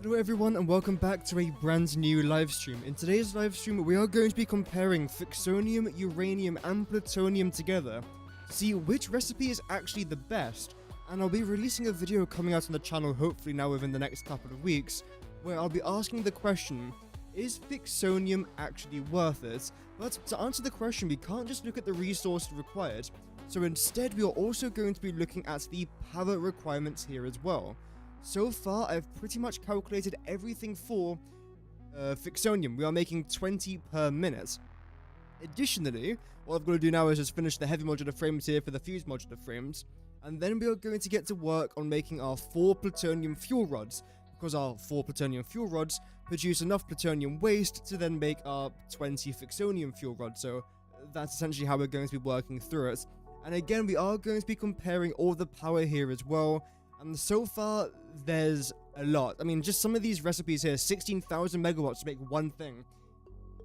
Hello everyone and welcome back to a brand new live stream. In today's live stream we are going to be comparing Fixonium, uranium and plutonium together to see which recipe is actually the best, and I'll be releasing a video coming out on the channel hopefully now within the next couple of weeks where I'll be asking the question, is Fixonium actually worth it? But to answer the question we can't just look at the resource required, so instead we are also going to be looking at the power requirements here as well. So far, I've pretty much calculated everything for Fixonium. We are making 20 per minute. Additionally, what I've got to do now is just finish the heavy modular frames here for the fused modular frames, and then we are going to get to work on making our 4 plutonium fuel rods, because our 4 plutonium fuel rods produce enough plutonium waste to then make our 20 Fixonium fuel rods. So that's essentially how we're going to be working through it. And again, we are going to be comparing all the power here as well. And so far, there's a lot. I mean, just some of these recipes here, 16,000 megawatts to make one thing.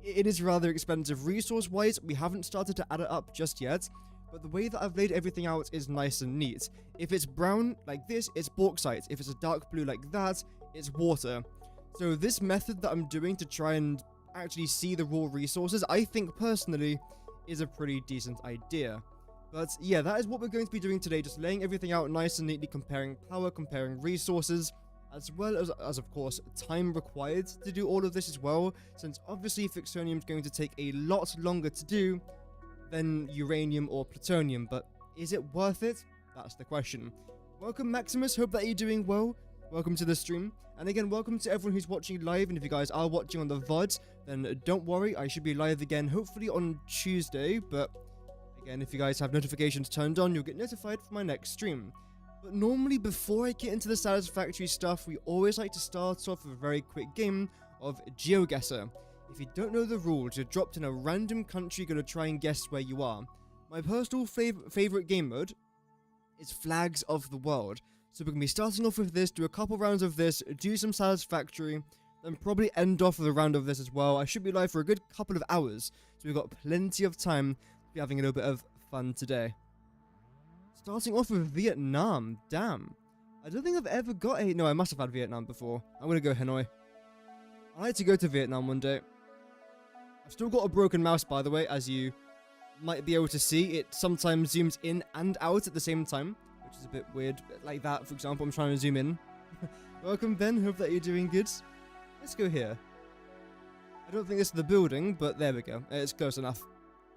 It is rather expensive. Resource-wise, we haven't started to add it up just yet, but the way that I've laid everything out is nice and neat. If it's brown like this, it's bauxite. If it's a dark blue like that, it's water. So this method that I'm doing to try and actually see the raw resources, I think personally, is a pretty decent idea. But yeah, that is what we're going to be doing today, just laying everything out nice and neatly, comparing power, comparing resources, as well as of course, time required to do all of this as well, since obviously Fixonium is going to take a lot longer to do than uranium or plutonium, but is it worth it? That's the question. Welcome Maximus, hope that you're doing well. Welcome to the stream, and again, welcome to everyone who's watching live, and if you guys are watching on the VOD, then don't worry, I should be live again, hopefully on Tuesday, but again, if you guys have notifications turned on, you'll get notified for my next stream. But normally, before I get into the Satisfactory stuff, we always like to start off with a very quick game of Geoguessr. If you don't know the rules, you're dropped in a random country, you're going to try and guess where you are. My personal favorite game mode is Flags of the World. So we're going to be starting off with this, do a couple rounds of this, do some Satisfactory, then probably end off with a round of this as well. I should be live for a good couple of hours, so we've got plenty of time be having a little bit of fun today. Starting off with Vietnam. Damn. I don't think I've ever got a... No, I must have had Vietnam before. I'm going to go Hanoi. I'd like to go to Vietnam one day. I've still got a broken mouse, by the way, as you might be able to see. It sometimes zooms in and out at the same time, which is a bit weird. Like that, for example, I'm trying to zoom in. Welcome, Ben. Hope that you're doing good. Let's go here. I don't think this is the building, but there we go. It's close enough.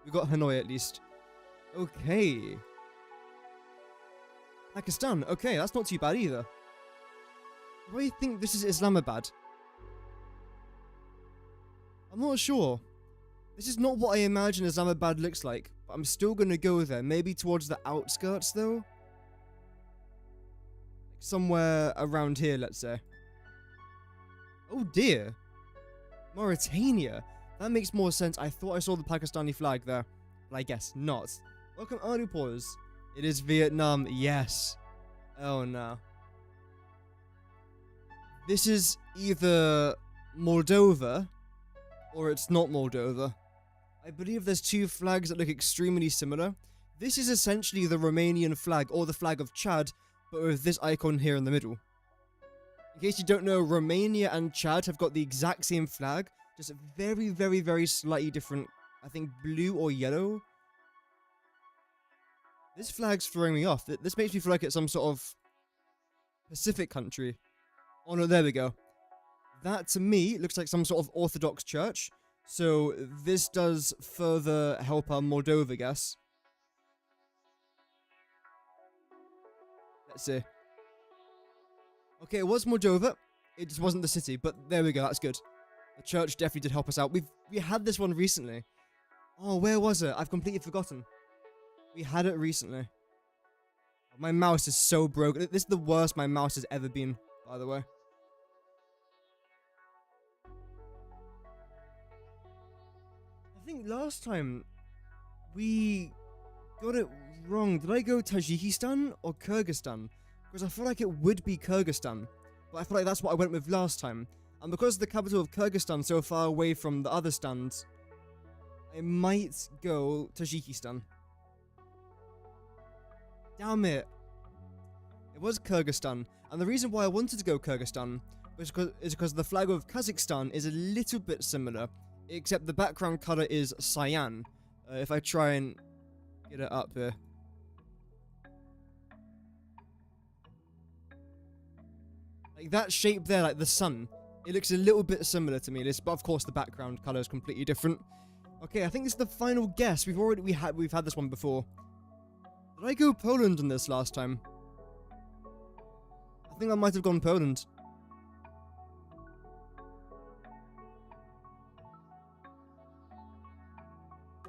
We got Hanoi at least. Okay. Pakistan. Okay, that's not too bad either. Do I think this is Islamabad? I'm not sure. This is not what I imagine Islamabad looks like, but I'm still going to go there. Maybe towards the outskirts, though? Like somewhere around here, let's say. Oh dear. Mauritania. That makes more sense. I thought I saw the Pakistani flag there, but I guess not. Welcome, Arupors. It is Vietnam. Yes. Oh, no. This is either Moldova, or it's not Moldova. I believe there's two flags that look extremely similar. This is essentially the Romanian flag, or the flag of Chad, but with this icon here in the middle. In case you don't know, Romania and Chad have got the exact same flag, just very, very, very slightly different. I think blue or yellow. This flag's throwing me off. This makes me feel like it's some sort of Pacific country. Oh no, there we go. That to me looks like some sort of Orthodox church. So this does further help our Moldova guess. Let's see. Okay, it was Moldova. It just wasn't the city, but there we go. That's good. The church definitely did help us out. We had this one recently. Oh, where was it? I've completely forgotten. We had it recently. My mouse is so broken. This is the worst my mouse has ever been, by the way. I think last time we got it wrong. Did I go Tajikistan or Kyrgyzstan? Because I feel like it would be Kyrgyzstan. But I feel like that's what I went with last time. And because the capital of Kyrgyzstan is so far away from the other stands, I might go Tajikistan. Damn it. It was Kyrgyzstan. And the reason why I wanted to go Kyrgyzstan It's because the flag of Kazakhstan is a little bit similar, except the background color is cyan. If I try and get it up here. Like that shape there, like the sun, it looks a little bit similar to me, but of course the background color is completely different. Okay, I think this is the final guess. We've had this one before. Did I go Poland on this last time? I think I might have gone Poland.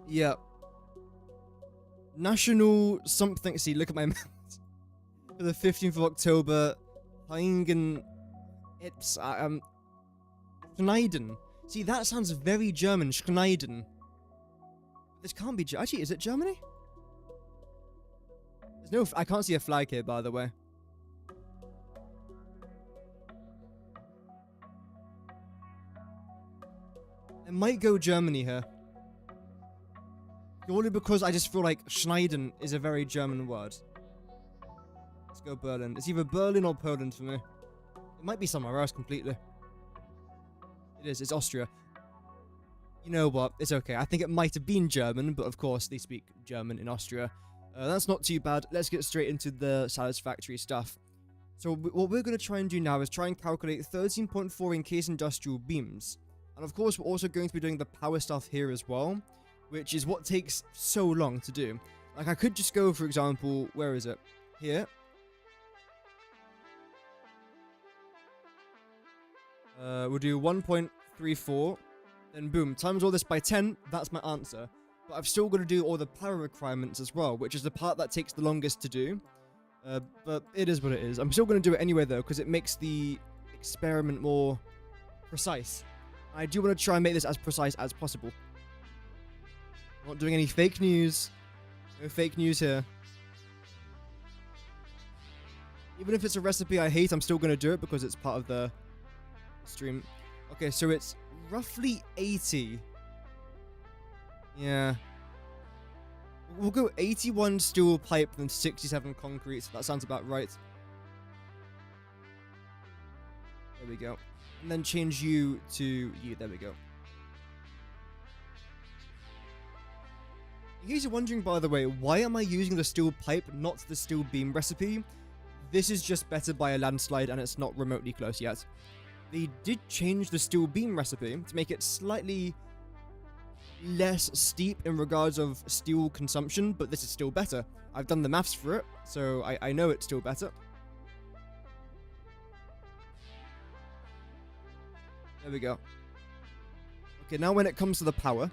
Yeah. National something. See, look at my map. For the 15th of October, Heingen. It's Schneiden. See, that sounds very German. Schneiden. This can't be. Actually, is it Germany? There's no. I can't see a flag here, by the way. I might go Germany here. Purely because I just feel like Schneiden is a very German word. Let's go Berlin. It's either Berlin or Poland for me. It might be somewhere else completely. It is. It's Austria. You know what? It's okay. I think it might have been German, but of course they speak German in Austria. That's not too bad. Let's get straight into the satisfactory stuff. So what we're going to try and do now is try and calculate 13.4 in case industrial beams. And of course, we're also going to be doing the power stuff here as well, which is what takes so long to do. Like, I could just go, for example, where is it? Here. We'll do 1.34, then boom, times all this by 10, that's my answer. But I've still got to do all the power requirements as well, which is the part that takes the longest to do. But it is what it is. I'm still going to do it anyway, though, because it makes the experiment more precise. I do want to try and make this as precise as possible. Not doing any fake news. No fake news here. Even if it's a recipe I hate, I'm still going to do it because it's part of the stream. Okay, so it's roughly 80. Yeah. We'll go 81 steel pipe and 67 concrete. So that sounds about right. There we go. And then change you to you. There we go. In case you're wondering, by the way, why am I using the steel pipe, not the steel beam recipe? This is just better by a landslide, and it's not remotely close yet. They did change the steel beam recipe to make it slightly less steep in regards of steel consumption, but this is still better. I've done the maths for it, so I know it's still better. There we go. Okay, now when it comes to the power,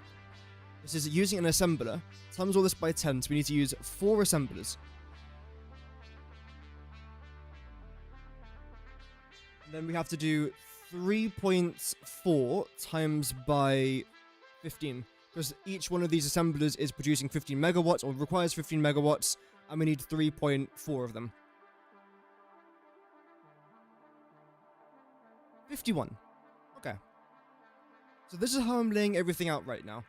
this is using an assembler. Times all this by 10, so we need to use 4 assemblers. And then we have to do 3.4 times by 15. Because each one of these assemblers is producing 15 megawatts, or requires 15 megawatts, and we need 3.4 of them. 51. Okay. So this is how I'm laying everything out right now.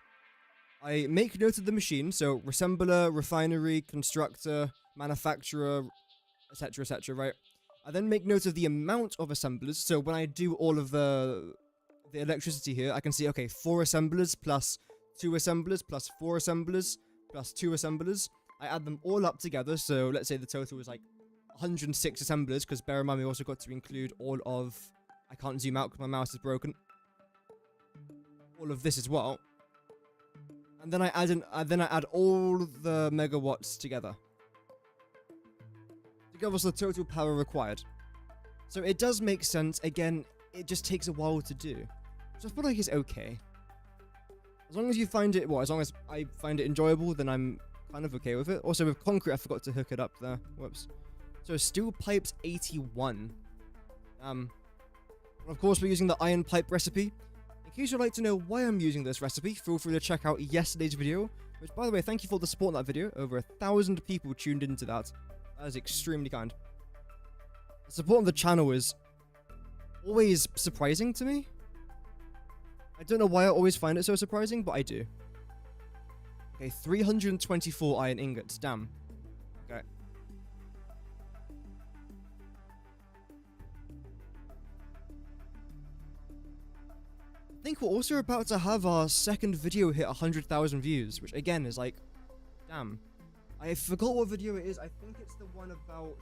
I make note of the machine, so assembler, refinery, constructor, manufacturer, etc., right? I then make note of the amount of assemblers, so when I do all of the electricity here, I can see, okay, 4 assemblers plus 2 assemblers plus 4 assemblers plus 2 assemblers. I add them all up together, so let's say the total is like 106 assemblers, because bear in mind we also got to include all of... I can't zoom out because my mouse is broken. All of this as well. And then I add all the megawatts together. To give us the total power required. So it does make sense. Again, it just takes a while to do. So I feel like it's okay. As long as you find it, well, as long as I find it enjoyable, then I'm kind of okay with it. Also with concrete, I forgot to hook it up there. Whoops. So steel pipes 81. Of course, we're using the iron pipe recipe. In case you'd like to know why I'm using this recipe, feel free to check out yesterday's video. Which, by the way, thank you for the support on that video. Over 1,000 people tuned into that. That is extremely kind. The support on the channel is always surprising to me. I don't know why I always find it so surprising, but I do. Okay, 324 iron ingots. Damn. Okay. think we're also about to have our second video hit 100,000 views, which again is like, damn. I forgot what video it is. I think it's the one about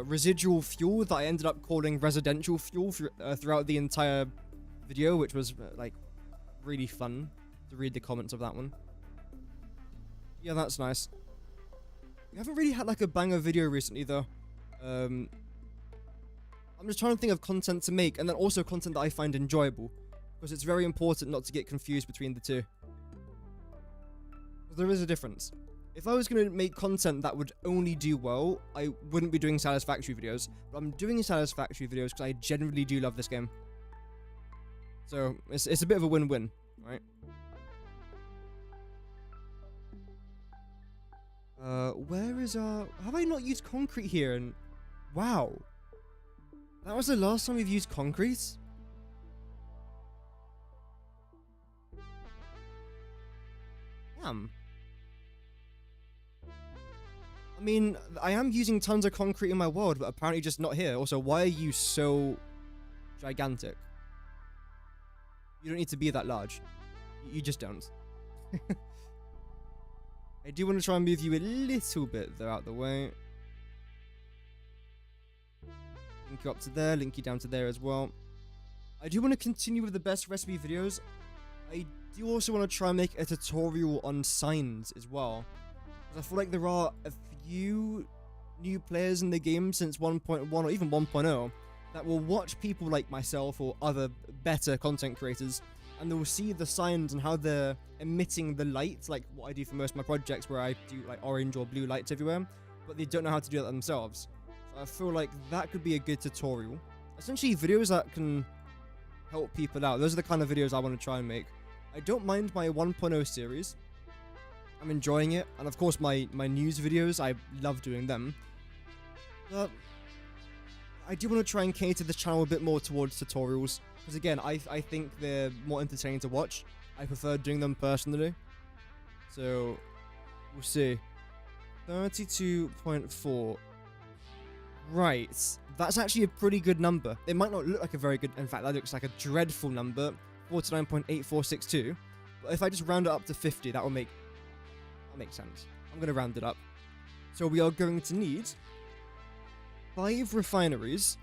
residual fuel that I ended up calling residential fuel throughout the entire video, which was like really fun to read the comments of that one. Yeah, that's nice. We haven't really had like a banger video recently though. I'm just trying to think of content to make, and then also content that I find enjoyable, because it's very important not to get confused between the two. Because there is a difference. If I was going to make content that would only do well, I wouldn't be doing Satisfactory videos, but I'm doing Satisfactory videos because I genuinely do love this game. So, it's a bit of a win-win, right? Where is our... Have I not used concrete here? And wow. That was the last time we've used concrete? Damn. I mean, I am using tons of concrete in my world, but apparently just not here. Also, why are you so gigantic? You don't need to be that large. You just don't. I do want to try and move you a little bit, though, out the way. Link you up to there, link you down to there as well. I do want to continue with the best recipe videos. I do also want to try and make a tutorial on signs as well. I feel like there are a few new players in the game since 1.1 or even 1.0 that will watch people like myself or other better content creators, and they will see the signs and how they're emitting the light, like what I do for most of my projects where I do like orange or blue lights everywhere, but they don't know how to do that themselves. So I feel like that could be a good tutorial. Essentially videos that can help people out. Those are the kind of videos I want to try and make. I don't mind my 1.0 series. I'm enjoying it, and of course my news videos, I love doing them. But I do want to try and cater the channel a bit more towards tutorials, because again, I think they're more entertaining to watch. I prefer doing them personally. So, we'll see. 32.4. Right, that's actually a pretty good number. It might not look like a very good, in fact that looks like a dreadful number, 49.8462. But if I just round it up to 50, that makes sense. I'm going to round it up. So we are going to need 5 refineries,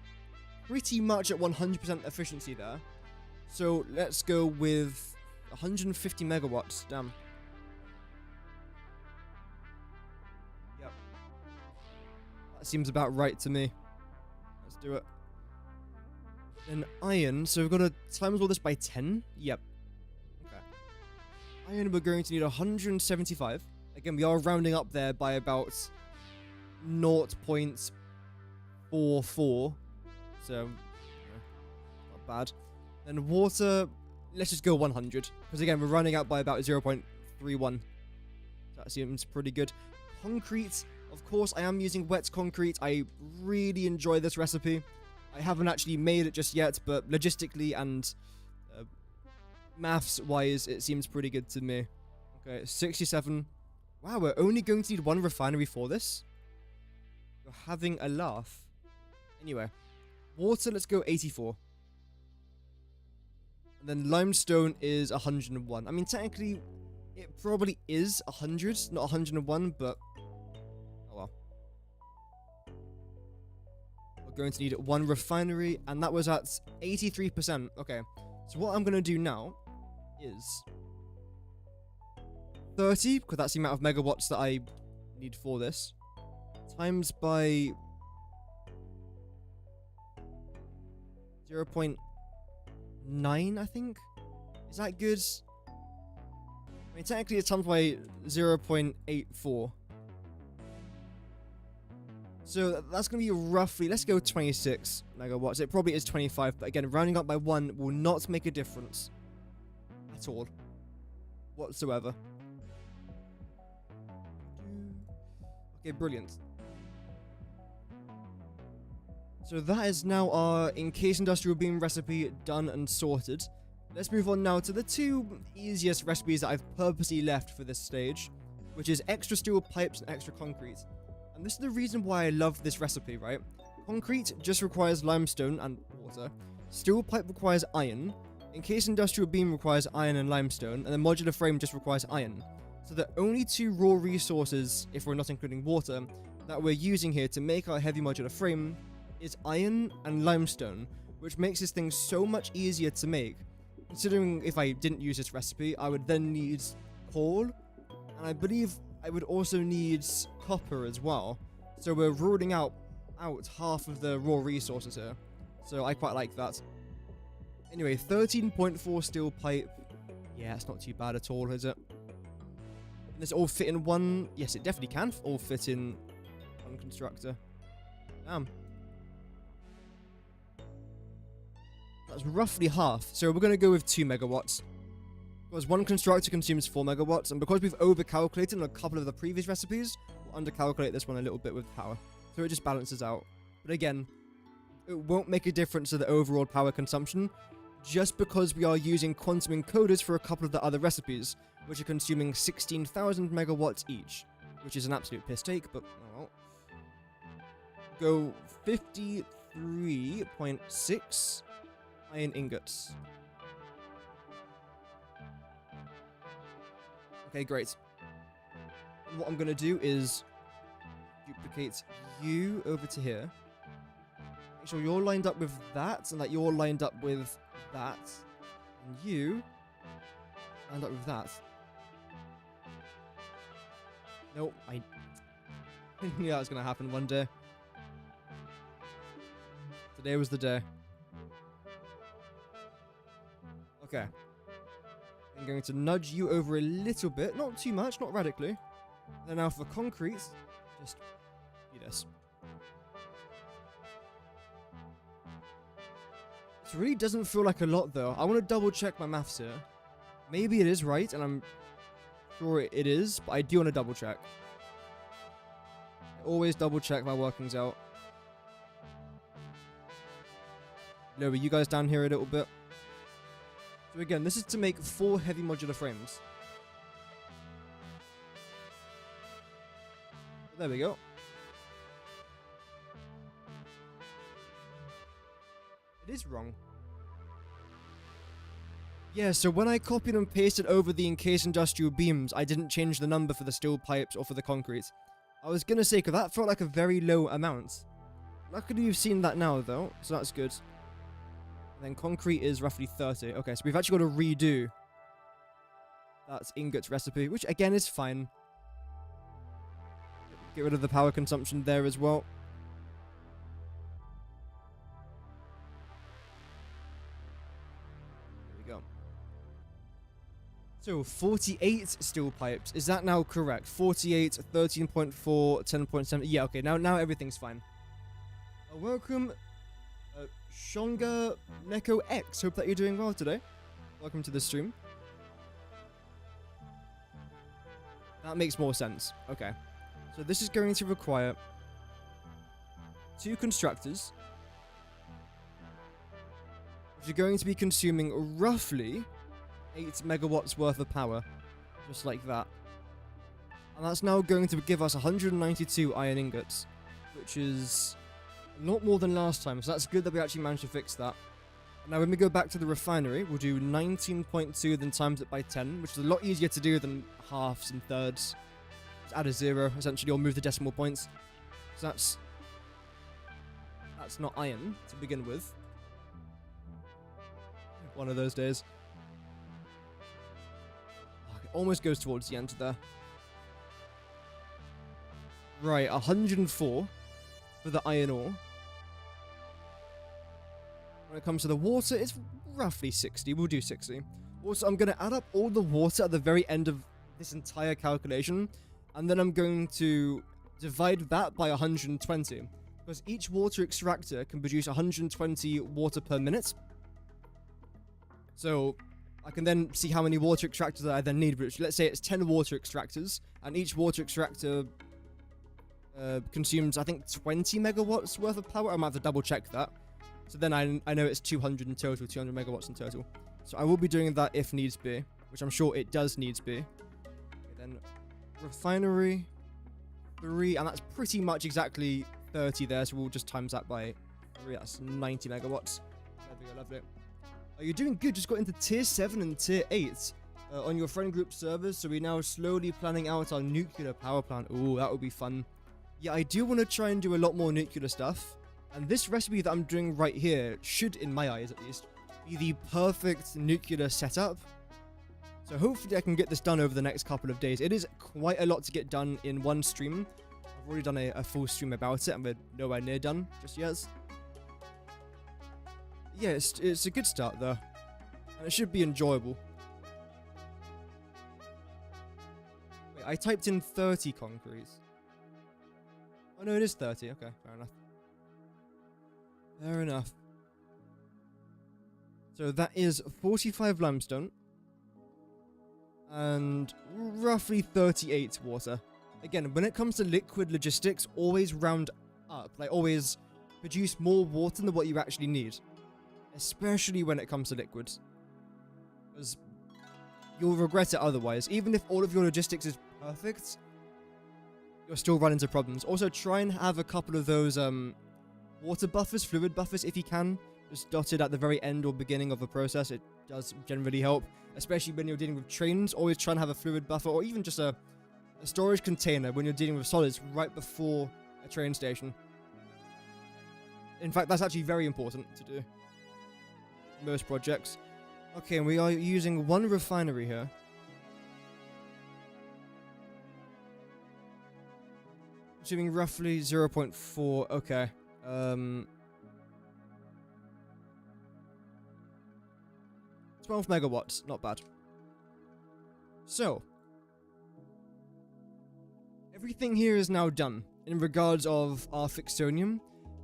pretty much at 100% efficiency there. So let's go with 150 megawatts. Damn. Yep. That seems about right to me. Let's do it. Then iron, so we've got to times all this by 10? Yep. Okay. Iron, we're going to need 175. Again, we are rounding up there by about 0.44. So, not bad. Then water, let's just go 100. Because again, we're running out by about 0.31. That seems pretty good. Concrete, of course, I am using wet concrete. I really enjoy this recipe. I haven't actually made it just yet, but logistically and maths-wise, it seems pretty good to me. Okay, 67. Wow, we're only going to need 1 refinery for this? You're having a laugh. Anyway, water, let's go 84. And then limestone is 101. I mean, technically, it probably is 100, not 101, but oh well. We're going to need 1 refinery, and that was at 83%. Okay, so what I'm going to do now is 30, because that's the amount of megawatts that I need for this, times by 0.9, I think? Is that good? I mean, technically it's times by 0.84. So that's going to be roughly, let's go 26 megawatts. It probably is 25, but again, rounding up by 1 will not make a difference at all, whatsoever. Okay, brilliant. So that is now our encased industrial beam recipe done and sorted. Let's move on now to the 2 easiest recipes that I've purposely left for this stage, which is extra steel pipes and extra concrete. And this is the reason why I love this recipe, right? Concrete just requires limestone and water, steel pipe requires iron, encased industrial beam requires iron and limestone, and the modular frame just requires iron. So the only two raw resources, if we're not including water, that we're using here to make our heavy modular frame is iron and limestone, which makes this thing so much easier to make. Considering if I didn't use this recipe, I would then need coal, and I believe I would also need copper as well. So we're ruling out half of the raw resources here. So I quite like that. Anyway, 13.4 steel pipe. Yeah, it's not too bad at all, is it? Can this all fit in one? Yes, it definitely can all fit in one constructor. Damn. That's roughly half. So we're going to go with 2 megawatts. Because one constructor consumes 4 megawatts, and because we've overcalculated on a couple of the previous recipes, we'll undercalculate this one a little bit with power. So it just balances out. But again, it won't make a difference to the overall power consumption, just because we are using quantum encoders for a couple of the other recipes, which are consuming 16,000 megawatts each, which is an absolute piss take, but oh well. Go 53.6 iron ingots. Okay, great. And what I'm going to do is duplicate you over to here. Make sure you're lined up with that, and that you're lined up with that. And you lined up with that. Nope, I knew that was going to happen one day. Today was the day. Okay. I'm going to nudge you over a little bit. Not too much, not radically. And then now for concrete, just do this. This really doesn't feel like a lot, though. I want to double check my maths here. Maybe it is right, and I'm sure it is, but I do want to double check. I always double check my workings out. Lower you guys down here a little bit. So again, this is to make 4 heavy modular frames. There we go. It is wrong. Yeah, so when I copied and pasted over the encased industrial beams, I didn't change the number for the steel pipes or for the concrete. I was gonna say, because that felt like a very low amount. Luckily you've seen that now, though, so that's good. And then concrete is roughly 30. Okay, so we've actually got to redo that's ingots recipe, which again is fine. Get rid of the power consumption there as well. There we go. So 48 steel pipes. Is that now correct? 48, 13.4, 10.7. Yeah, okay, now everything's fine. Welcome. Shonga Neko X. Hope that you're doing well today. Welcome to the stream. That makes more sense. Okay. So this is going to require 2 constructors, which are going to be consuming roughly 8 megawatts worth of power. Just like that. And that's now going to give us 192 iron ingots, which is a lot more than last time, so that's good that we actually managed to fix that. Now when we go back to the refinery, we'll do 19.2 then times it by 10, which is a lot easier to do than halves and thirds. Just add a 0, essentially, or move the decimal points. So that's not iron to begin with. One of those days. Oh, it almost goes towards the end there. Right, 104 for the iron ore. When it comes to the water, it's roughly 60. We'll do 60. Also, I'm going to add up all the water at the very end of this entire calculation, and then I'm going to divide that by 120, because each water extractor can produce 120 water per minute. So I can then see how many water extractors I then need, which let's say it's 10 water extractors, and each water extractor consumes, I think, 20 megawatts worth of power. I might have to double check that. So then I know it's 200 in total, 200 megawatts in total. So I will be doing that if needs be, which I'm sure it does needs be. Okay, then refinery 3, and that's pretty much exactly 30 there, so we'll just times that by 3. That's 90 megawatts. There we go, lovely. You're doing good, just got into tier 7 and tier 8 on your friend group servers, so we're now slowly planning out our nuclear power plant. Ooh, that would be fun. Yeah, I do want to try and do a lot more nuclear stuff, and this recipe that I'm doing right here should, in my eyes at least, be the perfect nuclear setup. So hopefully I can get this done over the next couple of days. It is quite a lot to get done in one stream. I've already done a full stream about it, and we're nowhere near done just yet. Yeah, it's a good start though, and it should be enjoyable. Wait, I typed in 30 concretes. Oh no, it is 30. Okay, fair enough. Fair enough. So that is 45 limestone and roughly 38 water. Again, when it comes to liquid logistics, always round up. Like, always produce more water than what you actually need. Especially when it comes to liquids. Because you'll regret it otherwise. Even if all of your logistics is perfect, you'll still run into problems. Also, try and have a couple of those water buffers, fluid buffers, if you can. Just dotted at the very end or beginning of a process. It does generally help. Especially when you're dealing with trains. Always try and have a fluid buffer, or even just a storage container when you're dealing with solids right before a train station. In fact, that's actually very important to do. Most projects. Okay, we are using one refinery here. Assuming roughly 0.4. Okay. 12 megawatts. Not bad. So, everything here is now done in regards of our Fixonium.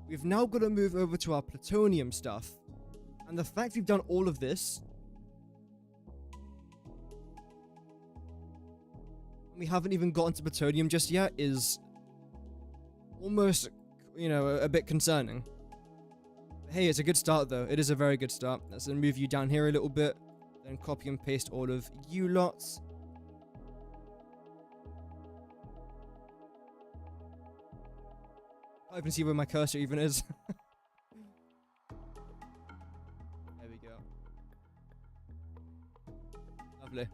We've now got to move over to our Plutonium stuff. And the fact we've done all of this, we haven't even gotten to Plutonium just yet, is almost, you know, a bit concerning. Hey, it's a good start though. It is a very good start. Let's then move you down here a little bit, then copy and paste all of you lots. I can see where my cursor even is. There we go. Lovely.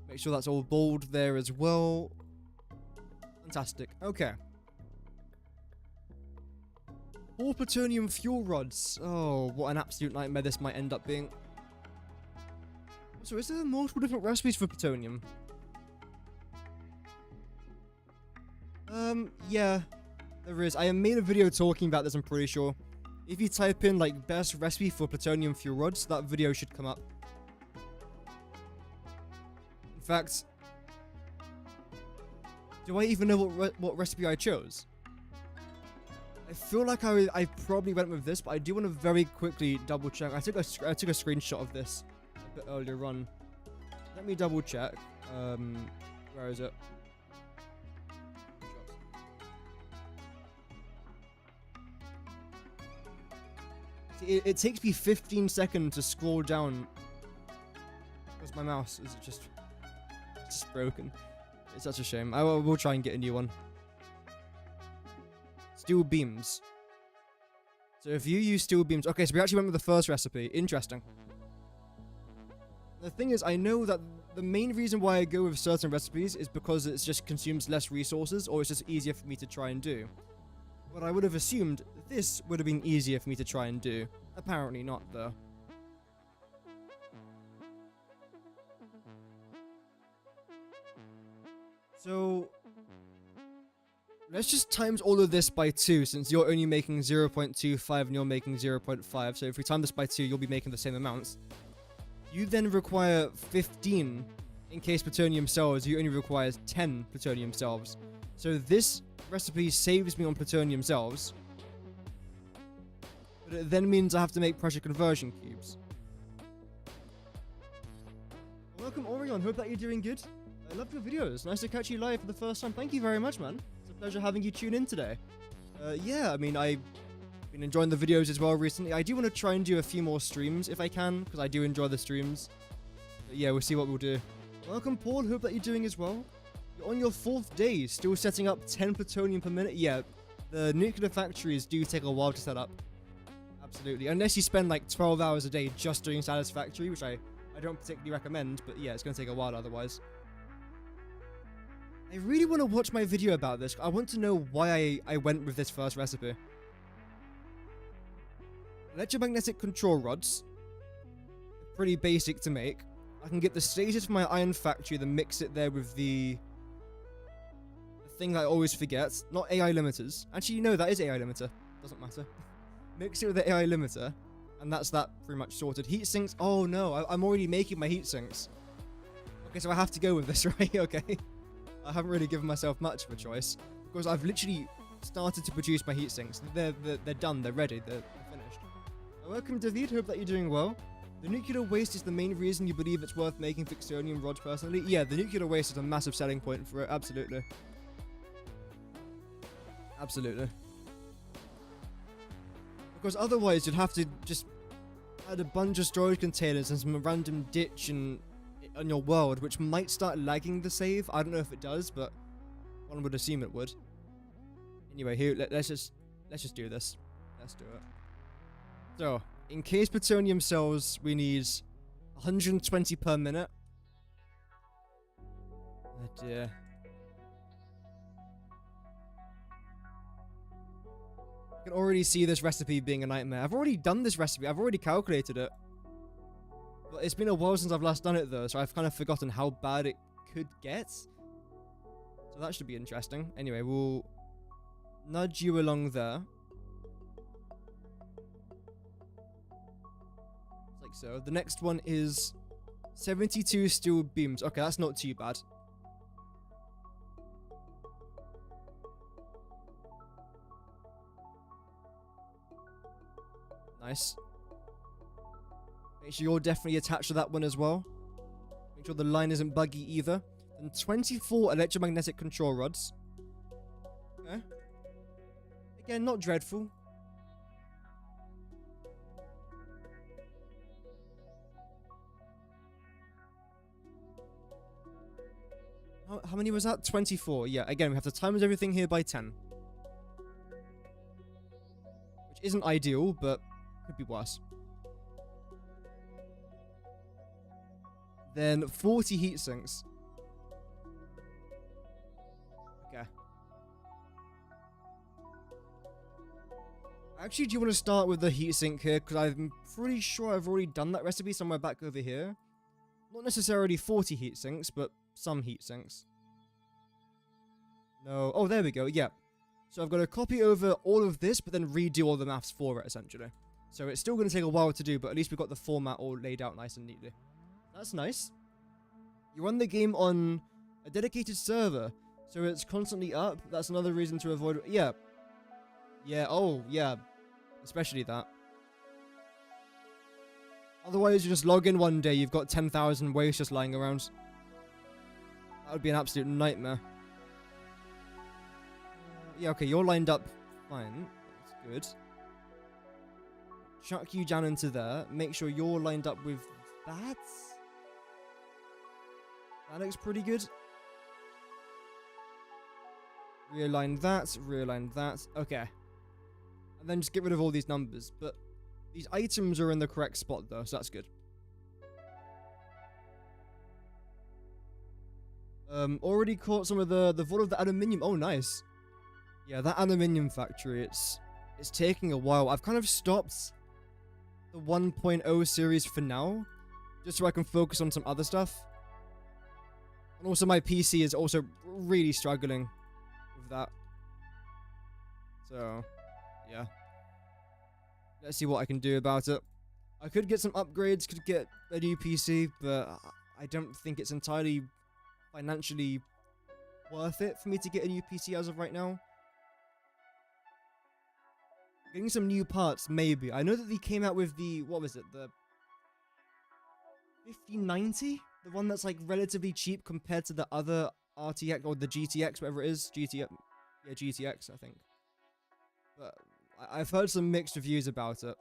Make sure that's all bold there as well. Fantastic. Okay. All plutonium fuel rods. Oh, what an absolute nightmare this might end up being. So is there multiple different recipes for plutonium? Yeah. There is. I made a video talking about this, I'm pretty sure. If you type in, like, best recipe for plutonium fuel rods, that video should come up. In fact, do I even know what recipe I chose? I feel like I probably went with this, but I do want to very quickly double check. I took a screenshot of this a bit earlier on. Let me double check. Where is it? It takes me 15 seconds to scroll down because my mouse is just broken. It's such a shame. I will try and get a new one. Steel beams. So if you use steel beams... Okay, so we actually went with the first recipe. Interesting. The thing is, I know that the main reason why I go with certain recipes is because it just consumes less resources, or it's just easier for me to try and do. But I would have assumed this would have been easier for me to try and do. Apparently not, though. So, let's just times all of this by 2, since you're only making 0.25 and you're making 0.5. So if we time this by 2, you'll be making the same amounts. You then require 15 in case plutonium cells. You only require 10 plutonium cells. So this recipe saves me on plutonium cells. But it then means I have to make pressure conversion cubes. Welcome, Orion. Hope that you're doing good. I love your videos. Nice to catch you live for the first time. Thank you very much, man. It's a pleasure having you tune in today. Yeah, I mean, I've been enjoying the videos as well recently. I do want to try and do a few more streams if I can, because I do enjoy the streams. But yeah, we'll see what we'll do. Welcome, Paul. Hope that you're doing as well. You're on your 4th day, still setting up 10 plutonium per minute. Yeah, the nuclear factories do take a while to set up. Absolutely. Unless you spend like 12 hours a day just doing Satisfactory, which I don't particularly recommend, but yeah, it's going to take a while otherwise. I really want to watch my video about this. I want to know why I went with this first recipe. Electromagnetic control rods. Pretty basic to make. I can get the stages from my iron factory, then mix it there with the thing I always forget. Not AI limiters. Actually, no, that is AI limiter. Doesn't matter. Mix it with the AI limiter, and that's that pretty much sorted. Heat sinks. Oh no, I'm already making my heat sinks. Okay, so I have to go with this, right? Okay. I haven't really given myself much of a choice, because I've literally started to produce my heat sinks. They're done, they're ready, they're finished. Welcome, David. Hope that you're doing well. The nuclear waste is the main reason you believe it's worth making Fixonium rods personally? Yeah, the nuclear waste is a massive selling point for it, absolutely. Absolutely. Because otherwise you'd have to just add a bunch of storage containers and some random ditch on your world, which might start lagging the save. I don't know if it does, but one would assume it would. Anyway, here, let's just do this. Let's do it. So, in case plutonium cells, we need 120 per minute. Oh dear. I can already see this recipe being a nightmare. I've already done this recipe. I've already calculated it. But it's been a while since I've last done it though, so I've kind of forgotten how bad it could get. So that should be interesting. Anyway, we'll nudge you along there. Like so. The next one is 72 steel beams. Okay, that's not too bad. Nice. Make sure you're definitely attached to that one as well. Make sure the line isn't buggy either. And 24 electromagnetic control rods. Okay. Again, not dreadful. How many was that? 24. Yeah, again, we have to times everything here by 10. Which isn't ideal, but could be worse. Then 40 heat sinks. Okay. Actually, do you want to start with the heat sink here? Because I'm pretty sure I've already done that recipe somewhere back over here. Not necessarily 40 heat sinks, but some heat sinks. No. Oh, there we go. Yeah. So I've got to copy over all of this, but then redo all the maths for it, essentially. So it's still going to take a while to do, but at least we've got the format all laid out nice and neatly. That's nice. You run the game on a dedicated server, so it's constantly up. That's another reason to avoid... Yeah. Yeah, oh, yeah. Especially that. Otherwise, you just log in one day, you've got 10,000 waste just lying around. That would be an absolute nightmare. Yeah, okay, you're lined up fine. That's good. Chuck you down into there. Make sure you're lined up with that. That looks pretty good. Realign that, realign that. Okay. And then just get rid of all these numbers. But these items are in the correct spot though, so that's good. Already caught some of the vault of the aluminium. Oh, nice. Yeah, that aluminium factory, it's taking a while. I've kind of stopped the 1.0 series for now, just so I can focus on some other stuff. And also my PC is also really struggling with that. So, yeah. Let's see what I can do about it. I could get some upgrades, could get a new PC, but I don't think it's entirely financially worth it for me to get a new PC as of right now. Getting some new parts, maybe. I know that they came out with the, what was it, the 5090? The one that's like relatively cheap compared to the other RTX or the GTX, whatever it is. GTX, yeah, GTX, I think. But I've heard some mixed reviews about it.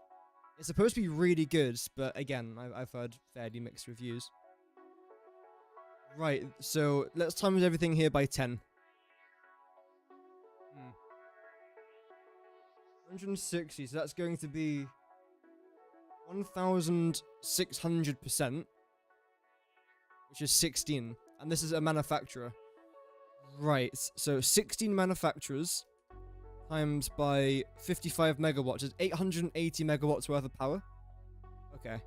It's supposed to be really good, but again, I've heard fairly mixed reviews. Right, so let's times everything here by 10. 160, so that's going to be 1,600%, which is 16. And this is a manufacturer. Right, so 16 manufacturers times by 55 megawatts is 880 megawatts worth of power. Okay.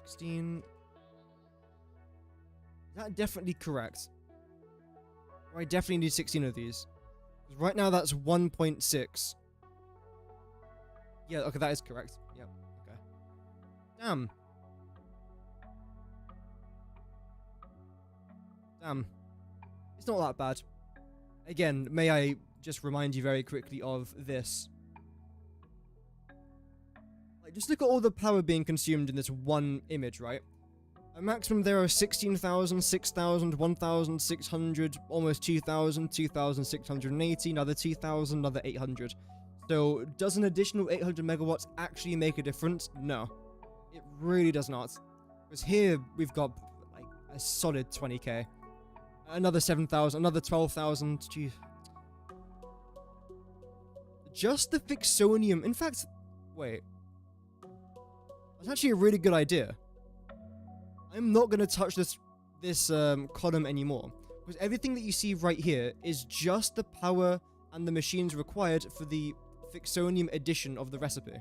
Is that definitely correct? I definitely need 16 of these. Because right now that's 1.6. Yeah, okay, that is correct. Yep, okay. Damn. It's not that bad. Again, may I just remind you very quickly of this. Like, just look at all the power being consumed in this one image, right? A maximum there are 16,000, 6,000, 1,600, almost 2,000, 2,680, another 2,000, another 800. So, does an additional 800 megawatts actually make a difference? No. It really does not. Because here, we've got, like, a solid 20k. Another 7,000, another 12,000, geez. Just the Fixonium, in fact, wait. That's actually a really good idea. I'm not going to touch this column anymore, because everything that you see right here is just the power and the machines required for the Fixonium edition of the recipe.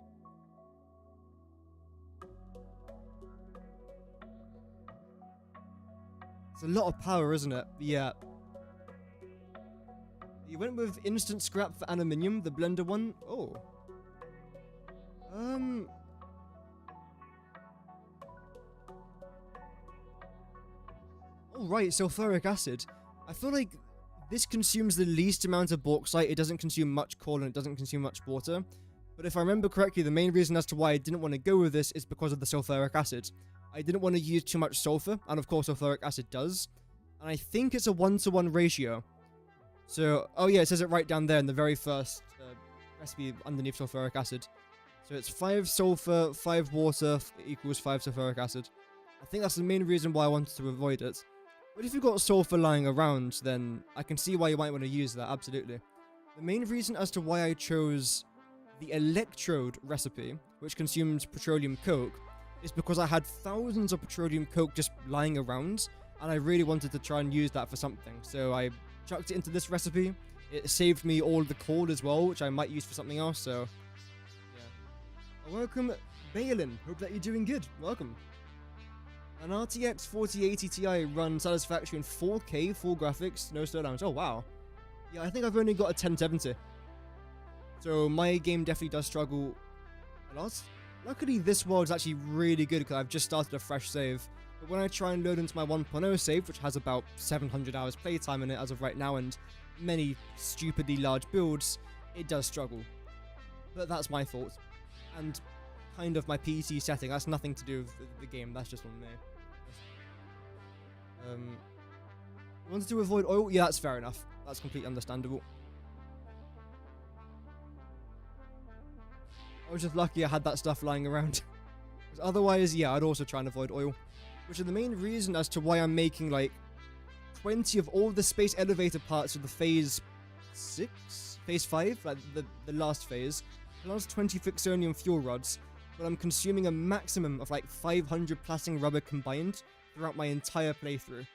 It's a lot of power, isn't it? Yeah. You went with instant scrap for aluminium, the blender one? Oh. Oh, right, sulfuric acid. I feel like this consumes the least amount of bauxite. It doesn't consume much coal and it doesn't consume much water. But if I remember correctly, the main reason as to why I didn't want to go with this is because of the sulfuric acid. I didn't want to use too much sulfur, and of course sulfuric acid does. And I think it's a 1-to-1 ratio. So, oh yeah, it says it right down there in the very first recipe underneath sulfuric acid. So it's 5 sulfur, 5 water equals 5 sulfuric acid. I think that's the main reason why I wanted to avoid it. But if you've got sulfur lying around, then I can see why you might want to use that, absolutely. The main reason as to why I chose the electrode recipe, which consumes petroleum coke, is because I had thousands of petroleum coke just lying around, and I really wanted to try and use that for something. So I chucked it into this recipe. It saved me all the coal as well, which I might use for something else, so yeah. Welcome, Balin. Hope that you're doing good. Welcome. An RTX 4080 Ti runs Satisfactory in 4K, full graphics, no slowdowns. Oh, wow. Yeah, I think I've only got a 1070. So my game definitely does struggle a lot. Luckily, this world is actually really good because I've just started a fresh save. But when I try and load into my 1.0 save, which has about 700 hours playtime in it as of right now and many stupidly large builds, it does struggle. But that's my fault. And kind of my PC setting. That's nothing to do with the game. That's just on me. Wanted to avoid oil? Yeah, that's fair enough. That's completely understandable. I was just lucky I had that stuff lying around. Because otherwise, yeah, I'd also try and avoid oil. Which is the main reason as to why I'm making, like, 20 of all the space elevator parts of the phase 6? Phase 5? Like, the last phase. Plus 20 Fixonium fuel rods. But I'm consuming a maximum of, like, 500 plastic rubber combined throughout my entire playthrough.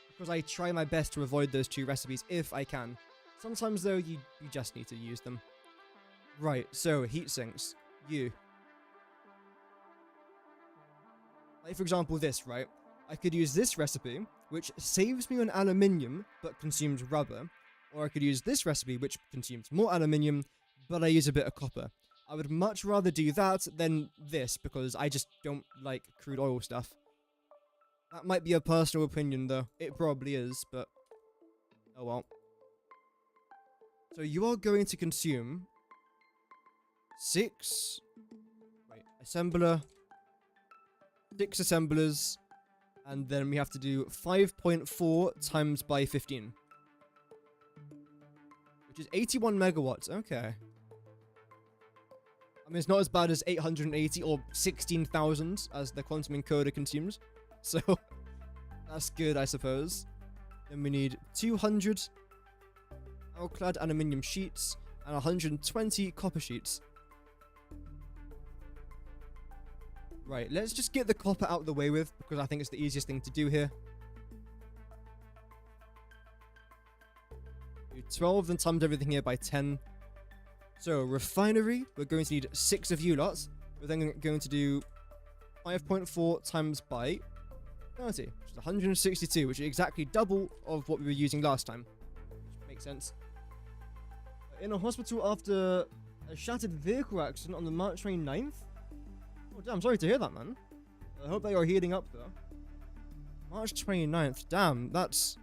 Because I try my best to avoid those two recipes if I can. Sometimes, though, you just need to use them. Right, so, heat sinks. Like, for example, this, right? I could use this recipe, which saves me on aluminium, but consumes rubber. Or I could use this recipe, which consumes more aluminium, but I use a bit of copper. I would much rather do that than this, because I just don't like crude oil stuff. That might be a personal opinion, though. It probably is, but oh well. So you are going to consume 6... Wait, assembler... 6 assemblers, and then we have to do 5.4 times by 15. Which is 81 megawatts, okay. I mean, it's not as bad as 880 or 16,000 as the quantum encoder consumes. So, that's good, I suppose. Then we need 200 alclad aluminium sheets. and 120 copper sheets. Right, let's just get the copper out of the way with, because I think it's the easiest thing to do here. Do 12, then times everything here by 10. So, refinery, we're going to need 6 of you lots. We're then going to do 5.4 times by 30, which is 162, which is exactly double of what we were using last time. Which makes sense. In a hospital after a shattered vehicle accident on the March 29th? Oh, damn, sorry to hear that, man. I hope that you're healing up, though. March 29th, damn, that's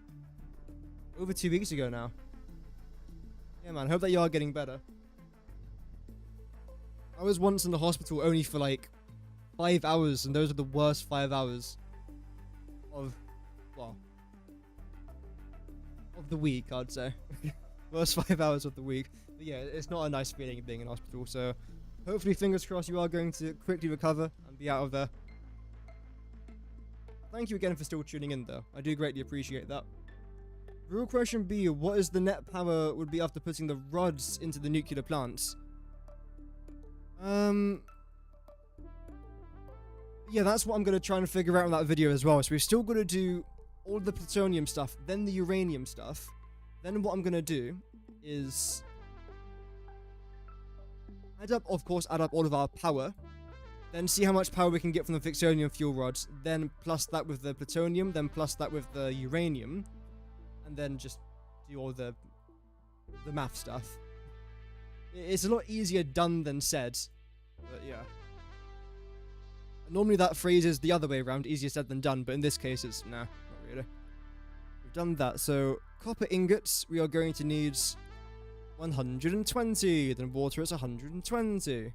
over 2 weeks ago now. Yeah, man, hope that you are getting better. I was once in the hospital only for like 5 hours, and those are the worst 5 hours of, well, of the week, I'd say. Worst 5 hours of the week. But yeah, it's not a nice feeling being in hospital, so hopefully, fingers crossed, you are going to quickly recover and be out of there. Thank you again for still tuning in, though. I do greatly appreciate that. Real question B, what is the net power would be after putting the rods into the nuclear plants? Yeah, that's what I'm going to try and figure out in that video as well. So we've still got to do all the plutonium stuff, then the uranium stuff. Then what I'm going to do is add up all of our power, then see how much power we can get from the Fixonium fuel rods, then plus that with the plutonium, then plus that with the uranium, and then just do all the math stuff. It's a lot easier done than said, but yeah. Normally that phrase is the other way around, easier said than done, but in this case it's, nah, not really. We've done that, so copper ingots, we are going to need 120, then water is 120.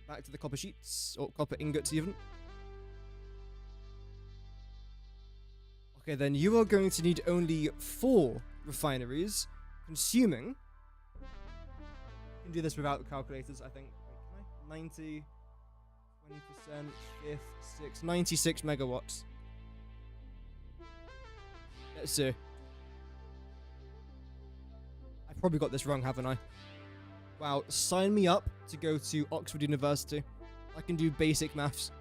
Back to the copper sheets, or copper ingots even. Okay, then you are going to need only 4 refineries, consuming... You can do this without calculators, I think. Wait, can I? 90, 20%, 5th, 6, 96 megawatts. Let's see. I probably got this wrong, haven't I? Wow, sign me up to go to Oxford University. I can do basic maths.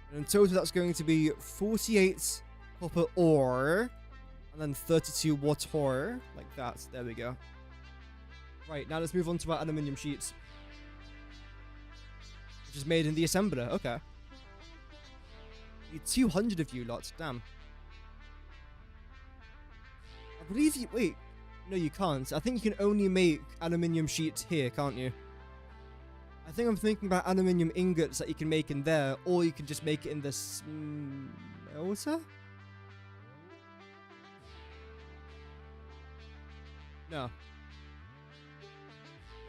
And in total, that's going to be 48 copper ore, and then 32 water, like that. There we go. Right, now let's move on to our aluminium sheets, which is made in the assembler. Okay. Need 200 of you lots. Damn. I believe you... Wait. No, you can't. I think you can only make aluminium sheets here, can't you? I think I'm thinking about aluminium ingots that you can make in there, or you can just make it in the smelter? No.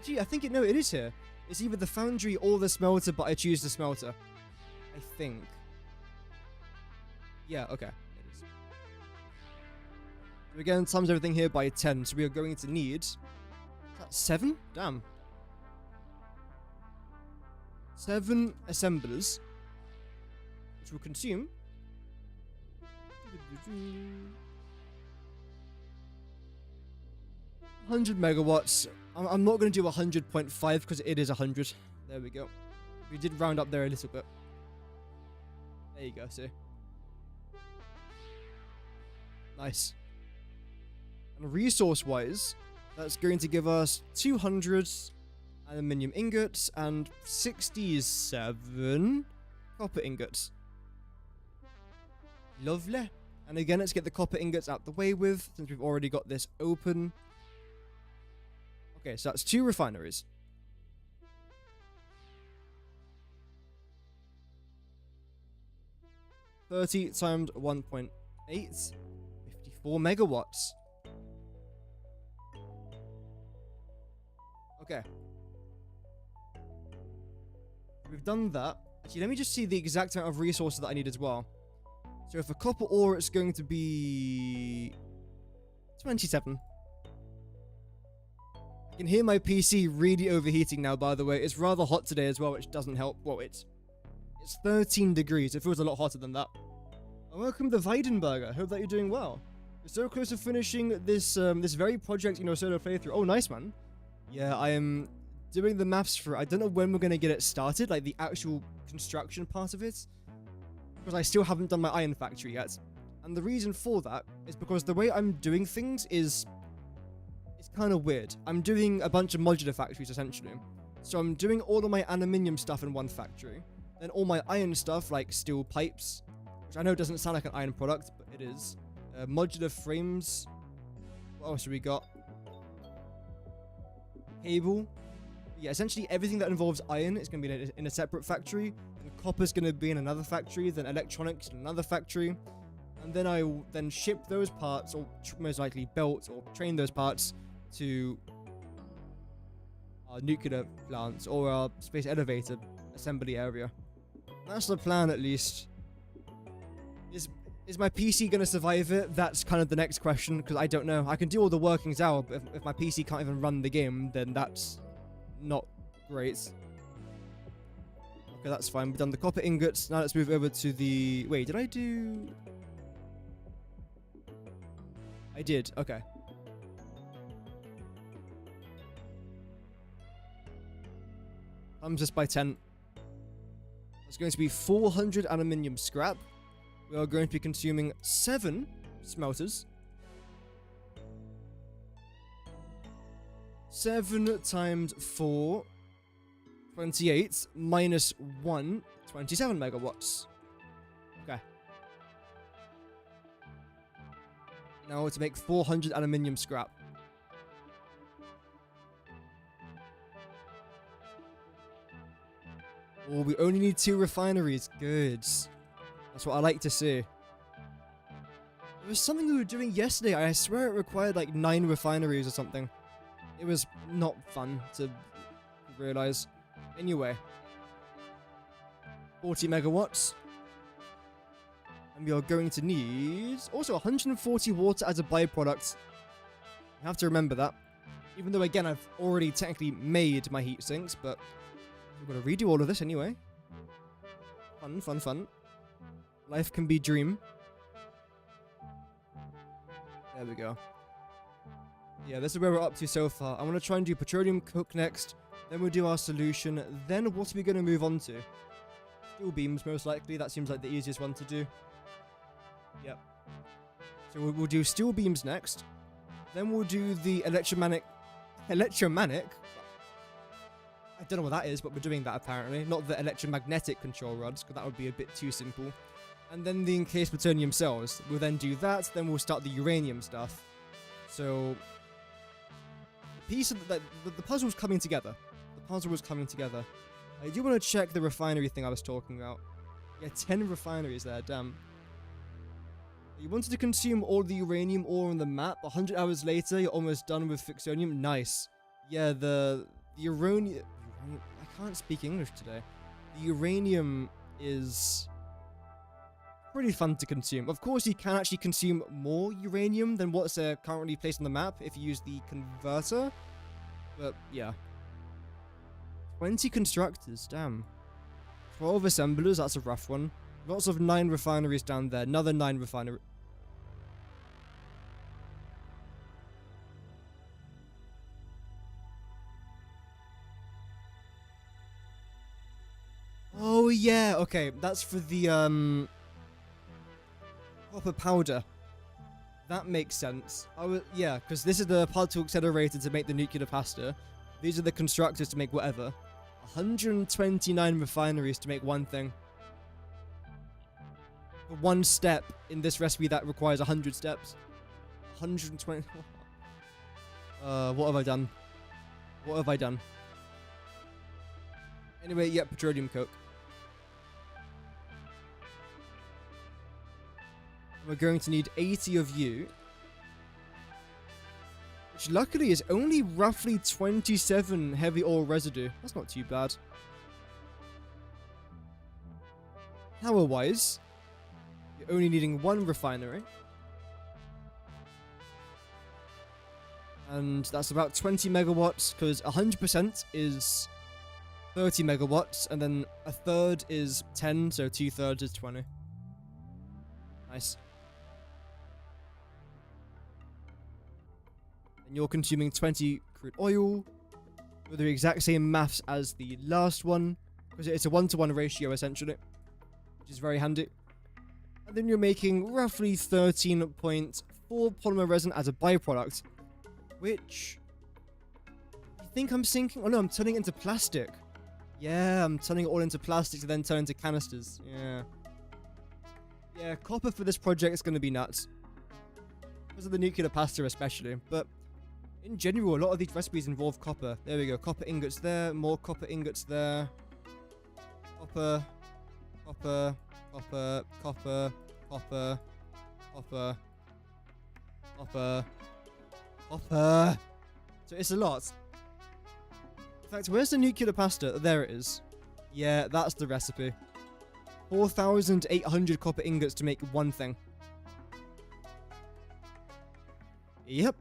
Gee, I think no, it is here. It's either the foundry or the smelter, but I choose the smelter. I think. Yeah, okay. It is. So again, times everything here by 10, so we are going to need... Is that 7? Damn. 7 assemblers, which will consume 100 megawatts. I'm not going to do 100.5 because it is 100. There we go. We did round up there a little bit. There you go, see. Nice. And resource-wise, that's going to give us 200 aluminium ingots and 67 copper ingots. Lovely. And again, let's get the copper ingots out the way with, since we've already got this open. Okay, so that's 2 refineries. $30 times 1.8, 54 megawatts. Okay. We've done that. Actually, let me just see the exact amount of resources that I need as well. So for copper ore, it's going to be 27. I can hear my PC really overheating now, by the way. It's rather hot today as well, which doesn't help. Well, it's 13 degrees. It feels a lot hotter than that. And welcome to Weidenberger. Hope that you're doing well. We're so close to finishing this this very project, you know, solo playthrough. Oh, nice, man. Yeah, I am doing the maths for it. I don't know when we're going to get it started, like the actual construction part of it, because I still haven't done my iron factory yet. And the reason for that is because the way I'm doing things is... it's kind of weird. I'm doing a bunch of modular factories, essentially. So I'm doing all of my aluminium stuff in one factory. Then all my iron stuff, like steel pipes, which I know doesn't sound like an iron product, but it is. Modular frames. What else have we got? Cable. Yeah, essentially everything that involves iron is going to be in a separate factory. And copper's going to be in another factory. Then electronics in another factory. And then I will then ship those parts, or most likely belt or train those parts to our nuclear plants or our space elevator assembly area. That's the plan, at least. Is my PC going to survive it? That's kind of the next question, because I don't know. I can do all the workings out, but if my PC can't even run the game, then that's not great. Okay, that's fine. We've done the copper ingots. Now let's move over to the... wait, did I do... I did. Okay. Comes just by 10. It's going to be 400 aluminium scrap. We are going to be consuming 7 smelters. 7 times 4, 28, minus 1, 27 megawatts. Okay. Now to make 400 aluminium scrap. Oh, we only need 2 refineries. Good. That's what I like to see. There was something we were doing yesterday. I swear it required like 9 refineries or something. It was not fun to realize. Anyway. 40 megawatts. And we are going to need also 140 water as a byproduct. I have to remember that. Even though, again, I've already technically made my heat sinks, but we've got to redo all of this anyway. Fun, fun, fun. Life can be dream. There we go. Yeah, this is where we're up to so far. I want to try and do petroleum coke next. Then we'll do our solution. Then what are we going to move on to? Steel beams, most likely. That seems like the easiest one to do. Yep. So we'll do steel beams next. Then we'll do the electromagnetic... I don't know what that is, but we're doing that apparently. Not the electromagnetic control rods, because that would be a bit too simple. And then the encased plutonium cells. We'll then do that, then we'll start the uranium stuff. So... the piece of the puzzle's coming together. The puzzle was coming together. I do want to check the refinery thing I was talking about. Yeah, 10 refineries there, damn. You wanted to consume all the uranium ore on the map. 100 hours later, you're almost done with Fixonium. Nice. Yeah, the uranium... I can't speak English today. The uranium is pretty fun to consume. Of course, you can actually consume more uranium than what's currently placed on the map if you use the converter. But, yeah. 20 constructors, damn. 12 assemblers, that's a rough one. Lots of 9 refineries down there. Another 9 refineries. Oh, yeah, okay. That's for the, copper powder. That makes sense. Yeah, because this is the particle accelerator to make the nuclear pasta. These are the constructors to make whatever. 129 refineries to make one thing. For one step in this recipe that requires 100 steps. 120... what have I done? What have I done? Anyway, yeah, petroleum coke. We're going to need 80 of you. Which luckily is only roughly 27 heavy oil residue. That's not too bad. Power-wise, you're only needing 1 refinery. And that's about 20 megawatts, because 100% is 30 megawatts, and then a third is 10, so 2/3 is 20. Nice. and you're consuming 20 crude oil, with the exact same maths as the last one, because it's a 1-to-1 ratio essentially, which is very handy. And then you're making roughly 13.4 polymer resin as a byproduct, which you think I'm sinking? Oh no, I'm turning it into plastic. Yeah, I'm turning it all into plastic to then turn into canisters. Yeah, copper for this project is going to be nuts. Because of the nuclear pasta especially, but in general, a lot of these recipes involve copper. There we go, copper ingots there, more copper ingots there. Copper, copper, copper, copper, copper, copper, copper, copper. So it's a lot. In fact, where's the nuclear pasta? There it is. Yeah, that's the recipe. 4,800 copper ingots to make one thing. Yep.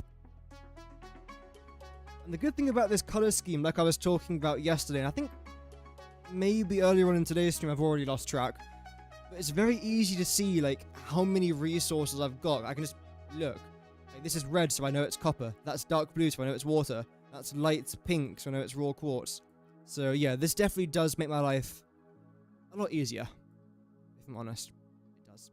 And the good thing about this color scheme, like I was talking about yesterday, and I think maybe earlier on in today's stream I've already lost track, but it's very easy to see like how many resources I've got. I can just look. Like, this is red, so I know it's copper. That's dark blue, so I know it's water. That's light pink, so I know it's raw quartz. So yeah, this definitely does make my life a lot easier, if I'm honest. It does.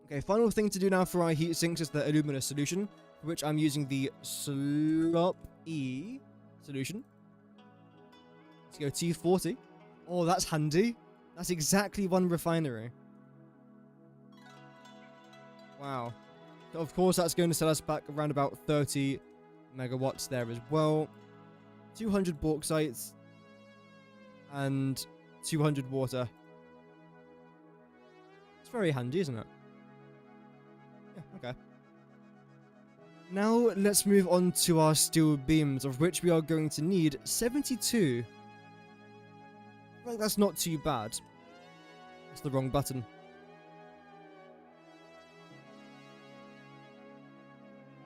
Okay, final thing to do now for our heat sinks is the alumina solution, for which I'm using the Slop-E solution. Let's go T40. Oh, that's handy. That's exactly one refinery. Wow. So of course, that's going to set us back around about 30 megawatts there as well. 200 bauxites and 200 water. It's very handy, isn't it? Yeah, okay. Now let's move on to our steel beams, of which we are going to need 72. I think that's not too bad. That's the wrong button.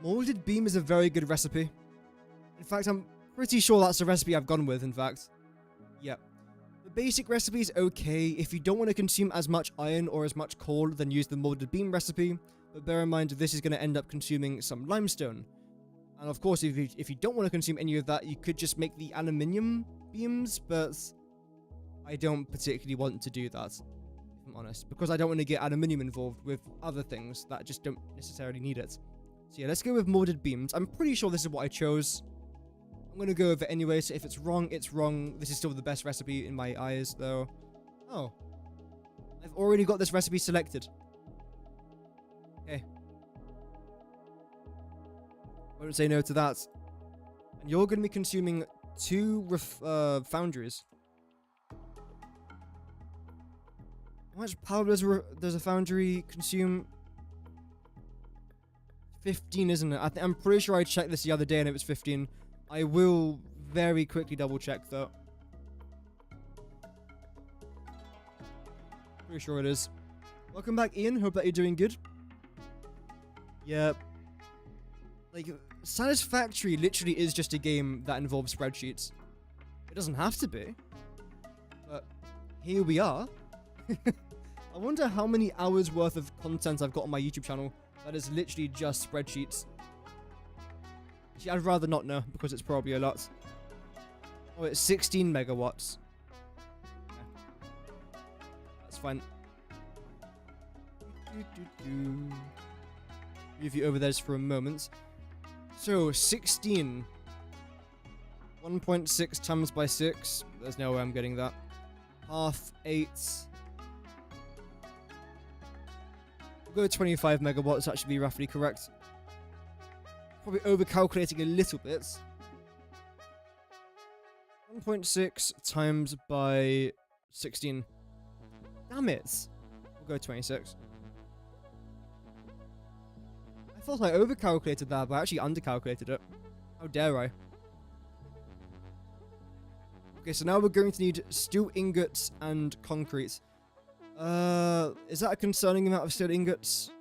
Molded beam is a very good recipe. In fact, I'm pretty sure that's the recipe I've gone with, in fact. Yep. The basic recipe is okay. If you don't want to consume as much iron or as much coal, then use the molded beam recipe. But bear in mind, this is going to end up consuming some limestone. And of course, if you don't want to consume any of that, you could just make the aluminium beams, but I don't particularly want to do that, if I'm honest, because I don't want to get aluminium involved with other things that just don't necessarily need it. So yeah, let's go with molded beams. I'm pretty sure this is what I chose. I'm going to go with it anyway, so if it's wrong, it's wrong. This is still the best recipe in my eyes, though. Oh. I've already got this recipe selected. Okay. Won't say no to that. And you're going to be consuming 2 foundries. How much power does a foundry consume? 15, isn't it? I'm pretty sure I checked this the other day and it was 15. I will very quickly double check though. Pretty sure it is. Welcome back, Ian. Hope that you're doing good. Yep. Like, Satisfactory literally is just a game that involves spreadsheets. It doesn't have to be. But here we are. I wonder how many hours worth of content I've got on my YouTube channel that is literally just spreadsheets. Actually, I'd rather not know, because it's probably a lot. Oh, it's 16 megawatts. Okay. That's fine. Move you over there just for a moment. So, 16. 1.6 times by 6. There's no way I'm getting that. Half 8. We'll go 25 megawatts, that should be roughly correct. Probably overcalculating a little bit. 1.6 times by 16. Damn it. We'll go 26. I thought I overcalculated that, but I actually undercalculated it. How dare I? Okay, so now we're going to need steel ingots and concrete. Is that a concerning amount of steel ingots?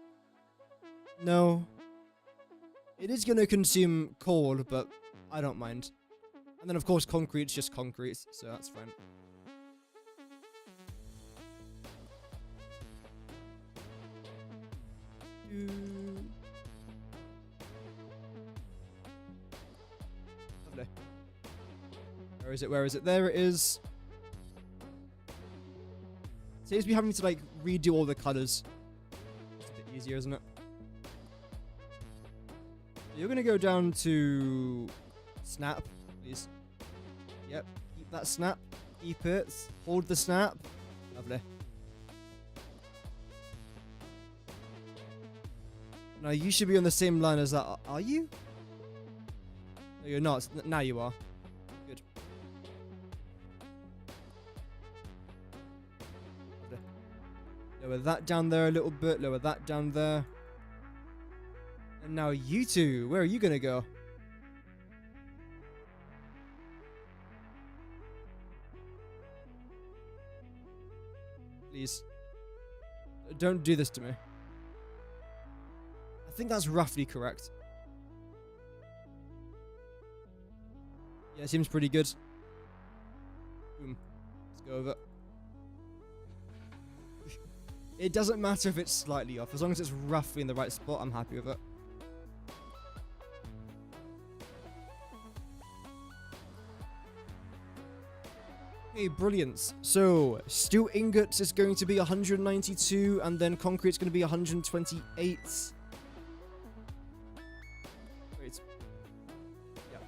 No. It is going to consume coal, but I don't mind. And then, of course, concrete's just concrete, so that's fine. Lovely. Where is it? Where is it? There it is. Saves me having to like redo all the colors. It's a bit easier, isn't it? You're gonna go down to snap, please. Yep, keep that snap. Keep it. Hold the snap. Lovely. Now you should be on the same line as that. Are you? No, you're not. Now you are. Good. Lovely. Lower that down there a little bit. Lower that down there. And now you two. Where are you gonna go? Please. Don't do this to me. I think that's roughly correct. Yeah, it seems pretty good. Boom. Let's go over. It doesn't matter if it's slightly off. As long as it's roughly in the right spot, I'm happy with it. Okay, brilliant. So, steel ingots is going to be 192, and then concrete's going to be 128. Wait. Yeah.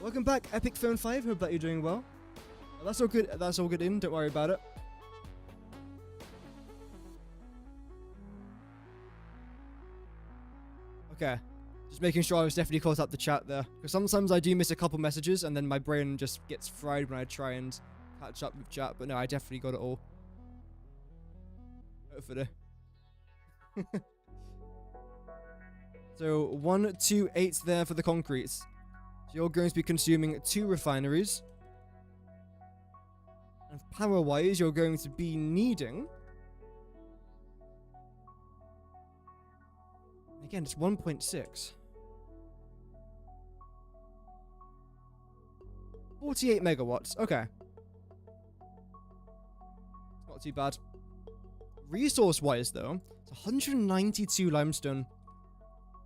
Welcome back, Epic Phone 5. Hope that you're doing well. That's all good. That's all good in. Don't worry about it. Okay. Just making sure I was definitely caught up the chat there. Because sometimes I do miss a couple messages and then my brain just gets fried when I try and catch up with chat. But no, I definitely got it all. Hopefully. So 128 there for the concrete. So you're going to be consuming 2 refineries. And power-wise, you're going to be needing... Again, it's 1.6. 48 megawatts. Okay. It's not too bad. Resource-wise, though, it's 192 limestone.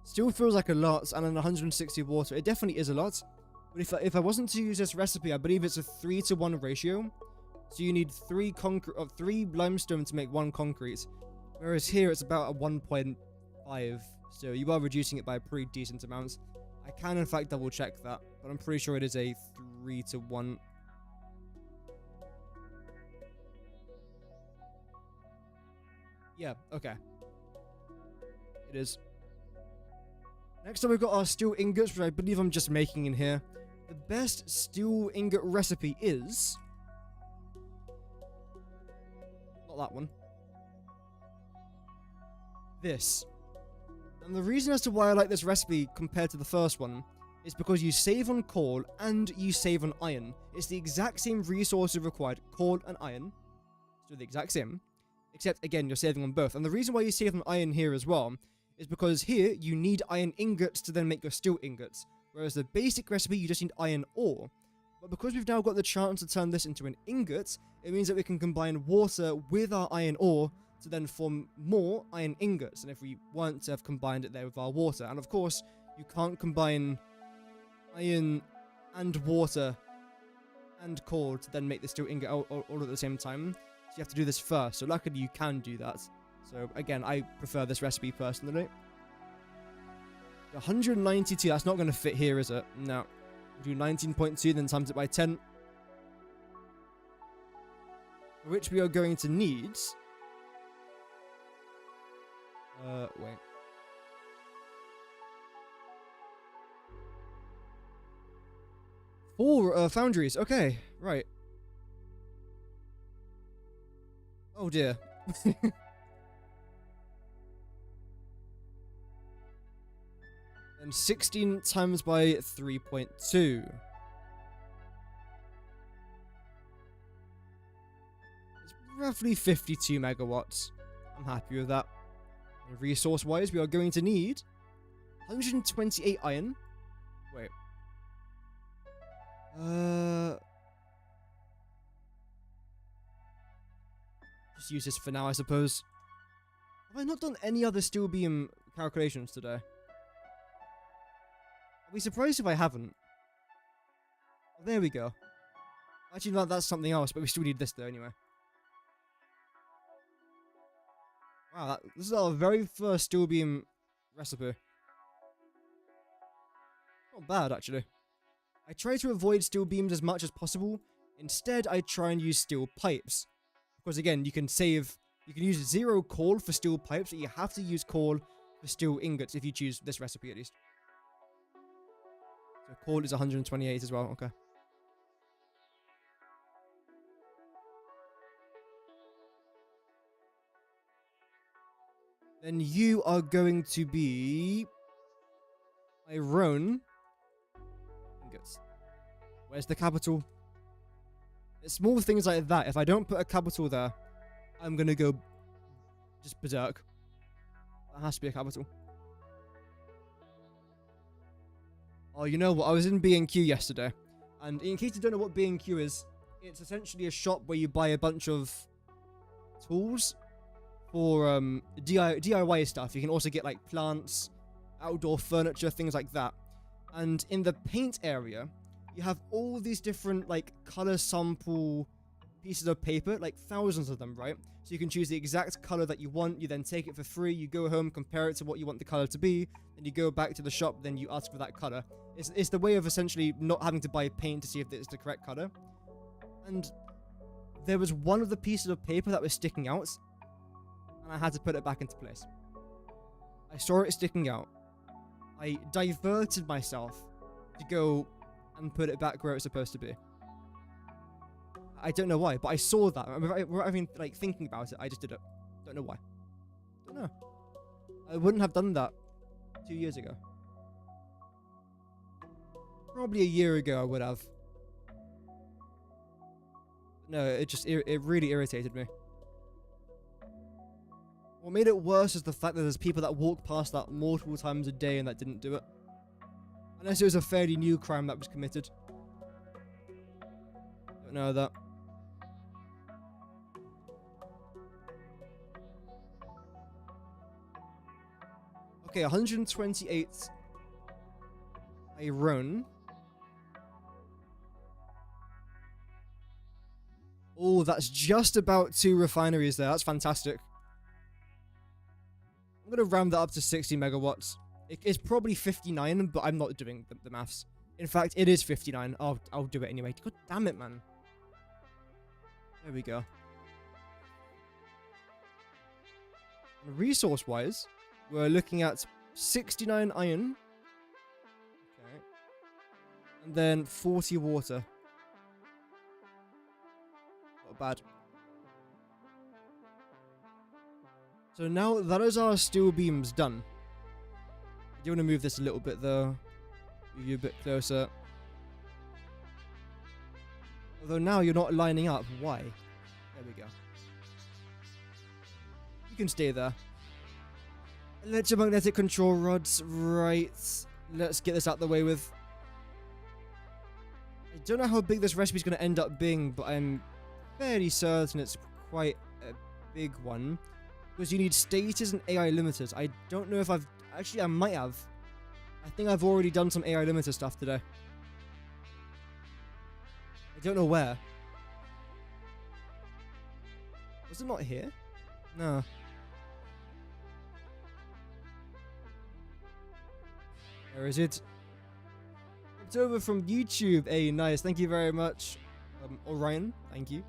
Still feels like a lot, and then 160 water. It definitely is a lot. But if I wasn't to use this recipe, I believe it's a 3-to-1 ratio. So you need 3 limestone to make 1 concrete. Whereas here, it's about a 1.5. So you are reducing it by a pretty decent amount. I can in fact double check that, but I'm pretty sure it is a 3-to-1. Yeah, okay. It is. Next up we've got our steel ingots, which I believe I'm just making in here. The best steel ingot recipe is... Not that one. This. And the reason as to why I like this recipe compared to the first one is because you save on coal and you save on iron. It's the exact same resources required, coal and iron. So the exact same. Except, again, you're saving on both. And the reason why you save on iron here as well is because here you need iron ingots to then make your steel ingots. Whereas the basic recipe, you just need iron ore. But because we've now got the chance to turn this into an ingot, it means that we can combine water with our iron ore to then form more iron ingots, and if we weren't to have combined it there with our water. And of course, you can't combine iron and water and coal to then make the steel ingot all at the same time. So you have to do this first. So luckily you can do that. So again, I prefer this recipe personally. 192, that's not going to fit here, is it? No. We'll do 19.2, then times it by 10. Which we are going to need... wait. Four foundries. Okay, right. Oh dear. And 16 times by 3.2. It's roughly 52 megawatts. I'm happy with that. Resource-wise, we are going to need 128 iron. Wait. Just use this for now, I suppose. Have I not done any other steel beam calculations today? I'll be surprised if I haven't. Oh, there we go. Actually, no, that's something else, but we still need this though anyway. Wow, this is our very first steel beam recipe. Not bad, actually. I try to avoid steel beams as much as possible. Instead, I try and use steel pipes. Because again, you can use 0 coal for steel pipes, but you have to use coal for steel ingots if you choose this recipe at least. So coal is 128 as well, okay. Then you are going to be iron ingots. Where's the capital? It's small things like that. If I don't put a capital there, I'm gonna go just berserk. That has to be a capital. Oh, you know what? I was in B&Q yesterday, and in case you don't know what B&Q is, it's essentially a shop where you buy a bunch of tools for DIY stuff. You can also get like plants, outdoor furniture, things like that. And in the paint area, you have all these different like color sample pieces of paper, like thousands of them, right? So you can choose the exact color that you want. You then take it for free. You go home, compare it to what you want the color to be. Then you go back to the shop. Then you ask for that color. It's the way of essentially not having to buy paint to see if it's the correct color. And there was one of the pieces of paper that was sticking out, and I had to put it back into place. I saw it sticking out. I diverted myself to go and put it back where it's supposed to be. I don't know why, but I saw that. Without even like thinking about it, I just did it. Don't know why. Don't know. I wouldn't have done that 2 years ago. Probably a year ago I would have. No, it really irritated me. What made it worse is the fact that there's people that walk past that multiple times a day and that didn't do it. Unless it was a fairly new crime that was committed. Don't know that. Okay, 128 iron. Oh, that's just about 2 refineries there. That's fantastic. I'm going to round that up to 60 megawatts. It's probably 59, but I'm not doing the maths. In fact, it is 59. I'll do it anyway. God damn it, man. There we go. Resource-wise, we're looking at 69 iron. Okay. And then 40 water. Not bad. So now that is our steel beams done. I do want to move this a little bit though. Move you a bit closer. Although now you're not lining up. Why? There we go. You can stay there. Electromagnetic control rods. Right. Let's get this out the way with. I don't know how big this recipe is going to end up being, but I'm fairly certain it's quite a big one. Because you need stators and AI limiters. I don't know if I've... Actually, I might have. I think I've already done some AI limiter stuff today. I don't know where. Was it not here? No. Where is it? It's over from YouTube. Hey, nice. Thank you very much. Orion, thank you.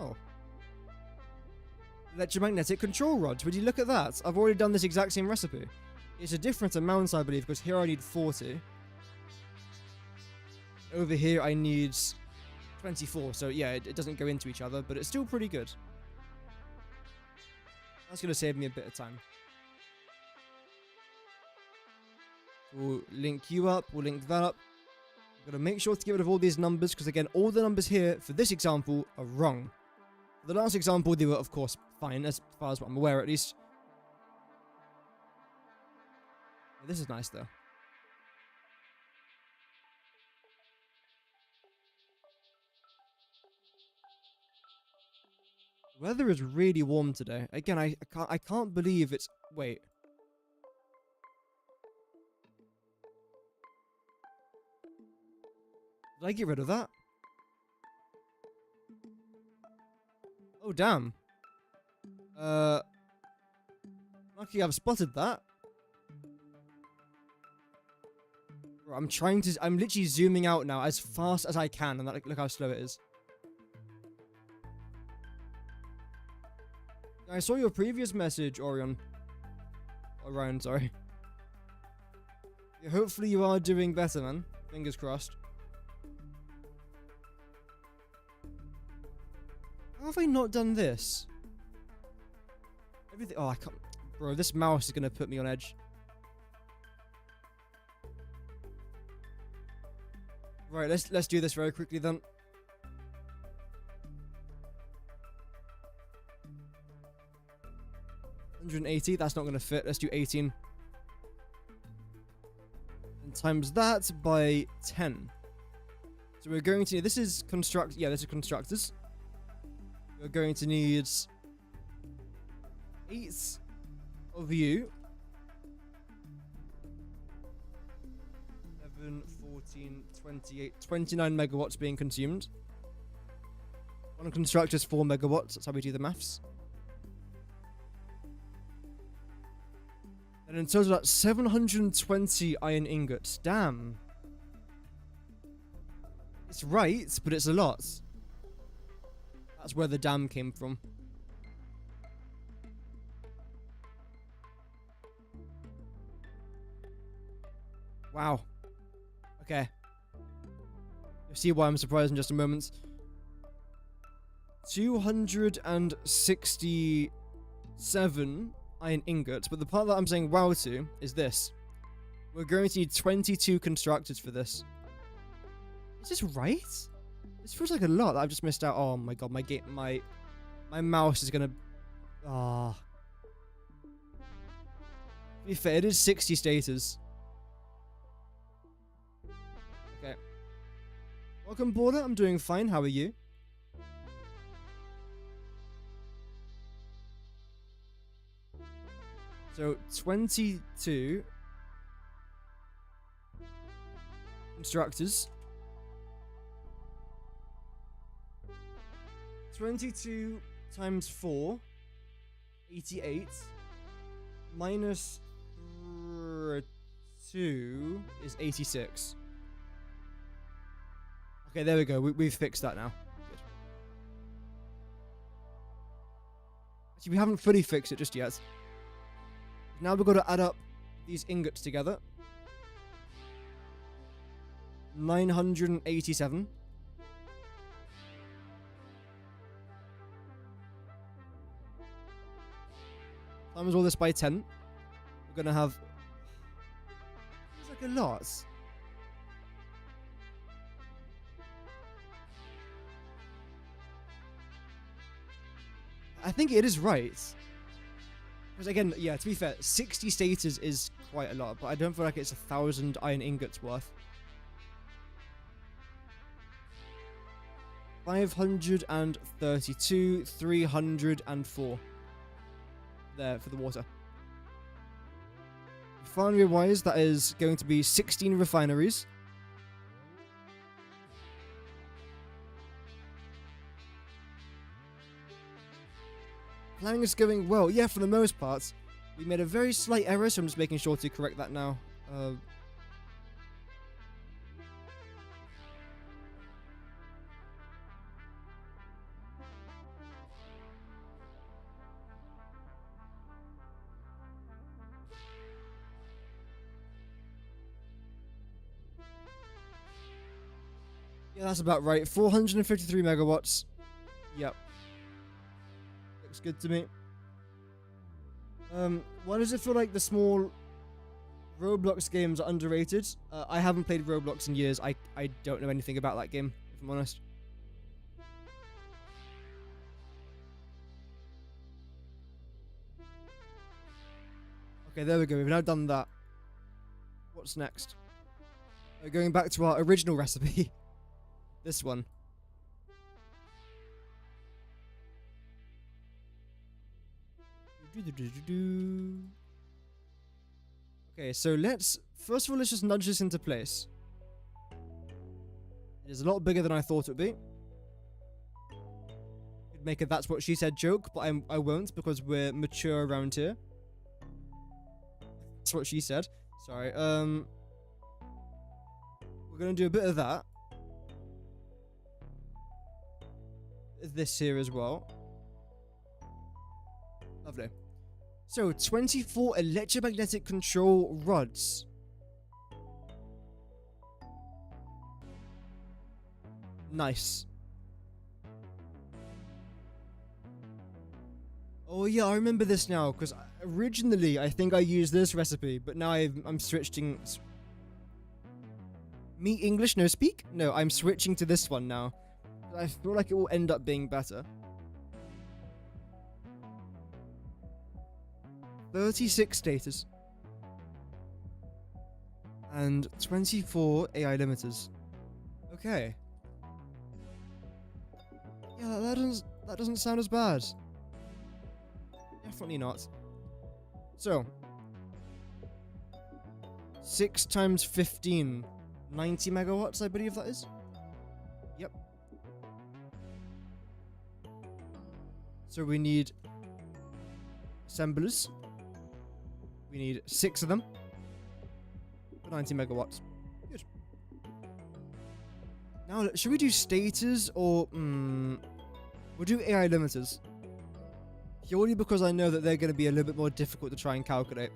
Oh. Electromagnetic control rods. Would you look at that? I've already done this exact same recipe. It's a different amount, I believe, because here I need 40. Over here I need 24. So yeah, it doesn't go into each other, but it's still pretty good. That's going to save me a bit of time. We'll link you up. We'll link that up. I'm going to make sure to get rid of all these numbers, because again, all the numbers here for this example are wrong. For the last example, they were, of course, fine, as far as what I'm aware, at least. This is nice, though. The weather is really warm today. Again, I can't believe it's... Wait. Did I get rid of that? Oh, damn. Lucky I've spotted that. Bro, I'm literally zooming out now as fast as I can, and look how slow it is. I saw your previous message, Orion. Orion, sorry. Yeah, hopefully you are doing better, man. Fingers crossed. How have I not done this? Everything. Oh, I can't. Bro, this mouse is gonna put me on edge. Right, let's do this very quickly then. $180. That's not gonna fit. Let's do 18. And times that by 10. So we're going to need. This is construct. Yeah, this is constructors. We're going to need 8 of you. 11, 14, 28, 29 megawatts being consumed. One constructor is 4 megawatts. That's how we do the maths. And in total, that's 720 iron ingots. Damn. It's right, but it's a lot. That's where the dam came from. Wow. Okay. You'll see why I'm surprised in just a moment. 267 iron ingots, but the part that I'm saying wow to is this. We're going to need 22 constructors for this. Is this right? This feels like a lot that I've just missed out. Oh my god, my mouse is gonna. Ah. To be fair, it is 60 status. Okay. Welcome, Border. I'm doing fine. How are you? So 22 constructors. 22 times 4, 88, minus 2 is 86. Okay, there we go. We've fixed that now. Good. Actually, we haven't fully fixed it just yet. Now we've got to add up these ingots together. 987. Times all this by 10. We're gonna have. It's like a lot. I think it is right. Because again, yeah, to be fair, 60 status is quite a lot, but I don't feel like it's 1,000 iron ingots worth. 532, 304. There for the water. Refinery wise, that is going to be 16 refineries. Planning is going well. Yeah, for the most part. We made a very slight error, so I'm just making sure to correct that now. Yeah, that's about right. 453 megawatts. Yep. Looks good to me. Why does it feel like the small Roblox games are underrated? I haven't played Roblox in years. I don't know anything about that game, if I'm honest. Okay, there we go. We've now done that. What's next? Going back to our original recipe. This one. Okay, so first of all, let's just nudge this into place. It is a lot bigger than I thought it would be. Could make a "that's what she said" joke, but I won't because we're mature around here. That's what she said. Sorry. We're gonna do a bit of that. This here as well. Lovely. So, 24 electromagnetic control rods. Nice. Oh yeah, I remember this now, because originally I think I used this recipe, but now I'm switching... Me English, no speak? No, I'm switching to this one now. I feel like it will end up being better. 36 status. And 24 AI limiters. Okay. Yeah, that doesn't sound as bad. Definitely not. So 6 times 15, 90 megawatts, I believe that is. Yep. So we need assemblers. We need 6 of them for 90 megawatts. Good. Now, should we do stators or... we'll do AI limiters. Purely because I know that they're going to be a little bit more difficult to try and calculate.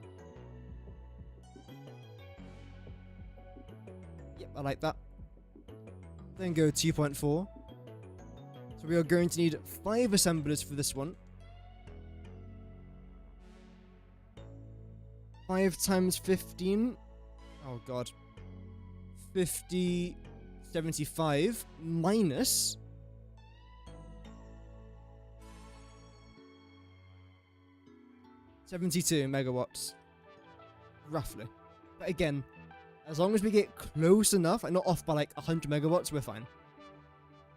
Yep, I like that. Then go 2.4. So we are going to need 5 assemblers for this one. 5 times 15. Oh god. 50... 75 minus... 72 megawatts. Roughly. But again, as long as we get close enough and not off by like 100 megawatts, we're fine.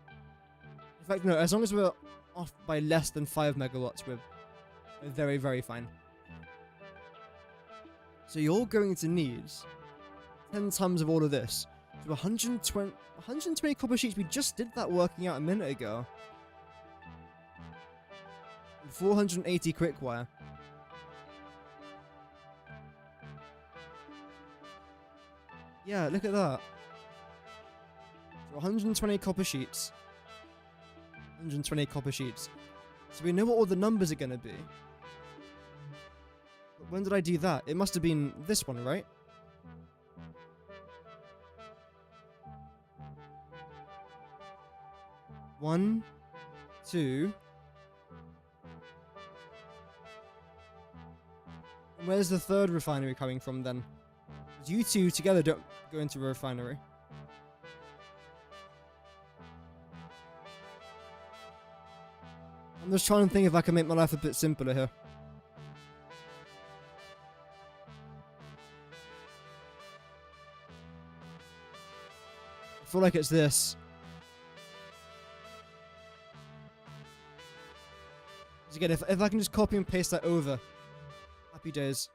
In fact, no, as long as we're off by less than 5 megawatts, we're very, very fine. So you're going to need 10 tons of all of this. So 120 copper sheets. We just did that working out a minute ago. 480 quick wire. Yeah, look at that. So 120 copper sheets. 120 copper sheets. So we know what all the numbers are going to be. But when did I do that? It must have been this one, right? One, 2. And where's the third refinery coming from then? 'Cause you two together don't go into a refinery. I'm just trying to think if I can make my life a bit simpler here. I feel like it's this. Again, if I can just copy and paste that over. Happy days.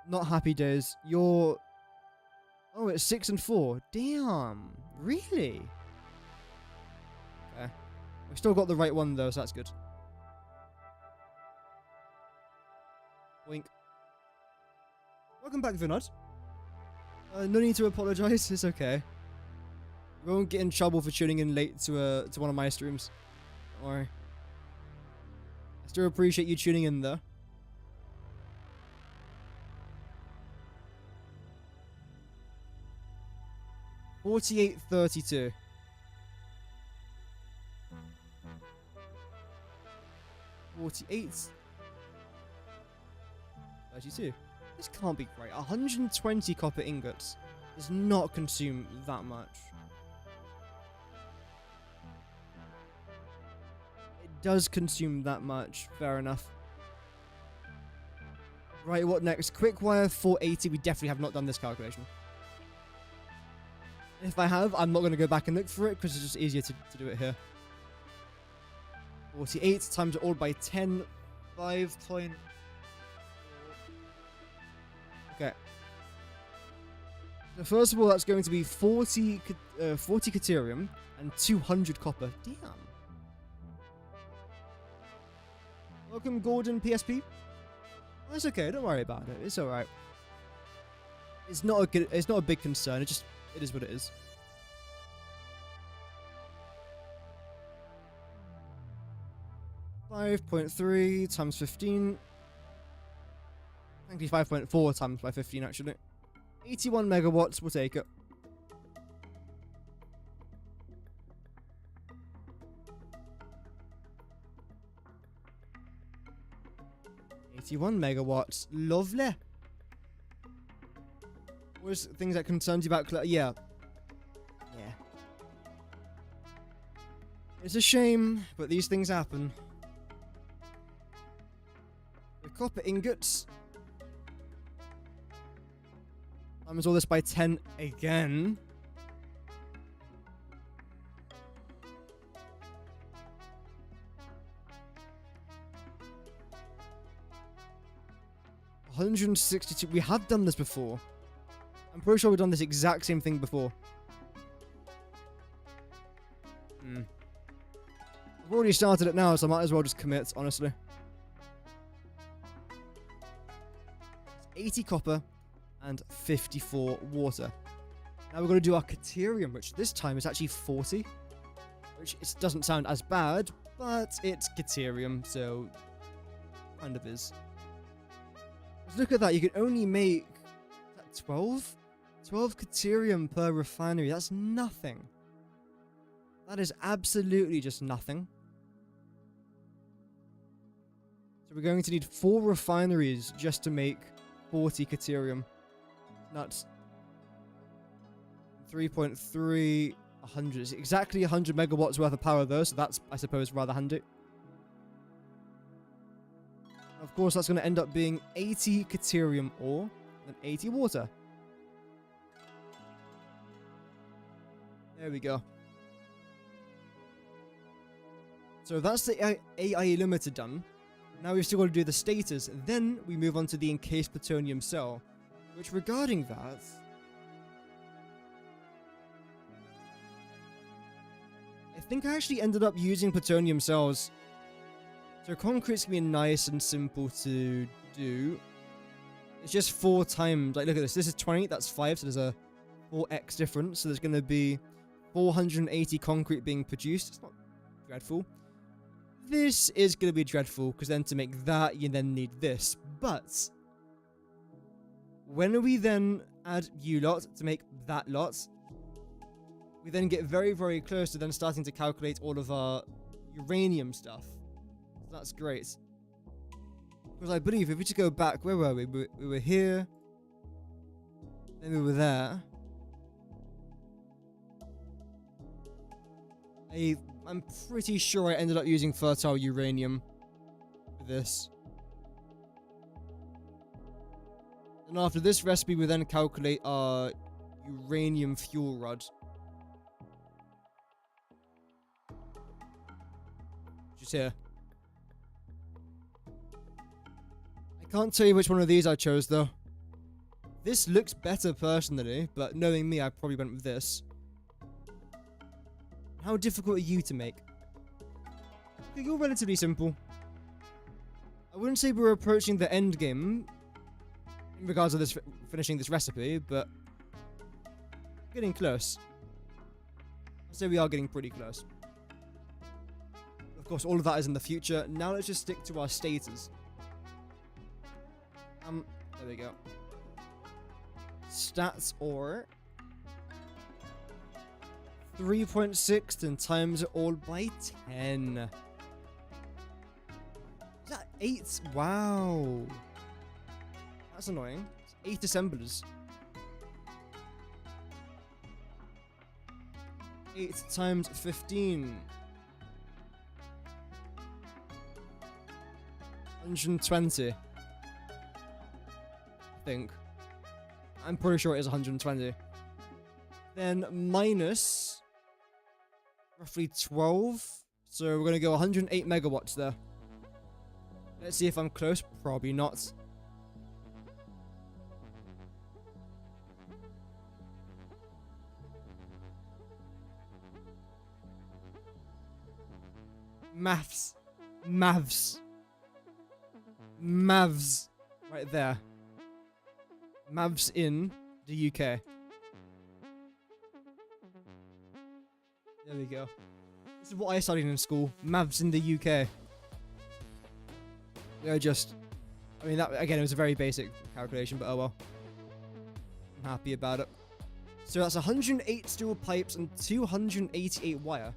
Not happy days. You're... Oh, it's 6 and 4. Damn. Really? Okay. We've still got the right one though, so that's good. Wink. Welcome back, Vinod. No need to apologize. It's okay. You won't get in trouble for tuning in late to one of my streams. Don't worry. I still appreciate you tuning in though. $48.32. 48.32. This can't be right. 120 copper ingots does not consume that much. It does consume that much. Fair enough. Right, what next? Quick wire 480. We definitely have not done this calculation. If I have, I'm not going to go back and look for it because it's just easier to do it here. 48 times it all by 10. 5. Okay. So first of all, that's going to be 40 Caterium and 200 copper. Damn. Welcome, Gordon PSP. That's okay. Don't worry about it. It's all right. It's not a big concern. It is what it is. $5.3 times 15. Actually, 5.4 times by 15, actually. 81 megawatts, we'll take it. $81 megawatts. Lovely. What's things that concerns you about... Yeah. It's a shame, but these things happen. The copper ingots. Times all this by 10 again. $162. We have done this before. I'm pretty sure we've done this exact same thing before. I've already started it now, so I might as well just commit, honestly. It's 80 copper and 54 water. Now we're going to do our Caterium, which this time is actually 40. Which it doesn't sound as bad, but it's Caterium, so kind of is. Let's look at that. You can only make 12? 12 Caterium per refinery. That's nothing. That is absolutely just nothing. So we're going to need 4 refineries just to make 40 Caterium. Nuts. 3.3, 100. It's exactly 100 megawatts worth of power though, so that's, I suppose, rather handy. Of course, that's going to end up being 80 Caterium ore and 80 water. There we go. So that's the AI limiter done. Now we've still got to do the status. Then we move on to the encased plutonium cell. Which, regarding that... I think I actually ended up using plutonium cells. So concrete's going to be nice and simple to do. It's just 4 times... Like, look at this. This is 20. That's 5. So there's a 4x difference. So there's going to be 480 concrete being produced. It's not dreadful. This is going to be dreadful, because then to make that, you then need this. But when we then add U-lot to make that lot, we then get very, very close to then starting to calculate all of our uranium stuff. So that's great. Because I believe if we just go back, where were we? We were here. Then we were there. I'm pretty sure I ended up using fertile uranium for this. And after this recipe, we then calculate our uranium fuel rod. Which is here. I can't tell you which one of these I chose, though. This looks better personally, but knowing me, I probably went with this. How difficult are you to make? I think you're relatively simple. I wouldn't say we're approaching the end game in regards to this finishing this recipe, but getting close. I'd say we are getting pretty close. Of course, all of that is in the future. Now let's just stick to our status. There we go. Stats or 3.6 and times it all by 10. Is that 8? Wow. That's annoying. It's 8 assemblers. 8 times 15. 120. I think. I'm pretty sure it is 120. Then minus roughly 12. So we're going to go 108 megawatts there. Let's see if I'm close. Probably not. Maths. Mavs. Mavs. Right there. Mavs in the UK. There we go. This is what I studied in school. Mavs in the UK. They're just... I mean, that again, it was a very basic calculation, but oh well. I'm happy about it. So that's 108 steel pipes and 288 wire.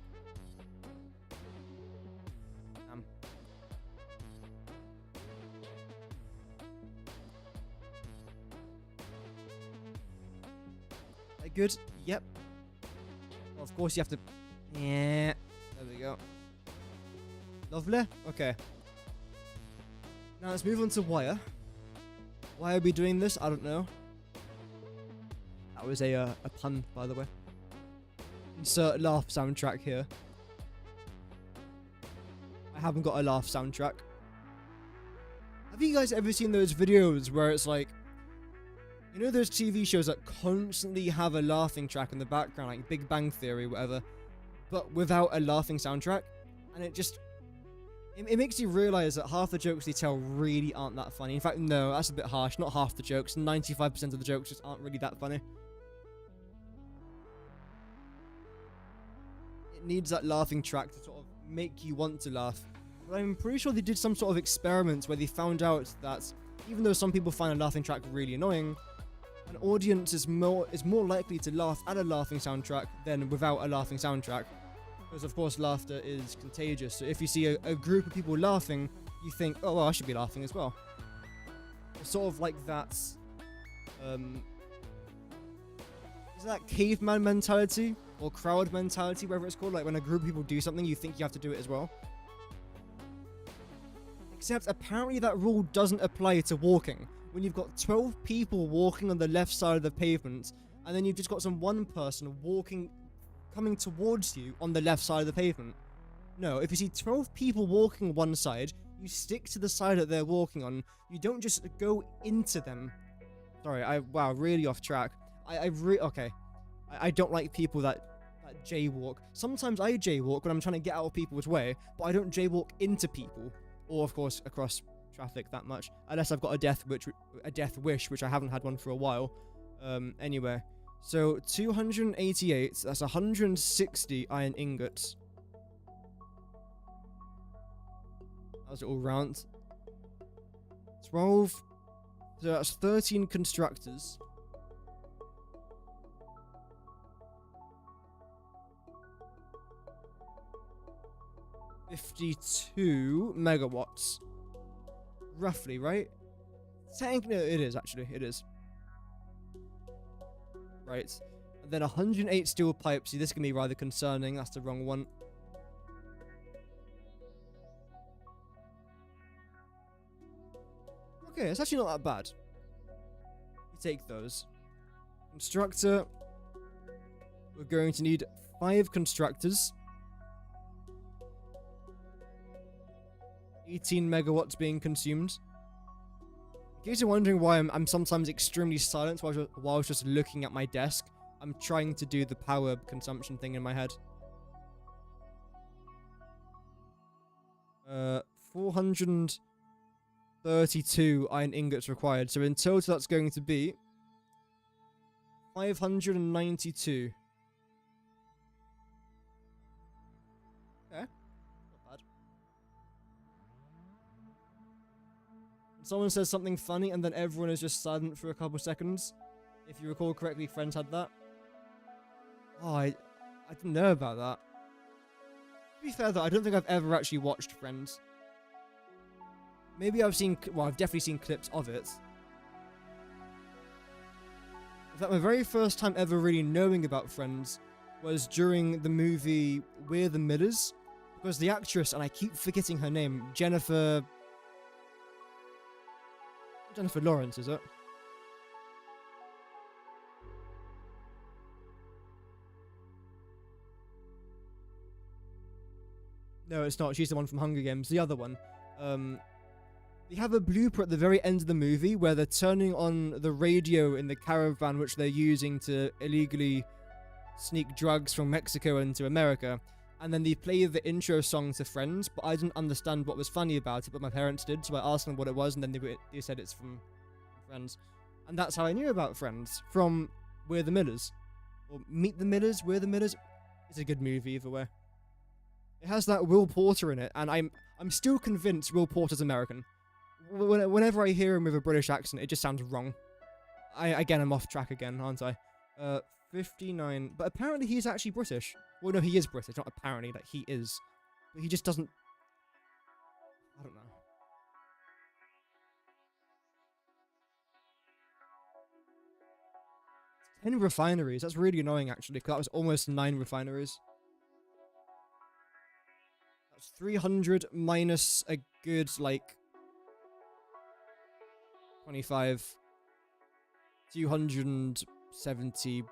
Good. Yep. Well, of course you have to... Yeah. There we go. Lovely. Okay. Now let's move on to wire. Why are we doing this? I don't know. That was a pun, by the way. Insert laugh soundtrack here. I haven't got a laugh soundtrack. Have you guys ever seen those videos where it's like... You know those TV shows that constantly have a laughing track in the background, like Big Bang Theory, whatever, but without a laughing soundtrack? And it just... It makes you realize that half the jokes they tell really aren't that funny. In fact, no, that's a bit harsh. Not half the jokes. 95% of the jokes just aren't really that funny. It needs that laughing track to sort of make you want to laugh. But I'm pretty sure they did some sort of experiment where they found out that even though some people find a laughing track really annoying, an audience is more likely to laugh at a laughing soundtrack than without a laughing soundtrack. Because of course laughter is contagious. So if you see a group of people laughing, you think, oh well, I should be laughing as well. It's sort of like that... is that caveman mentality? Or crowd mentality, whatever it's called? Like when a group of people do something, you think you have to do it as well. Except apparently that rule doesn't apply to walking. When you've got 12 people walking on the left side of the pavement, and then you've just got some one person coming towards you on the left side of the pavement. No, if you see 12 people walking one side, you stick to the side that they're walking on. You don't just go into them. Sorry, wow, really off track. Okay. I don't like people that jaywalk. Sometimes I jaywalk when I'm trying to get out of people's way, but I don't jaywalk into people. Or, of course, across traffic that much. Unless I've got a death wish, which I haven't had one for a while. Anyway. So, 288, that's 160 iron ingots. That was it all round. 12. So, that's 13 constructors. $52 megawatts. Roughly, right? Technically, it is, actually. It is. Right. And then 108 steel pipes. See, this can be rather concerning. That's the wrong one. Okay, it's actually not that bad. We take those. Constructor. We're going to need 5 constructors. 18 megawatts being consumed. In case you're wondering why I'm sometimes extremely silent while I was just looking at my desk, I'm trying to do the power consumption thing in my head. 432 iron ingots required. So in total that's going to be 592. Okay. Not bad. Someone says something funny and then everyone is just silent for a couple seconds. If you recall correctly, Friends had that. Oh, I didn't know about that. To be fair though, I don't think I've ever actually watched Friends. Maybe I've definitely seen clips of it. In fact, my very first time ever really knowing about Friends was during the movie We're the Millers. Because the actress, and I keep forgetting her name, Jennifer Lawrence, is it? No, it's not. She's the one from Hunger Games. The other one. They have a blooper at the very end of the movie where they're turning on the radio in the caravan which they're using to illegally sneak drugs from Mexico into America. and then they play the intro song to Friends, but I didn't understand what was funny about it, but my parents did, so I asked them what it was, and then they said it's from Friends. And that's how I knew about Friends, from We're the Millers. Or Meet the Millers, We're the Millers. It's a good movie either way. It has that Will Porter in it, and I'm still convinced Will Porter's American. Whenever I hear him with a British accent, it just sounds wrong. I'm off track again, aren't I? 59, but apparently he's actually British. Well, no, he is British, not apparently, like, he is. But he just doesn't... I don't know. 10 refineries, that's really annoying, actually, because that was almost 9 refineries. That's 300 minus a good, like... 25... 270...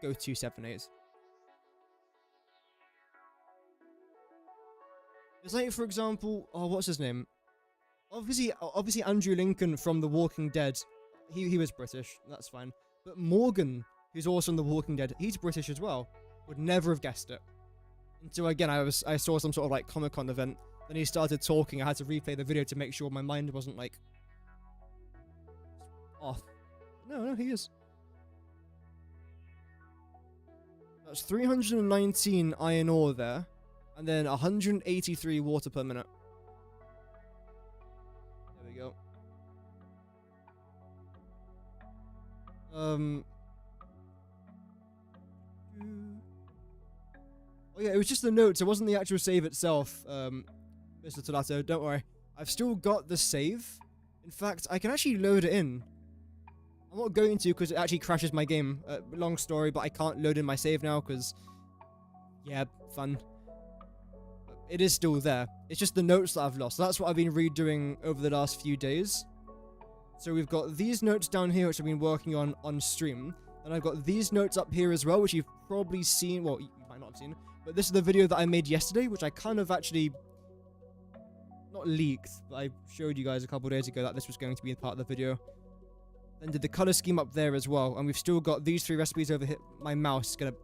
We'll go 278. It's like, for example, oh, what's his name? Obviously Andrew Lincoln from The Walking Dead. He was British, that's fine. But Morgan, who's also in The Walking Dead, he's British as well. Would never have guessed it. Until again, I saw some sort of like Comic-Con event. Then he started talking. I had to replay the video to make sure my mind wasn't like off. No, he is. That's 319 iron ore there. And then 183 water per minute. There we go. Oh yeah, it was just the notes. It wasn't the actual save itself, Mr. Todato. Don't worry. I've still got the save. In fact, I can actually load it in. I'm not going to because it actually crashes my game. Long story, but I can't load in my save now because... Yeah, fun. It is still there. It's just the notes that I've lost. So that's what I've been redoing over the last few days. So we've got these notes down here, which I've been working on stream. And I've got these notes up here as well, which you've probably seen. Well, you might not have seen. But this is the video that I made yesterday, which I kind of actually... Not leaked, but I showed you guys a couple days ago that this was going to be part of the video. Then did the color scheme up there as well. And we've still got these 3 recipes over here. My mouse is going to...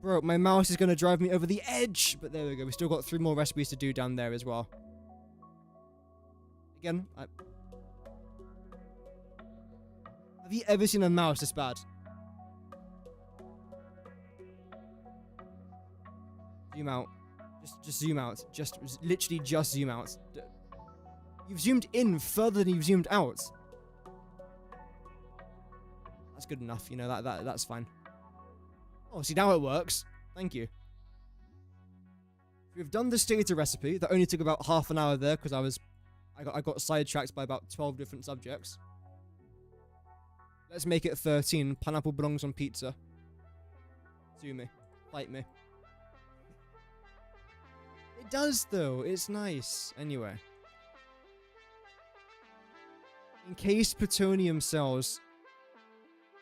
Bro, my mouse is going to drive me over the edge. But there we go. We've still got 3 more recipes to do down there as well. Again, have you ever seen a mouse this bad? Zoom out. Just zoom out. Literally just zoom out. You've zoomed in further than you've zoomed out. That's good enough, you know, that's fine. Oh, see, now it works. Thank you. We've done the stator recipe. That only took about half an hour there because I got sidetracked by about 12 different subjects. Let's make it 13. Pineapple belongs on pizza. Sue me. Fight me. It does, though. It's nice. Anyway. Encased plutonium cells.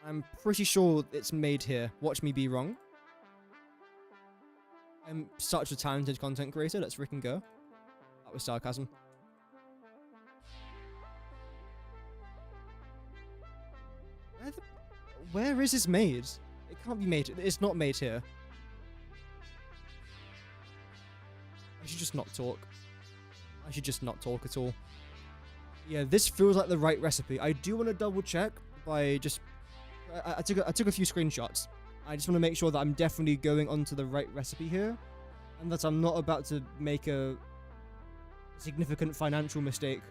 I'm pretty sure it's made here. Watch me be wrong. I'm such a talented content creator. Let's frickin' go. That was sarcasm. Where is this made? It can't be made. It's not made here. I should just not talk. I should just not talk at all. Yeah, this feels like the right recipe. I do want to double check by just... I took a few screenshots. I just want to make sure that I'm definitely going onto the right recipe here. And that I'm not about to make a significant financial mistake.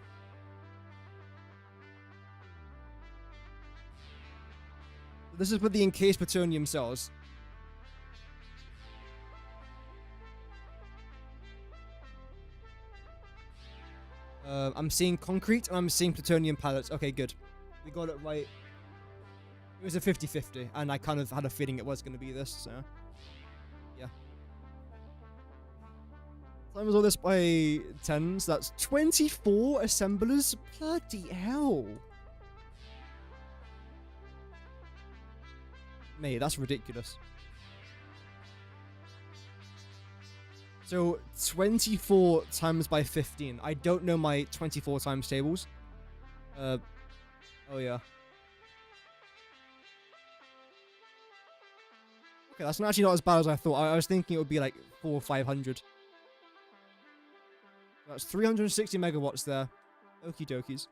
This is with the encased plutonium cells. I'm seeing concrete and I'm seeing plutonium pellets. Okay, good. We got it right. It was a 50-50, and I kind of had a feeling it was going to be this, so... Yeah. Times all this by 10s, that's 24 assemblers? Bloody hell! Mate, that's ridiculous. So, 24 times by 15. I don't know my 24 times tables. Oh yeah. Okay, that's actually not as bad as I thought. I was thinking it would be like 400 or 500. That's 360 megawatts there. Okie dokies.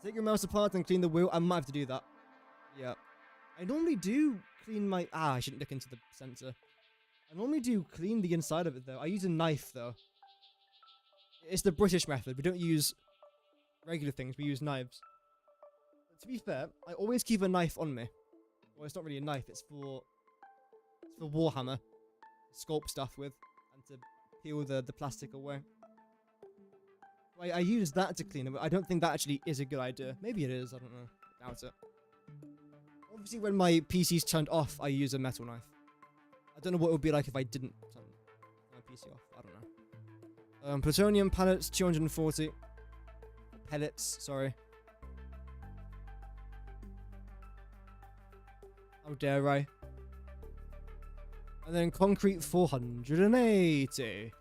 Take your mouse apart and clean the wheel. I might have to do that. Yeah. I normally do clean my... I shouldn't look into the sensor. I normally do clean the inside of it, though. I use a knife, though. It's the British method. We don't use regular things. We use knives. But to be fair, I always keep a knife on me. Well, it's not really a knife. It's for Warhammer. Sculpt stuff with. And to peel the plastic away. I use that to clean it, but I don't think that actually is a good idea. Maybe it is. I don't know. I doubt it. Obviously, when my PC's turned off, I use a metal knife. I don't know what it would be like if I didn't turn my PC off. I don't know. Plutonium pellets, 240. Pellets, sorry. How dare I? And then concrete, 480.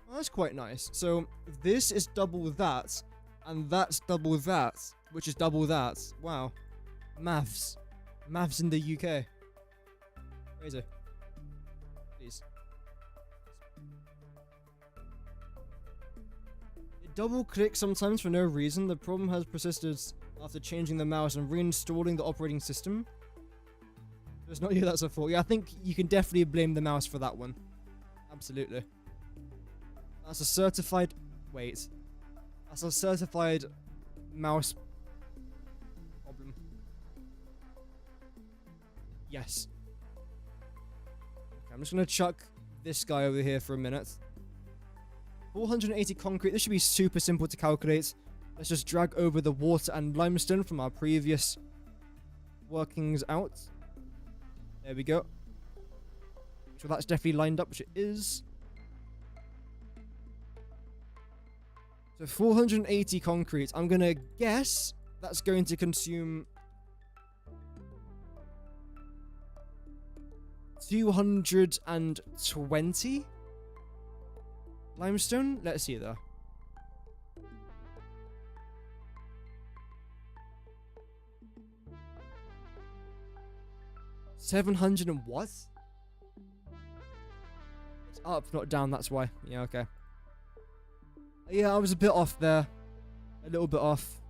Well, that's quite nice. So, this is double that, and that's double that, which is double that. Wow. Maths. Maths in the UK. Crazy. Please. It double clicks sometimes for no reason. The problem has persisted after changing the mouse and reinstalling the operating system. It's not you that's a fault. Yeah, I think you can definitely blame the mouse for that one. Absolutely. That's a certified... Wait. That's a certified mouse problem. Yes. Okay, I'm just going to chuck this guy over here for a minute. 480 concrete. This should be super simple to calculate. Let's just drag over the water and limestone from our previous workings out. There we go. So that's definitely lined up, which it is. So 480 concrete. I'm going to guess that's going to consume 220 limestone. Let's see though. $700 and what? It's up, not down, that's why. Yeah, okay. Yeah, I was a bit off there. A little bit off.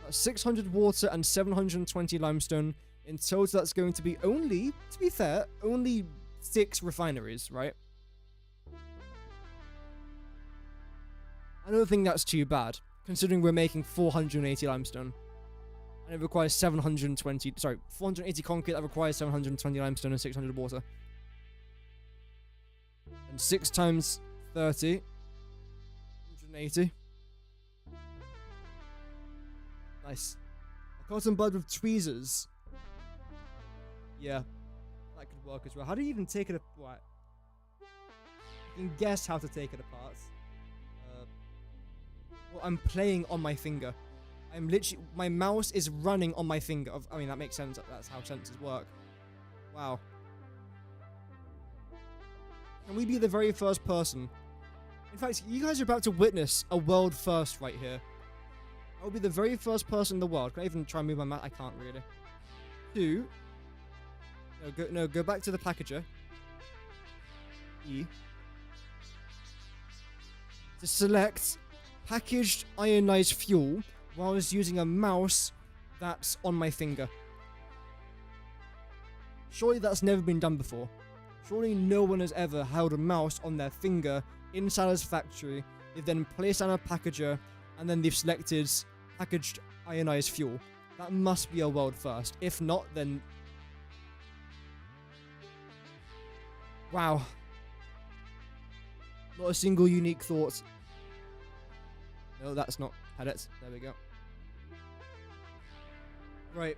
600 water and 720 limestone. In total, that's going to be only, to be fair, only 6 refineries, right? I don't think that's too bad, considering we're making 480 limestone. And it requires 480 concrete, that requires 720 limestone and 600 water. And 6 times 30, 180. Nice. A cotton bud with tweezers. Yeah, that could work as well. How do you even take it apart? You can guess how to take it apart. Well, I'm playing on my finger. I'm literally... My mouse is running on my finger. I mean, that makes sense. That's how sensors work. Wow. Can we be the very first person? In fact, you guys are about to witness a world first right here. I will be the very first person in the world. Can I even try and move my mouse? I can't really. 2. Go back to the packager. E. To select packaged ionized fuel while I was using a mouse that's on my finger. Surely that's never been done before. Surely no one has ever held a mouse on their finger in Satisfactory. They've then placed on a packager and then they've selected packaged ionized fuel. That must be a world first. If not, then... Wow. Not a single unique thought. No, that's not pellets. There we go. Right.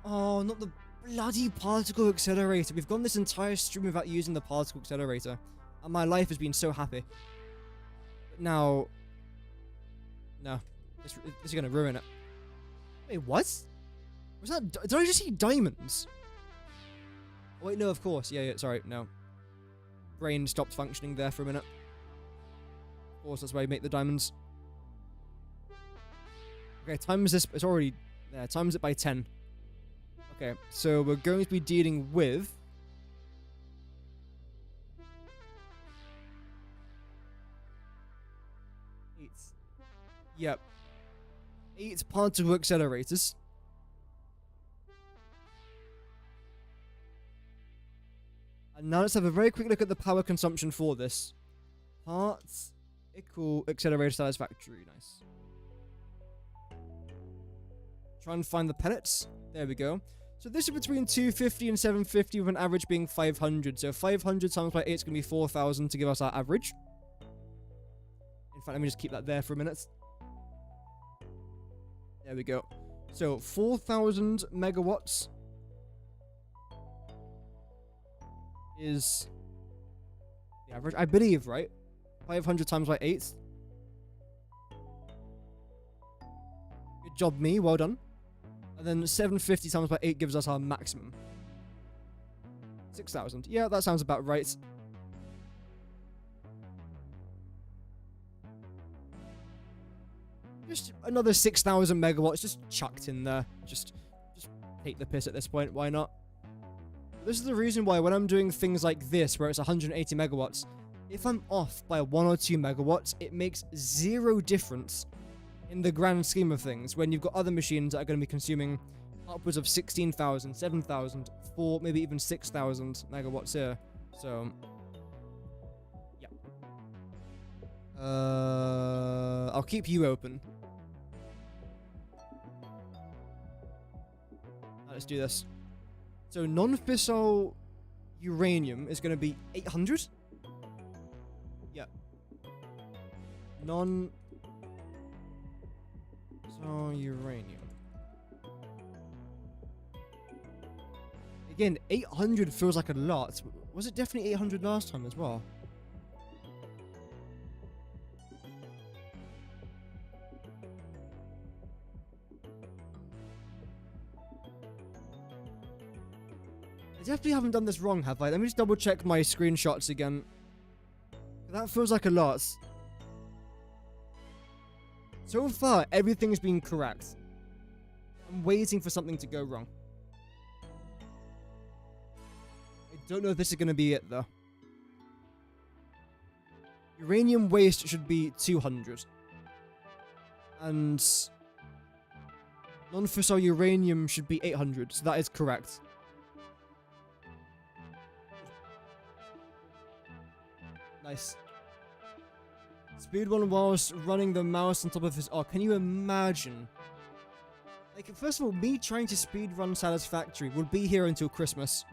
Oh, not the bloody particle accelerator. We've gone this entire stream without using the particle accelerator. And my life has been so happy. But now... No. This is going to ruin it. Wait, what? Was that... Did I just see diamonds? Oh, wait, no, of course. Yeah, sorry, no. Brain stopped functioning there for a minute. Of course, that's why you make the diamonds. Okay, times this. It's already there. Times it by 10. Okay, so we're going to be dealing with... Yep. 8 particle accelerators. And now let's have a very quick look at the power consumption for this. Parts equal accelerator satisfactory. Nice. Try and find the pellets. There we go. So this is between 250 and 750 with an average being 500. So 500 times by 8 is going to be 4,000 to give us our average. In fact, let me just keep that there for a minute. There we go. So 4,000 megawatts is the average, I believe, right? 500 times by 8. Good job, me. Well done. And then 750 times by 8 gives us our maximum. 6,000. Yeah, that sounds about right. Just another 6,000 megawatts just chucked in there. Just take the piss at this point. Why not? This is the reason why when I'm doing things like this, where it's 180 megawatts, if I'm off by 1 or 2 megawatts, it makes zero difference in the grand scheme of things when you've got other machines that are going to be consuming upwards of 16,000, 7,000, 4, maybe even 6,000 megawatts here. So, yeah. I'll keep you open. Let's do this. So non-fissile uranium is going to be 800. Yeah. Non-fissile uranium. Again, 800 feels like a lot. Was it definitely 800 last time as well? I definitely haven't done this wrong, have I? Let me just double check my screenshots again. That feels like a lot. So far, everything's been correct. I'm waiting for something to go wrong. I don't know if this is going to be it, though. Uranium waste should be 200. And non-fissile uranium should be 800, so that is correct. Nice. Speed one whilst running the mouse on top of his... Oh, can you imagine? Like, first of all, me trying to speedrun Satisfactory would be here until Christmas.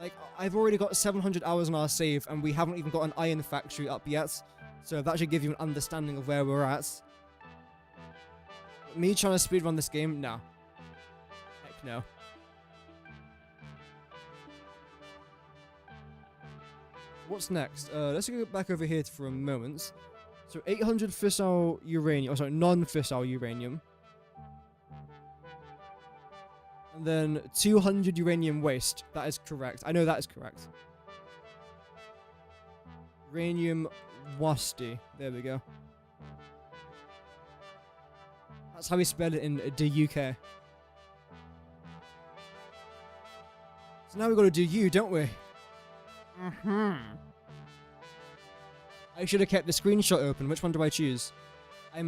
Like, I've already got 700 hours on our save, and we haven't even got an iron factory up yet. So that should give you an understanding of where we're at. But me trying to speedrun this game? No. Heck no. What's next? Let's go back over here for a moment. So 800 fissile uranium, oh sorry, non-fissile uranium. And then 200 uranium waste. That is correct. I know that is correct. Uranium wasty. There we go. That's how we spell it in the UK. So now we've got to do you, don't we? I should have kept the screenshot open. Which one do I choose? I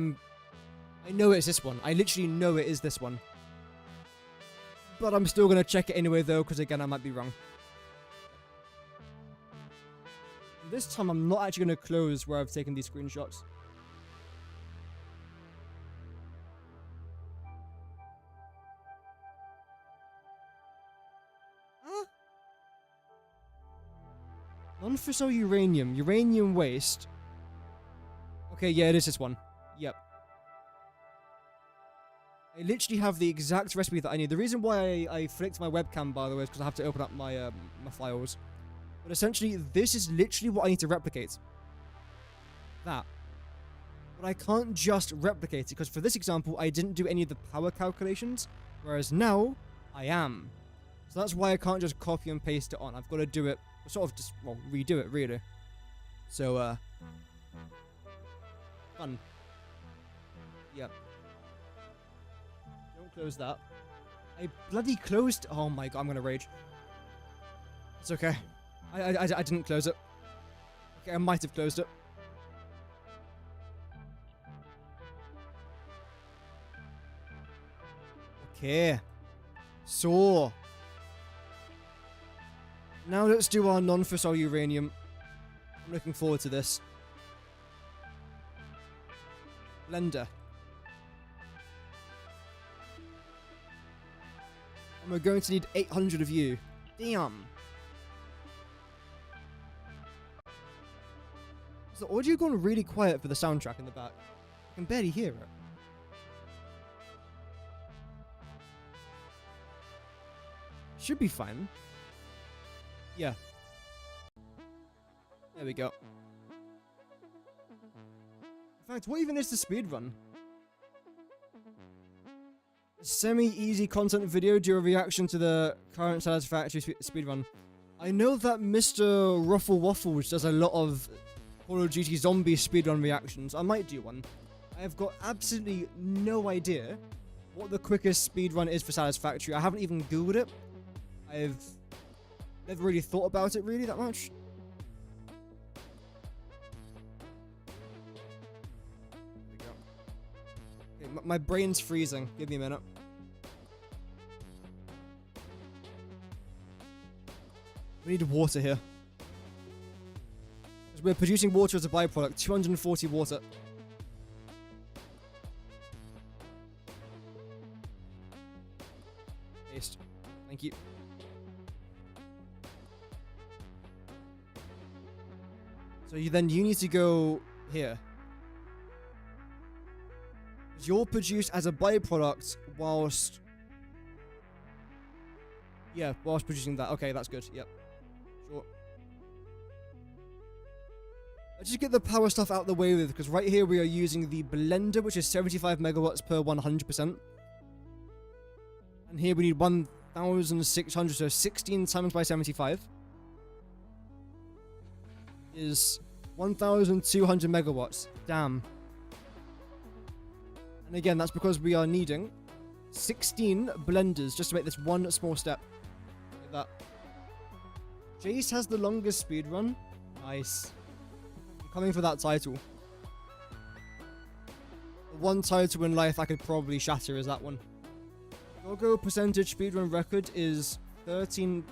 know it's this one. I literally know it is this one. But I'm still going to check it anyway, though, because again, I might be wrong. This time, I'm not actually going to close where I've taken these screenshots. Non-fissile uranium. Uranium waste. Okay, yeah, it is this one. Yep. I literally have the exact recipe that I need. The reason why I flicked my webcam, by the way, is because I have to open up my my files. But essentially, this is literally what I need to replicate. That. But I can't just replicate it, because for this example, I didn't do any of the power calculations, whereas now, I am. So that's why I can't just copy and paste it on. I've got to do it, sort of just, well, redo it, really. So, Fun. Yep. Don't close that. I bloody closed. Oh my god, I'm gonna rage. It's okay. I didn't close it. Okay, I might have closed it. Okay. So. Now let's do our non-fissile uranium. I'm looking forward to this. Blender. And we're going to need 800 of you. Damn. Is the audio gone really quiet for the soundtrack in the back? I can barely hear it. Should be fine. Yeah. There we go. In fact, what even is the speedrun? A semi-easy content video due a reaction to the current Satisfactory speedrun. I know that Mr. Ruffle Waffles does a lot of Call of Duty zombie speedrun reactions. I might do one. I have got absolutely no idea what the quickest speedrun is for Satisfactory. I haven't even googled it. I've never really thought about it really that much. There we go. Okay, my brain's freezing. Give me a minute. We need water here. Because we're producing water as a byproduct. 240 water. Paste. Thank you. So you need to go here. You're produced as a byproduct whilst... Yeah, whilst producing that. Okay, that's good. Yep. Sure. Let's just get the power stuff out the way with, because right here we are using the blender, which is 75 megawatts per 100%. And here we need 1,600, so 16 times by 75. Is 1,200 megawatts. Damn. And again, that's because we are needing 16 blenders just to make this one small step. Like that. Jace has the longest speed run. Nice. I'm coming for that title. The one title in life I could probably shatter is that one. Go percentage speedrun record is 13.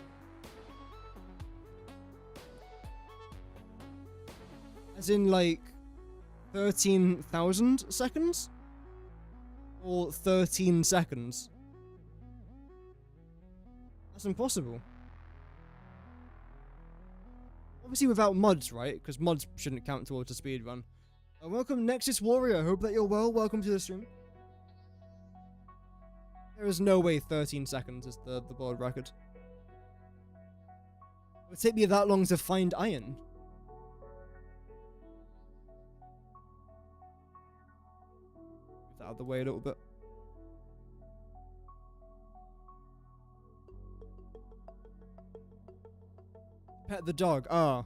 As in, like, 13,000 seconds? Or 13 seconds? That's impossible. Obviously without mods, right? Because mods shouldn't count towards a speedrun. Welcome, Nexus Warrior. Hope that you're well. Welcome to the stream. There is no way 13 seconds is the world record. It would take me that long to find iron. Out of the way a little bit. Pet the dog. Ah.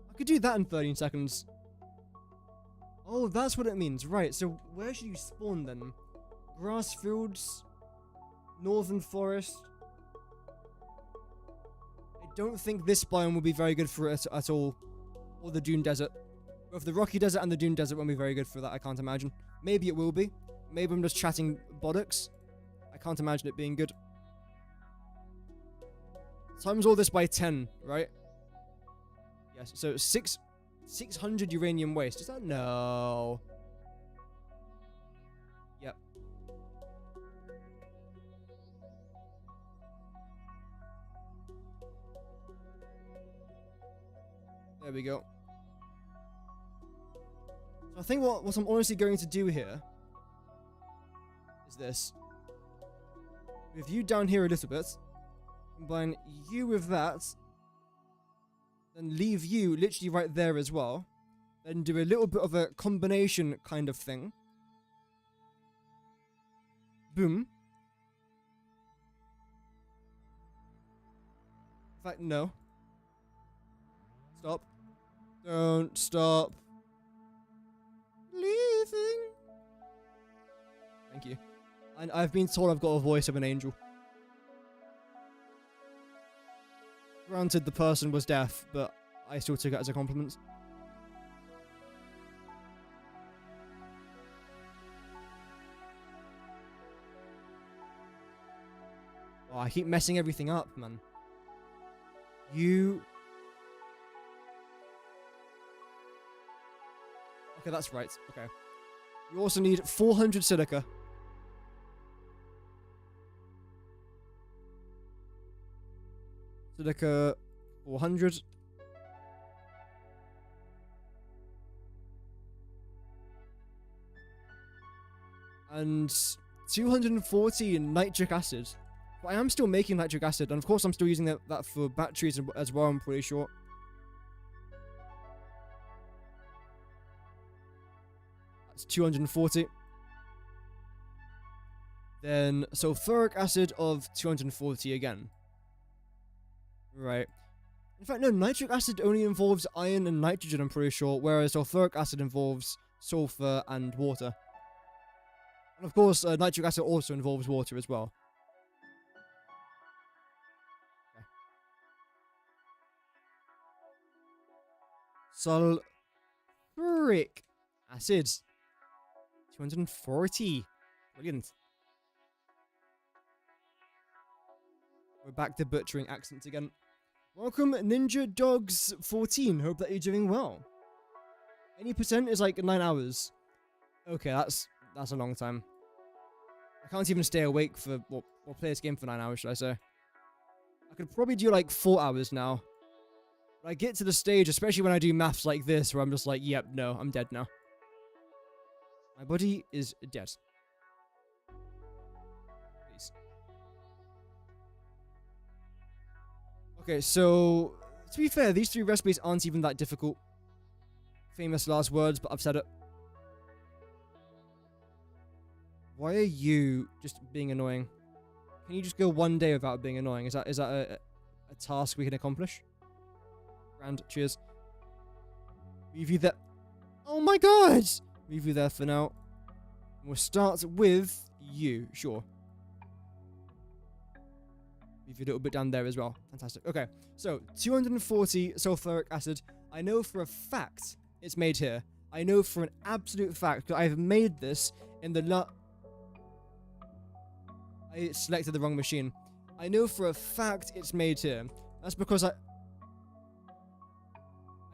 I could do that in 13 seconds. Oh, that's what it means. Right, so where should you spawn then? Grass fields? Northern forest? I don't think this biome will be very good for it at all. Or the dune desert. Both the rocky desert and the dune desert won't be very good for that, I can't imagine. Maybe it will be. Maybe I'm just chatting bollocks. I can't imagine it being good. Times all this by 10, right? Yes, so 600 uranium waste. Is that? No. Yep. There we go. I think what I'm honestly going to do here is this. With you down here a little bit, combine you with that, then leave you literally right there as well, then do a little bit of a combination kind of thing. Boom. In fact, no. Stop. Don't stop. Thank you. And I've been told I've got a voice of an angel. Granted, the person was deaf, but I still took it as a compliment. Oh, I keep messing everything up, man. You... Okay, that's right. Okay. You also need 400 silica. Silica 400. And 240 nitric acid. But I am still making nitric acid, and of course I'm still using that for batteries as well, I'm pretty sure. That's 240. Then sulfuric acid of 240 again. Right. In fact, no, nitric acid only involves iron and nitrogen, I'm pretty sure, whereas sulfuric acid involves sulfur and water. And of course, nitric acid also involves water as well. Okay. Sulfuric acid. 240. Brilliant. We're back to butchering accents again. Welcome, Ninja Dogs 14. Hope that you're doing well. Any percent is like 9 hours. Okay, that's a long time. I can't even stay awake for, or play this game for 9 hours, should I say. I could probably do like 4 hours now. But I get to the stage, especially when I do maths like this, where I'm just like, yep, no, I'm dead now. My body is dead. Please. Okay, so, to be fair, these 3 recipes aren't even that difficult. Famous last words, but I've said it. Why are you just being annoying? Can you just go one day without being annoying? Is that a task we can accomplish? Grand, cheers. Leave you there. Oh my god! Leave you there for now. We'll start with you, sure. Leave you a little bit down there as well. Fantastic. Okay, so 240 sulfuric acid. I know for a fact it's made here. I know for an absolute fact that I've made this in the I selected the wrong machine. I know for a fact it's made here. That's because I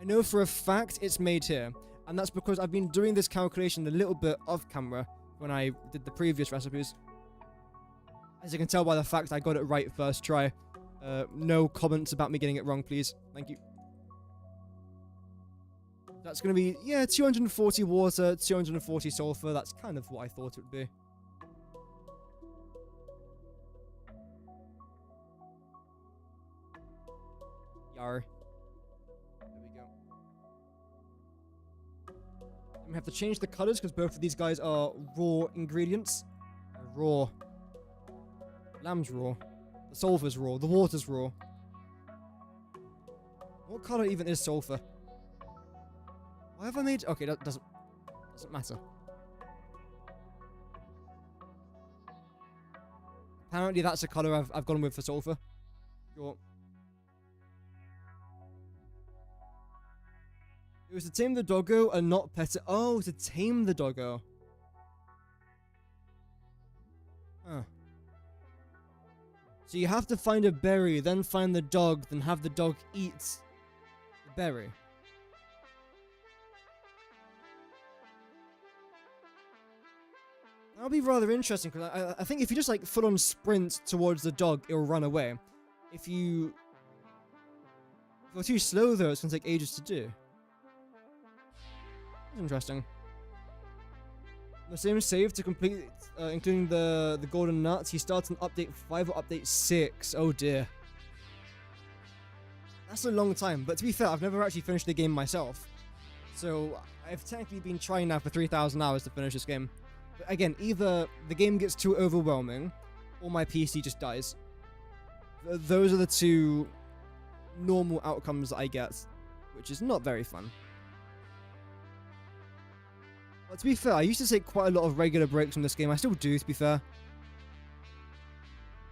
know for a fact it's made here. And that's because I've been doing this calculation a little bit off camera when I did the previous recipes. As you can tell by the fact I got it right first try. No comments about me getting it wrong, please. Thank you. That's going to be, yeah, 240 water, 240 sulfur. That's kind of what I thought it would be. Yar. There we go. Then we have to change the colors because both of these guys are raw ingredients. Raw. Lamb's raw. The sulfur's raw. The water's raw. What color even is sulfur? Why have I made... Okay, that doesn't matter. Apparently that's the color I've gone with for sulfur. Sure. It was to tame the doggo and not pet it. Oh, to tame the doggo. Huh. So you have to find a berry, then find the dog, then have the dog eat the berry. That'll be rather interesting, because I think if you just like full on sprint towards the dog, it'll run away. If you're too slow though, it's gonna take ages to do. That's interesting. The same save to complete, including the golden nuts. He starts on update 5 or update 6. Oh dear. That's a long time, but to be fair, I've never actually finished the game myself. So, I've technically been trying now for 3,000 hours to finish this game. But again, either the game gets too overwhelming, or my PC just dies. Those are the two normal outcomes that I get, which is not very fun. But to be fair, I used to take quite a lot of regular breaks from this game. I still do, to be fair.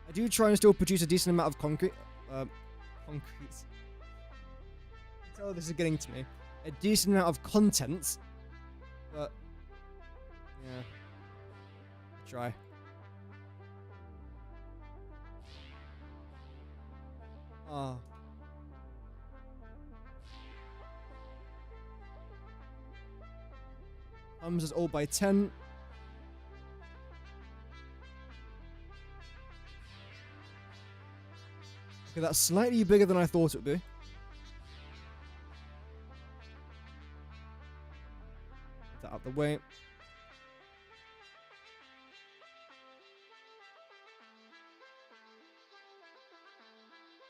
I do try and still produce a decent amount of concrete. Oh, this is getting to me. A decent amount of content. But, yeah. I'll try. Ah. Is all by 10. Okay, that's slightly bigger than I thought it would be. Get that out the way.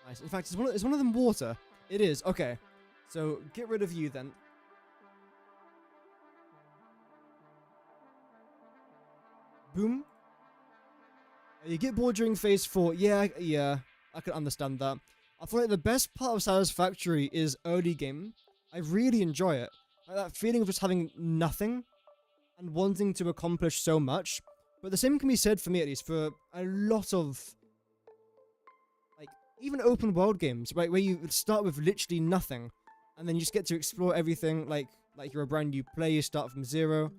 Nice. In fact, is one of them water? It is. Okay. So, get rid of you then. Boom. You get bored during phase 4. Yeah, I can understand that. I feel like the best part of Satisfactory is early game. I really enjoy it. Like that feeling of just having nothing and wanting to accomplish so much. But the same can be said for me, at least, for a lot of, like, even open world games, right, where you start with literally nothing and then you just get to explore everything like you're a brand new player, you start from zero.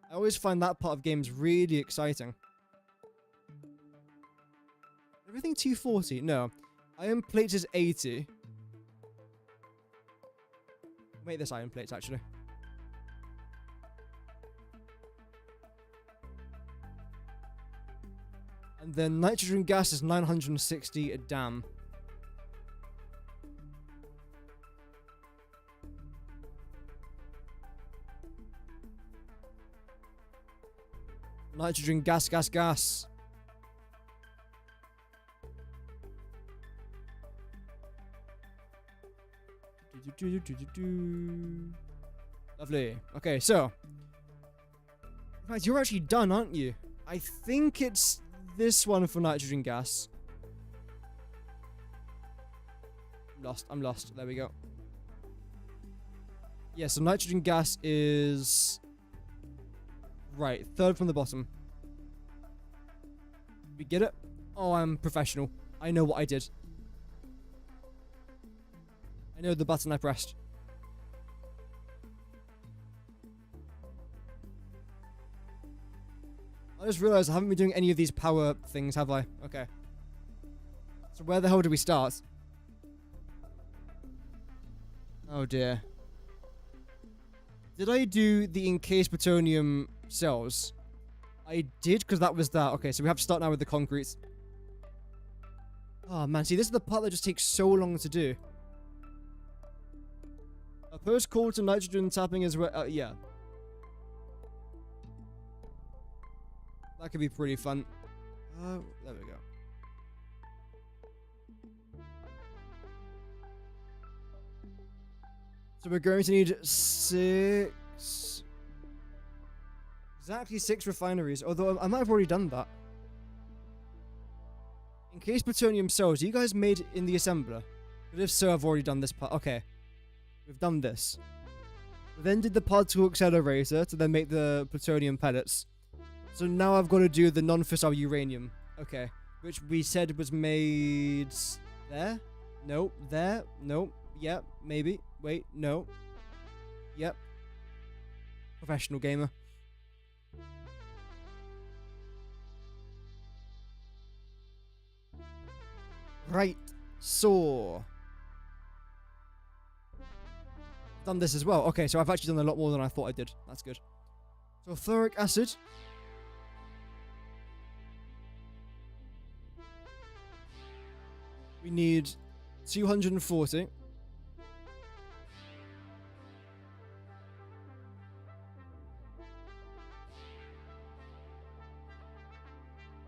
I always find that part of games really exciting. Everything 240? No. Iron plates is 80. Wait, this iron plates, actually. And then nitrogen gas is 960. Damn. Nitrogen gas. Lovely. Okay, so. In fact, you're actually done, aren't you? I think it's this one for nitrogen gas. I'm lost. There we go. Yeah, so nitrogen gas is... Right, third from the bottom. We get it? Oh, I'm professional. I know what I did. I know the button I pressed. I just realized I haven't been doing any of these power things, have I? Okay. So where the hell do we start? Oh dear. Did I do the encased plutonium cells? I did, because that was that. Okay, so we have to start now with the concrete. Oh man, see, this is the part that just takes so long to do. A post-call to nitrogen tapping is where... yeah. That could be pretty fun. There we go. So we're going to need 6... Exactly 6 refineries, although I might have already done that. In case plutonium cells, are you guys made in the assembler? But if so, I've already done this part. Okay. We've done this. We then did the particle accelerator to then make the plutonium pellets. So now I've got to do the non-fissile uranium. Okay. Which we said was made... there? Nope. There? Nope. Yep. Maybe. Wait. No. Yep. Professional gamer. Right. So... done this as well. Okay, so I've actually done a lot more than I thought I did. That's good. So sulfuric acid. We need 240.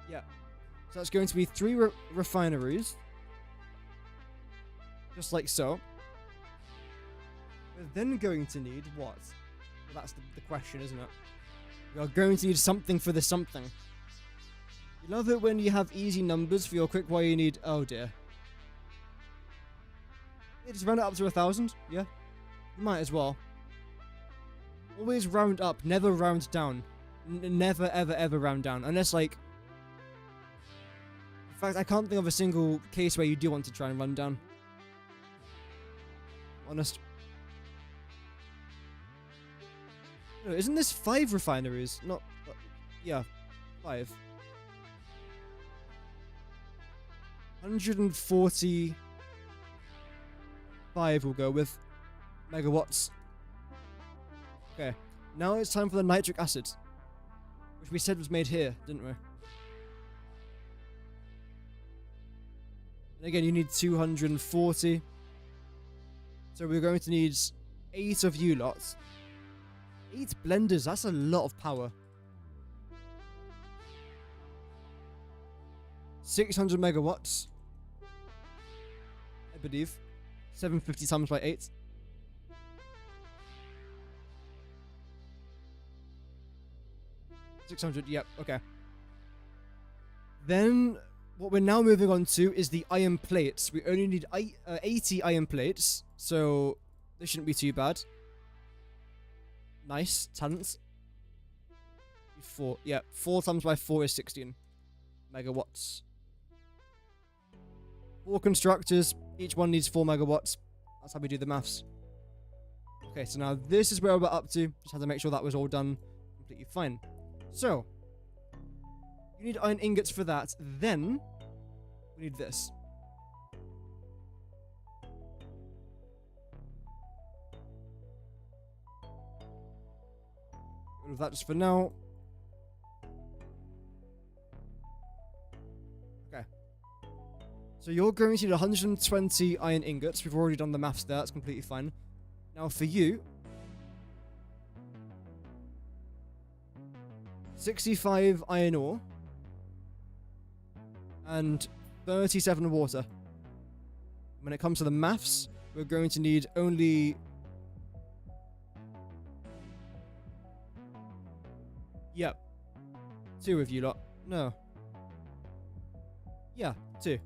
Yeah. So that's going to be 3 refineries. Just like so. We're then going to need what? Well, that's the question, isn't it? We are going to need something for the something. You love it when you have easy numbers for your quick while you need... oh dear. Yeah, just run it up to 1,000. Yeah. You might as well. Always round up, never round down. Never, ever, ever round down. Unless, like... In fact, I can't think of a single case where you do want to try and run down. Honest. No, isn't this 5 refineries? Not... yeah, 5. 145 we'll go with. Megawatts. Okay. Now it's time for the nitric acid. Which we said was made here, didn't we? And again, you need 240. So we're going to need 8 of you lots. 8 blenders, that's a lot of power. 600 megawatts. I believe. 750 times by 8. $600, yep, okay. Then, what we're now moving on to is the iron plates. We only need 80 iron plates, so this shouldn't be too bad. Nice, talent. 4, yeah, 4 times by 4 is 16 megawatts. 4 constructors, each one needs 4 megawatts. That's how we do the maths. Okay, so now this is where we're up to. Just had to make sure that was all done completely fine. So, you need iron ingots for that. Then, we need this. Get rid of that just for now. Okay. So you're going to need 120 iron ingots. We've already done the maths there. That's completely fine. Now for you... 65 iron ore and 37 water. When it comes to the maths, we're going to need only... Yep. 2 of you lot. No. Yeah, 2.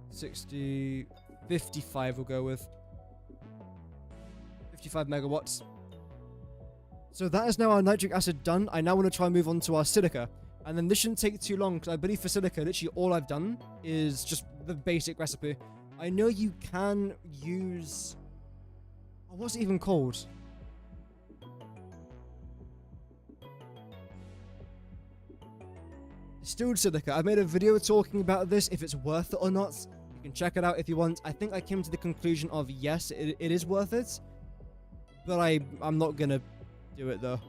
60... 55 we'll go with. 55 megawatts. So that is now our nitric acid done. I now want to try and move on to our silica. And then this shouldn't take too long, because I believe for silica, literally all I've done is just the basic recipe. I know you can use... Oh, what's it even called? Distilled silica. I've made a video talking about this, if it's worth it or not. You can check it out if you want. I think I came to the conclusion of yes, it is worth it. But I'm not going to do it though.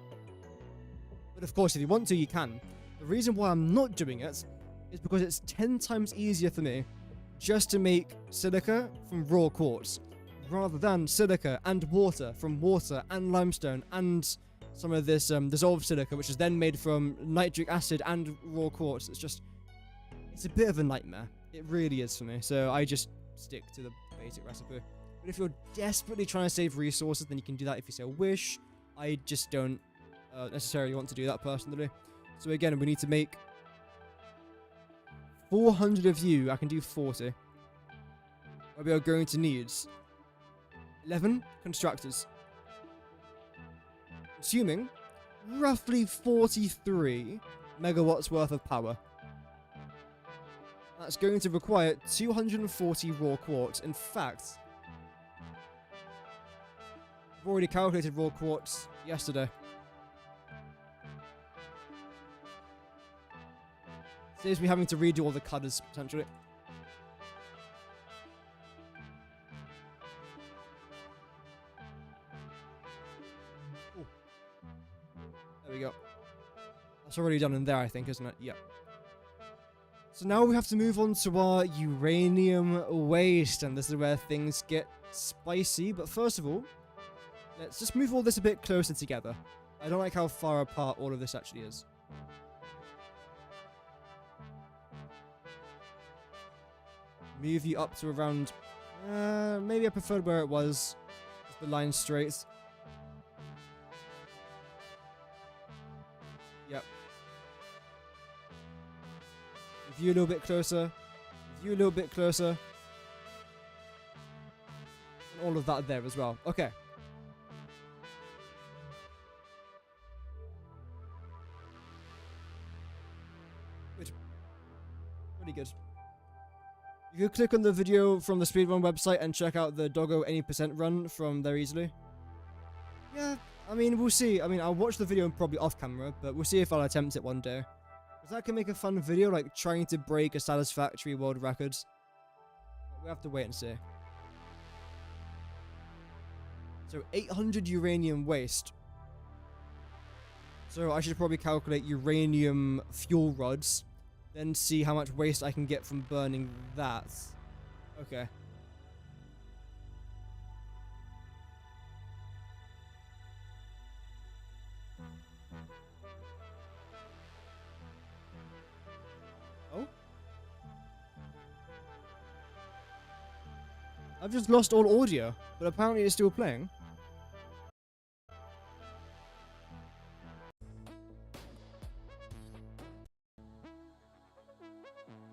But of course, if you want to, you can. The reason why I'm not doing it is because it's 10 times easier for me just to make silica from raw quartz, rather than silica and water from water and limestone and some of this dissolved silica, which is then made from nitric acid and raw quartz. It's a bit of a nightmare. It really is for me. So I just stick to the basic recipe. But if you're desperately trying to save resources, then you can do that if you so wish. I just don't necessarily want to do that personally. So again, we need to make 400 of you. I can do 40. We are going to need 11 constructors, consuming roughly 43 megawatts worth of power. That's going to require 240 raw quartz. In fact, I've already calculated raw quartz yesterday. Saves me having to redo all the cutters, potentially. Ooh. There we go. That's already done in there, I think, isn't it? Yep. So now we have to move on to our uranium waste, and this is where things get spicy. But first of all, let's just move all this a bit closer together. I don't like how far apart all of this actually is. Move you up to around... maybe I preferred where it was. Just the line straight. Yep. Move you a little bit closer. Move you a little bit closer. And all of that there as well. Okay. Good. Pretty good. You could click on the video from the speedrun website and check out the Doggo any percent run from there easily. Yeah, I mean, we'll see. I mean, I'll watch the video probably off camera, but we'll see if I'll attempt it one day. Because that can make a fun video, like trying to break a Satisfactory world record. We have to wait and see. So 800 uranium waste. So I should probably calculate uranium fuel rods. Then see how much waste I can get from burning that. Okay. Oh? I've just lost all audio, but apparently it's still playing.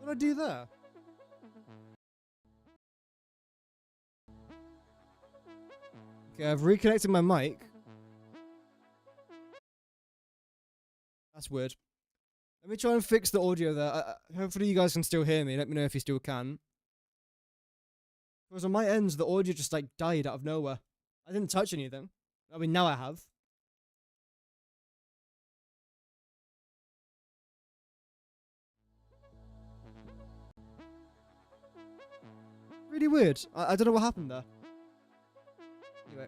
What did I do there? Okay, I've reconnected my mic. That's weird. Let me try and fix the audio there. Hopefully you guys can still hear me. Let me know if you still can. Because on my end, the audio just like died out of nowhere. I didn't touch anything. I mean, now I have. Really weird. I don't know what happened there. Anyway.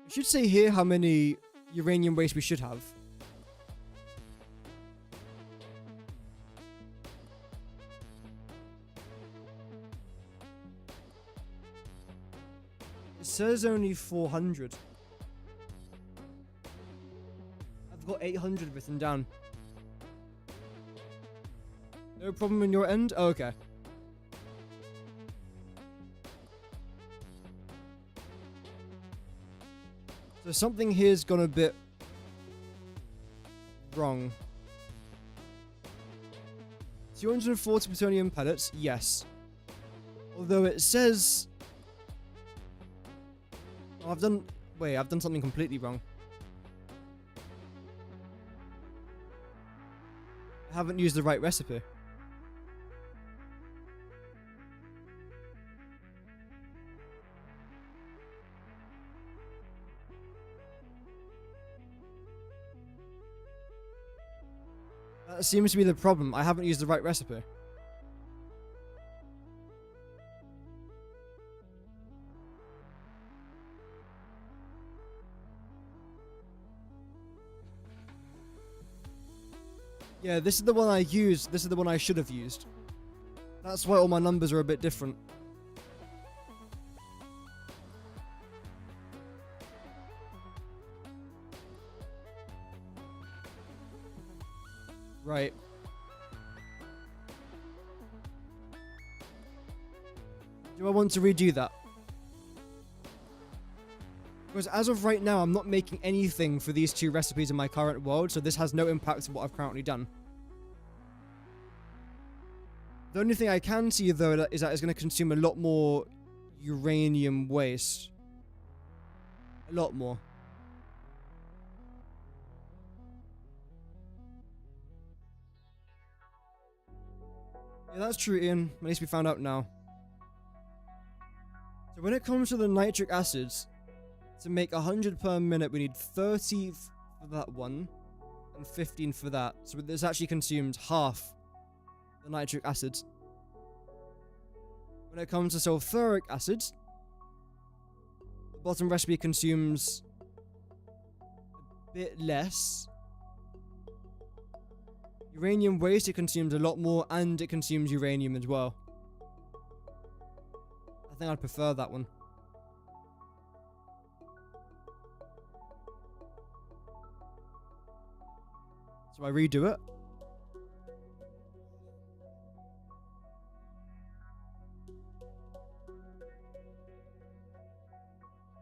We should say here how many uranium waste we should have. It says only 400. I've got 800 written down. No problem on your end? Oh, okay. So something here's gone a bit wrong. 240 plutonium pellets, yes. Although it says... Oh, I've done something completely wrong. I haven't used the right recipe. That seems to be the problem. I haven't used the right recipe. Yeah, this is the one I used. This is the one I should have used. That's why all my numbers are a bit different. Right. Do I want to redo that? Because as of right now, I'm not making anything for these two recipes in my current world, so this has no impact on what I've currently done. The only thing I can see, though, is that it's going to consume a lot more uranium waste. A lot more. Yeah, that's true, Ian. It needs to be found out now. So when it comes to the nitric acids, to make 100 per minute, we need 30 for that one, and 15 for that. So this actually consumes half the nitric acids. When it comes to sulfuric acids, the bottom recipe consumes a bit less. Uranium waste, it consumes a lot more, and it consumes uranium as well. I think I'd prefer that one. So I redo it.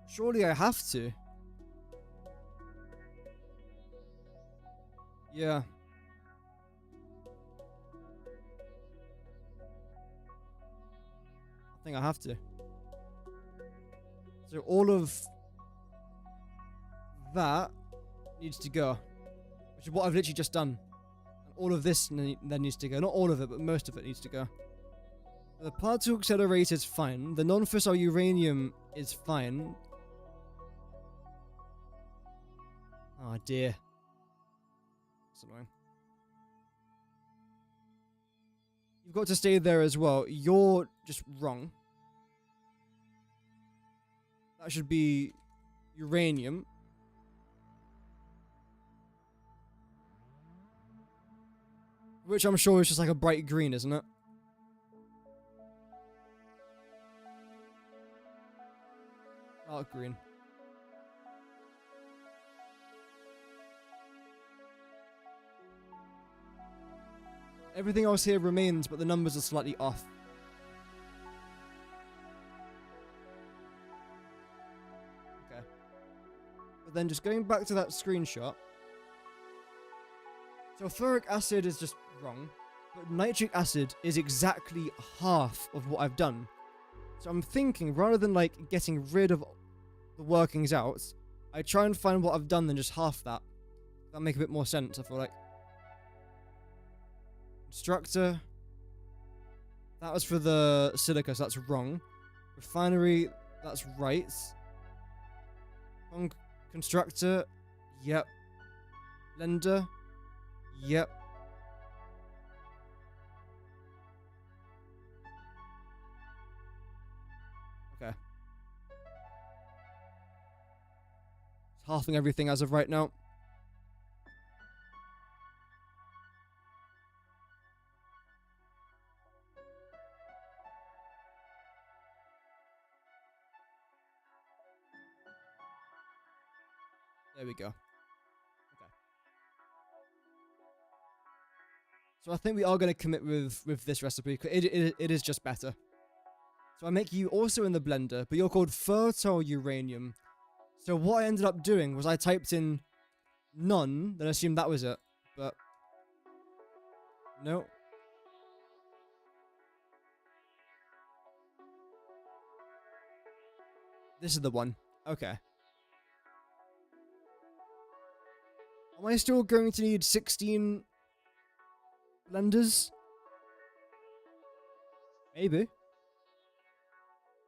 Surely I have to. Yeah. I think I have to. So all of that needs to go, which is what I've literally just done. And all of this then needs to go. Not all of it, but most of it needs to go. The particle accelerator is fine. The non-fissile uranium is fine. Oh dear. That's annoying. You've got to stay there as well. You're just wrong. That should be uranium. Which I'm sure is just like a bright green, isn't it? Dark green. Everything else here remains, but the numbers are slightly off. Okay. But then just going back to that screenshot. Sulfuric acid is just wrong, but nitric acid is exactly half of what I've done. So I'm thinking, rather than like getting rid of the workings out, I try and find what I've done than just half that. That'll make a bit more sense, I feel like. Constructor. That was for the silica, so that's wrong. Refinery, that's right. Constructor, yep. Blender, yep. Okay. It's halving everything as of right now. There we go. Okay. So I think we are going to commit with this recipe. It is just better. So I make you also in the blender, but you're called fertile uranium. So what I ended up doing was I typed in none, then assumed that was it. But no. This is the one. Okay. Am I still going to need 16 blenders? Maybe.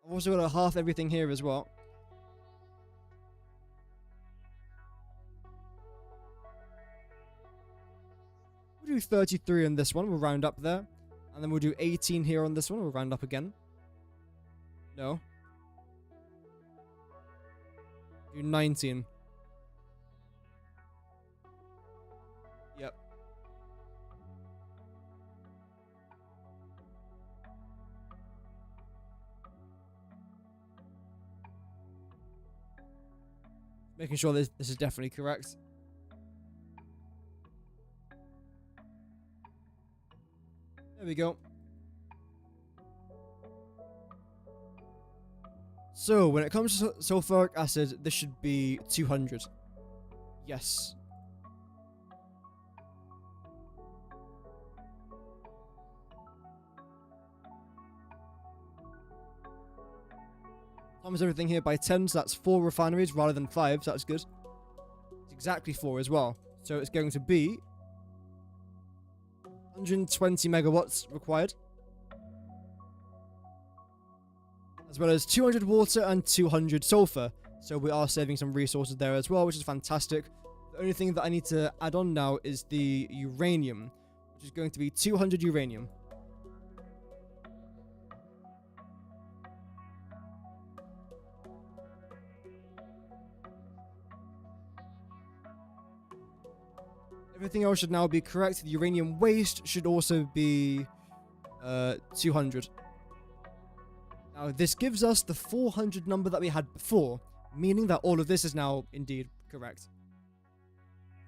I've also got to half everything here as well. We'll do 33 on this one, we'll round up there. And then we'll do 18 here on this one, we'll round up again. No. Do 19. Yep. Making sure this is definitely correct. There we go. So, when it comes to sulfuric acid, this should be 200. Yes. Times everything here by 10, so that's 4 refineries rather than 5, so that's good. It's exactly 4 as well. So it's going to be 120 megawatts required. As well as 200 water and 200 sulfur. So we are saving some resources there as well, which is fantastic. The only thing that I need to add on now is the uranium, which is going to be 200 uranium. Everything else should now be correct. The uranium waste should also be 200. Now, this gives us the 400 number that we had before, meaning that all of this is now indeed correct.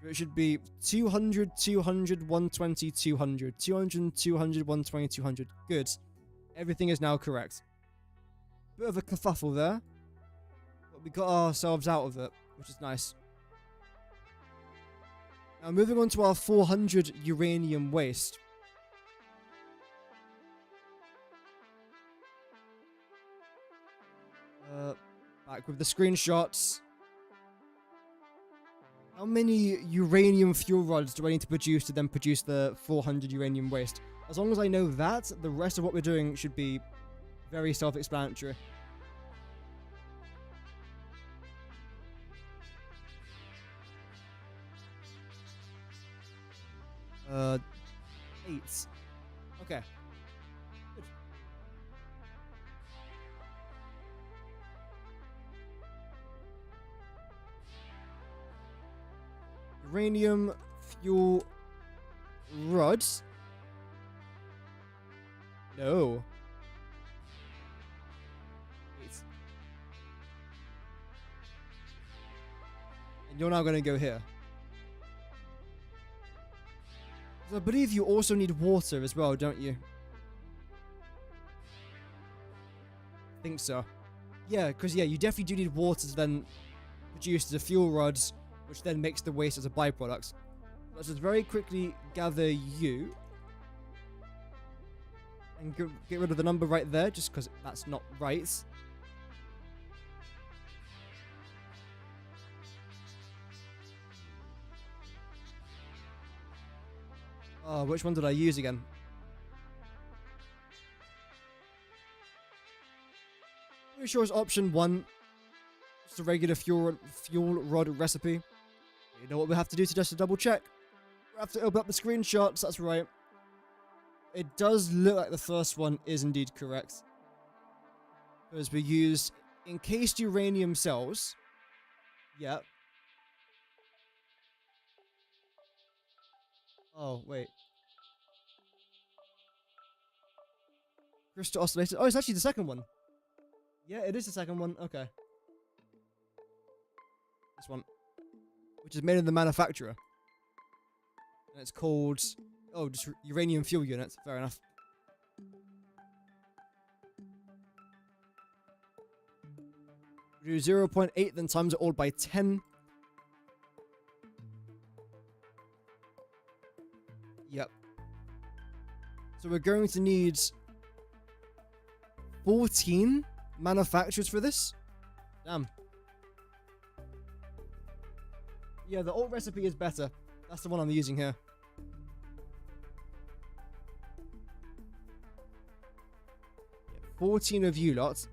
So it should be 200, 200, 120, 200, 200, 200, 120, 200. Good. Everything is now correct. Bit of a kerfuffle there, but we got ourselves out of it, which is nice. Now, moving on to our 400 uranium waste. Back with the screenshots. How many uranium fuel rods do I need to produce to then produce the 400 uranium waste? As long as I know that, the rest of what we're doing should be very self-explanatory. Uh, 8. Okay. Good. Uranium fuel rods. No. And you're now going to go here. So I believe you also need water as well, don't you? I think so. Yeah, because yeah, you definitely do need water to then produce the fuel rods, which then makes the waste as a byproduct. Let's just very quickly gather you. And get rid of the number right there, just because that's not right. Oh, which one did I use again? Pretty sure it's option 1. Just a regular fuel rod recipe. You know what we have to do to just to double check? We have to open up the screenshots, that's right. It does look like the first one is indeed correct. Because we used encased uranium cells. Yep. Oh, wait. Crystal oscillator. Oh, it's actually the second one. Yeah, it is the second one. Okay. This one. Which is made in the manufacturer. And it's called... Oh, just uranium fuel unit. Fair enough. We do 0.8, then times it all by 10. Yep. So we're going to need 14 manufacturers for this. Damn. Yeah, the old recipe is better. That's the one I'm using here. Yeah, 14 of you lot.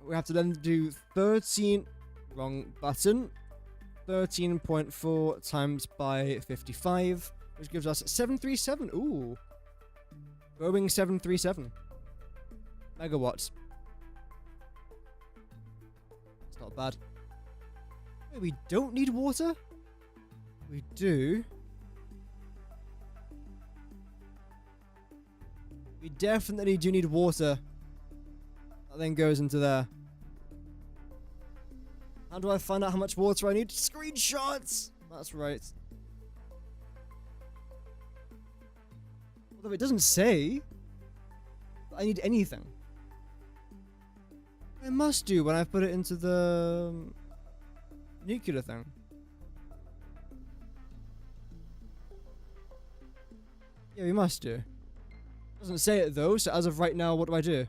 We have to then do 13... Wrong button. 13.4 times by 55. Which gives us 737. Ooh. Boeing 737. Megawatts. It's not bad. Wait, we don't need water? We do. We definitely do need water. That then goes into there. How do I find out how much water I need? Screenshots! That's right. Although it doesn't say that I need anything. I must do when I put it into the nuclear thing. Yeah, we must do. Doesn't say it though, so as of right now, what do I do?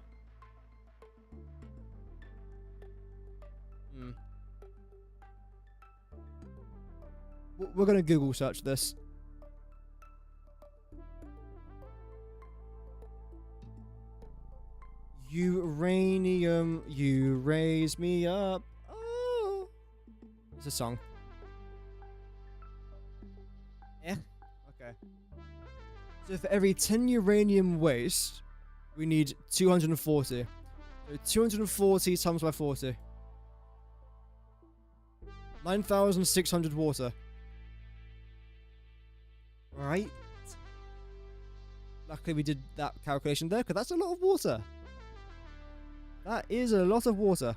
We're gonna Google search this. Uranium, you raise me up. Oh, it's a song. Yeah. Okay. So for every 10 uranium waste, we need 240. So 240 times by 40. 9,600 water. Right. Luckily we did that calculation there, because that's a lot of water. That is a lot of water.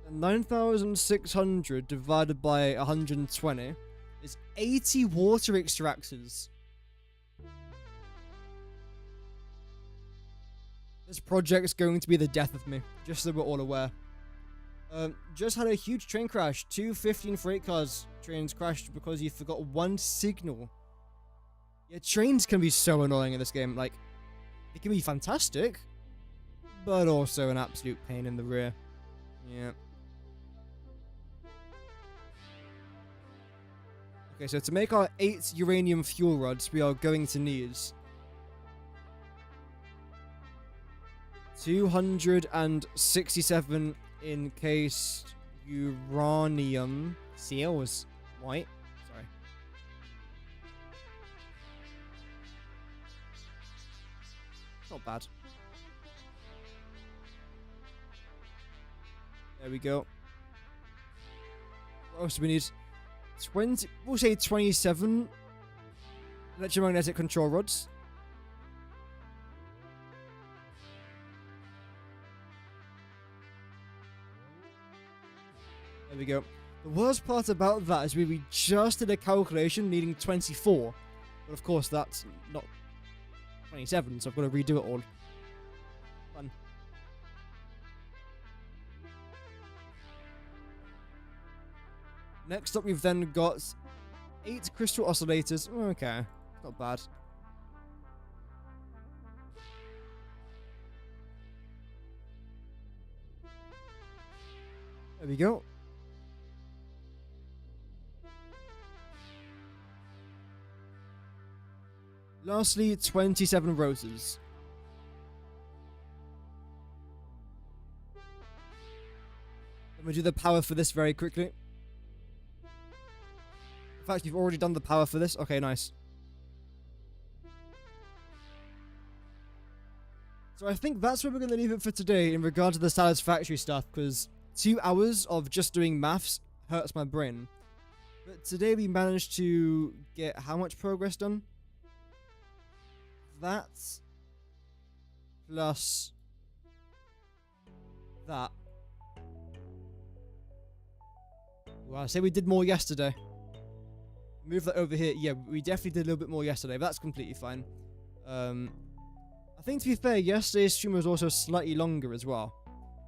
9,600 divided by 120 is 80 water extractors. This project's going to be the death of me, just so we're all aware. Just had a huge train crash. 2 15 freight cars trains crashed because you forgot one signal. Yeah, trains can be so annoying in this game. Like, they can be fantastic, but also an absolute pain in the rear. Yeah. Okay, so to make our 8 uranium fuel rods, we are going to need 267 encased uranium seals. White. Sorry. Not bad. There we go. What else do we need? 20, we'll say 27 electromagnetic control rods. There we go. The worst part about that is we just did a calculation needing 24. But of course that's not 27, so I've got to redo it all. Fun. Next up, we've then got 8 crystal oscillators. Okay, not bad. There we go. Lastly, 27 roses. Let me do the power for this very quickly. In fact, you've already done the power for this. Okay, nice. So I think that's where we're going to leave it for today in regard to the Satisfactory stuff, because 2 hours of just doing maths hurts my brain. But today we managed to get how much progress done? That plus that. Well, I say we did more yesterday. Move that over here. Yeah, we definitely did a little bit more yesterday, but that's completely fine. I think, to be fair, yesterday's stream was also slightly longer as well.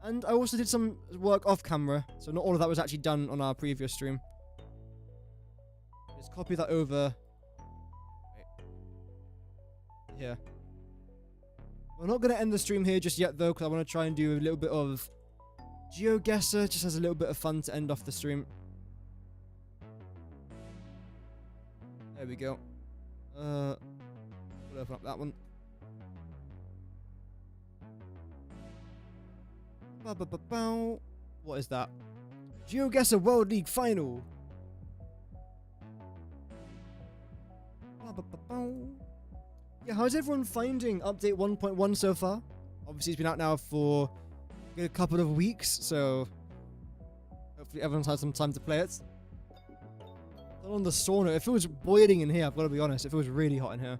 And I also did some work off camera, so not all of that was actually done on our previous stream. Just copy that over. Here. We're not going to end the stream here just yet, though, because I want to try and do a little bit of Geoguessr, just as a little bit of fun to end off the stream. There we go. We'll open up that one. What is that? Geoguessr World League Final. Yeah, how's everyone finding update 1.1 so far? Obviously, it's been out now for a couple of weeks, so hopefully everyone's had some time to play it. Not on the sauna. It feels boiling in here, I've got to be honest. It feels really hot in here.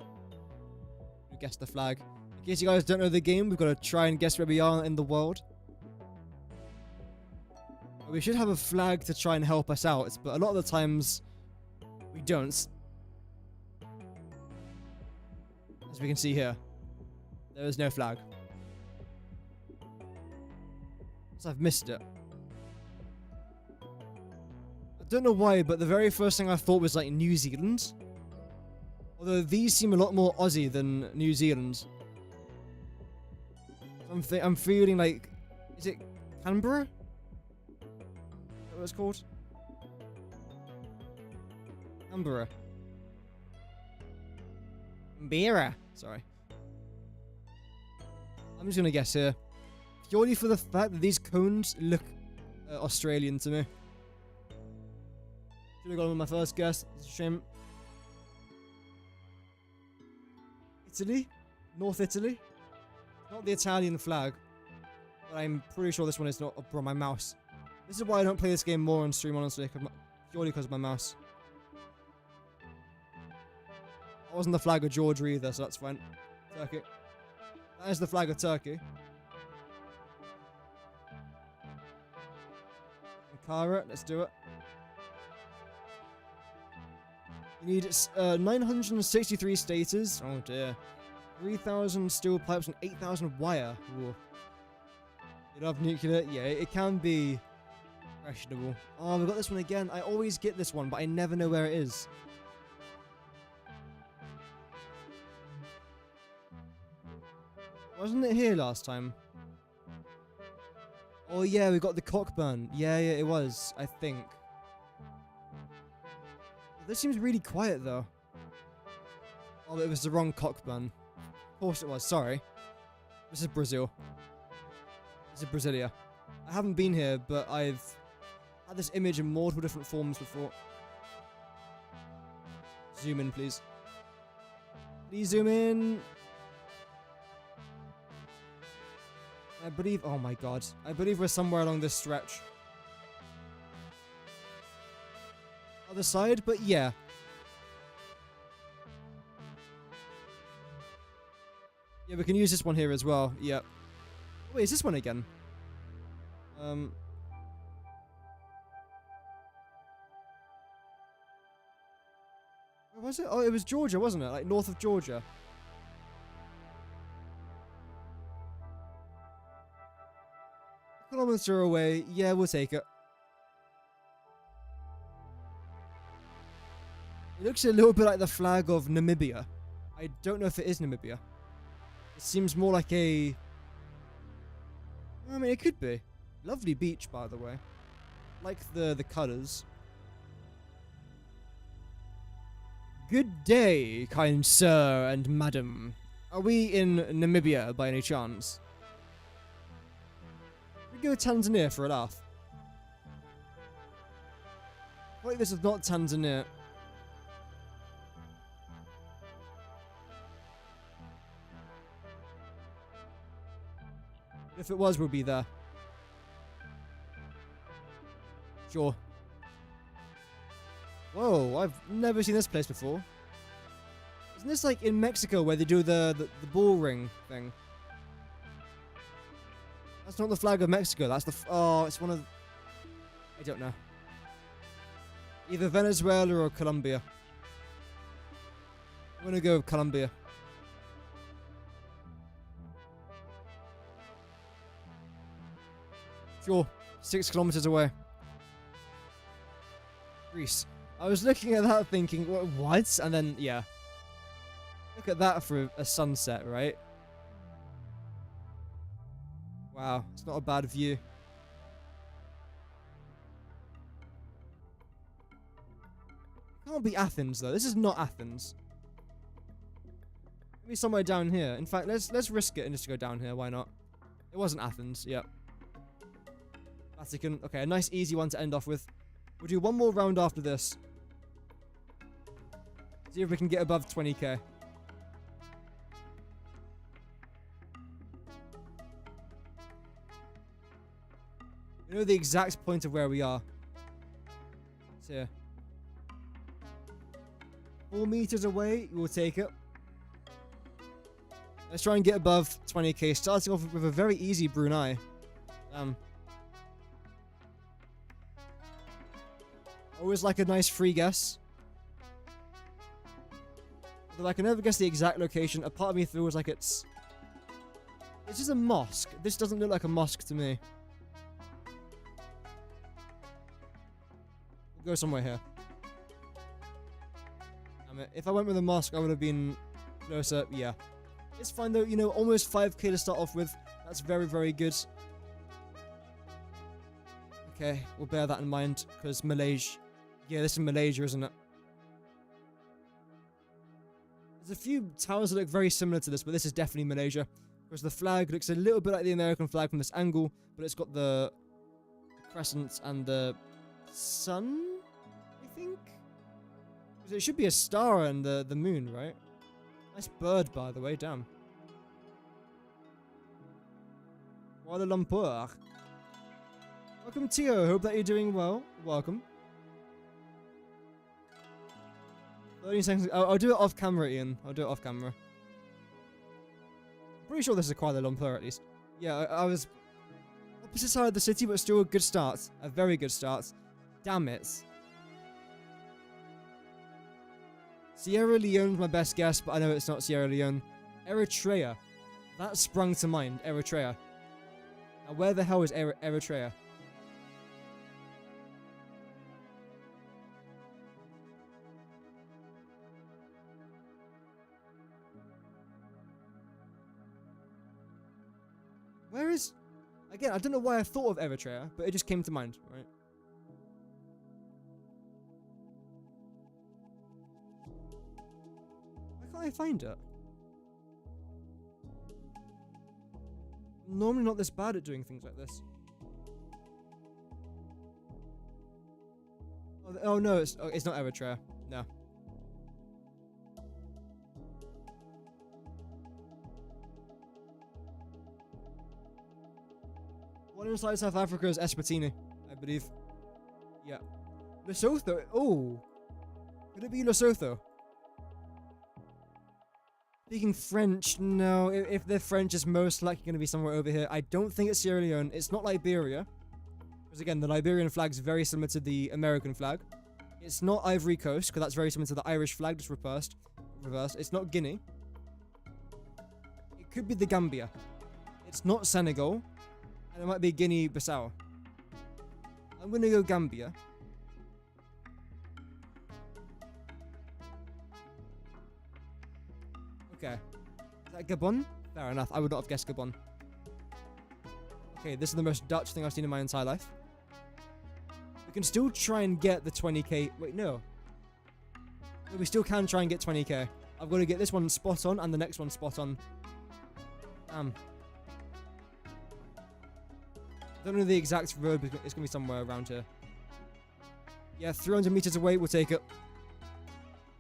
Guess the flag. In case you guys don't know the game, we've got to try and guess where we are in the world. We should have a flag to try and help us out, but a lot of the times we don't. As we can see here, there is no flag. So I've missed it. I don't know why, but the very first thing I thought was like New Zealand. Although these seem a lot more Aussie than New Zealand. I'm feeling like, is it Canberra? Is that what it's called? Canberra. Canberra. Sorry. I'm just gonna guess here. Purely for the fact that these cones look Australian to me. Should have gone with my first guess. It's a shame. Italy? North Italy? Not the Italian flag. But I'm pretty sure this one is not. Oh, bro, my mouse. This is why I don't play this game more on stream, honestly. Purely because of my mouse. That wasn't the flag of Georgia either, so that's fine. Turkey. That is the flag of Turkey. Ankara, let's do it. You need 963 stators. Oh dear. 3,000 steel pipes and 8,000 wire. Ooh. You love nuclear? Yeah, it can be questionable. Oh, we've got this one again. I always get this one, but I never know where it is. Wasn't it here last time? Oh yeah, we got the cockburn. Yeah, it was, I think. This seems really quiet though. Oh, it was the wrong cockburn. Of course it was, sorry. This is Brazil. This is Brasilia. I haven't been here, but I've had this image in multiple different forms before. Zoom in, please. Please zoom in. I believe, oh my god. I believe we're somewhere along this stretch. Other side, but yeah. Yeah, we can use this one here as well. Yep. Wait, is this one again? Where was it? Oh, it was Georgia, wasn't it? Like north of Georgia. A kilometer away. Yeah, we'll take it. It looks a little bit like the flag of Namibia. I don't know if it is Namibia. It seems more like a... I mean, it could be. Lovely beach, by the way. Like the colours. Good day, kind sir and madam. Are we in Namibia by any chance? We go Tanzania for a laugh. Wait, this is not Tanzania. If it was, we'll be there. Sure. Whoa, I've never seen this place before. Isn't this like in Mexico where they do the ball ring thing? That's not the flag of Mexico, that's the... oh, it's one of... I don't know. Either Venezuela or Colombia. I'm gonna go with Colombia. Sure, 6 kilometers away. Greece. I was looking at that thinking, what? And then, yeah. Look at that for a sunset, right? Wow, it's not a bad view. Can't be Athens, though. This is not Athens. Maybe somewhere down here. In fact, let's risk it and just go down here. Why not? It wasn't Athens. Yep. Vatican. Okay, a nice easy one to end off with. We'll do one more round after this. See if we can get above 20k. We know the exact point of where we are. It's here. 4 meters away, we'll take it. Let's try and get above 20k, starting off with a very easy Brunei. Always like a nice free guess. Although I can never guess the exact location. A part of me feels like it's just a mosque. This doesn't look like a mosque to me. We'll go somewhere here. Damn it. If I went with a mosque, I would have been closer. Yeah. It's fine though, you know, almost 5k to start off with. That's very, very good. Okay, we'll bear that in mind, because Malaysia... Yeah, this is Malaysia, isn't it? There's a few towers that look very similar to this, but this is definitely Malaysia. Because the flag looks a little bit like the American flag from this angle, but it's got the crescent and the sun, I think? Because it should be a star and the moon, right? Nice bird, by the way, damn. Kuala Lumpur. Welcome, Tio. Hope that you're doing well. Welcome. 30 seconds. I'll do it off camera, Ian. I'll do it off camera. I'm pretty sure this is Kuala Lumpur, at least. Yeah, I was opposite side of the city, but still a good start. A very good start. Damn it. Sierra Leone's my best guess, but I know it's not Sierra Leone. Eritrea. That sprung to mind. Eritrea. Now, where the hell is Eritrea? Where is... Again, I don't know why I thought of Eritrea, but it just came to mind, right? Why can't I find it? I'm normally not this bad at doing things like this. Oh no, it's not Eritrea. No. One inside South Africa is Eswatini, I believe. Yeah. Lesotho? Oh. Could it be Lesotho? Speaking French, no. If they're French, it's most likely going to be somewhere over here. I don't think it's Sierra Leone. It's not Liberia. Because again, the Liberian flag is very similar to the American flag. It's not Ivory Coast, because that's very similar to the Irish flag, just reversed. It's not Guinea. It could be the Gambia. It's not Senegal. And it might be Guinea-Bissau. I'm going to go Gambia. Okay. Is that Gabon? Fair enough. I would not have guessed Gabon. Okay, this is the most Dutch thing I've seen in my entire life. We can still try and get the 20k. Wait, no. We still can try and get 20k. I've got to get this one spot on and the next one spot on. Damn. I don't know the exact road, but it's going to be somewhere around here. Yeah, 300 meters away, we'll take it.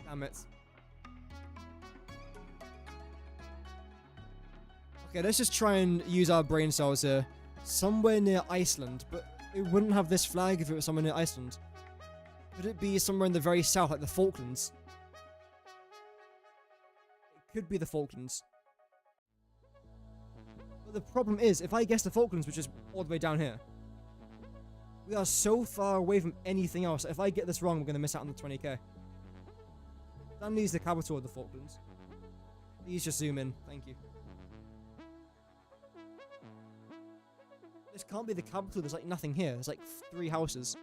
Damn it. Okay, let's just try and use our brain cells here. Somewhere near Iceland, but it wouldn't have this flag if it was somewhere near Iceland. Could it be somewhere in the very south, like the Falklands? It could be the Falklands. But the problem is, if I guess the Falklands, which is all the way down here, we are so far away from anything else. If I get this wrong, we're going to miss out on the 20k. Stanley is the capital of the Falklands. Please just zoom in. Thank you. This can't be the capital. There's like nothing here. There's like 3 houses.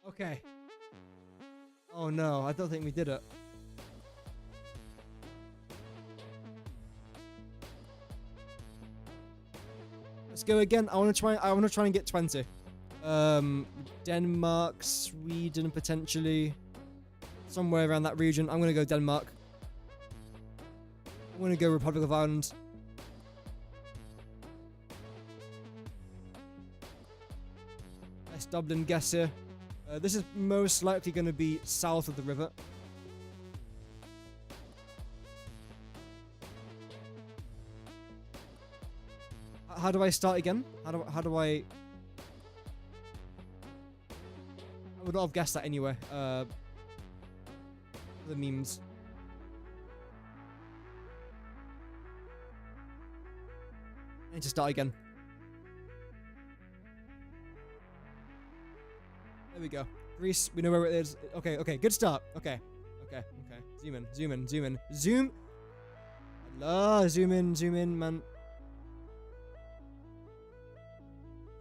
Okay. Oh no, I don't think we did it. Let's go again. I want to try and get 20. Denmark, Sweden potentially. Somewhere around that region. I'm going to go Denmark. I'm going to go Republic of Ireland. Nice Dublin guess here. This is most likely going to be south of the river. How do I start again? How do I... I would not have guessed that anyway. The memes. I need to start again. There we go. Greece, we know where it is. Okay, okay, good start. Okay, okay, okay. Zoom in, zoom in, zoom in. Zoom! Allah, zoom in, man.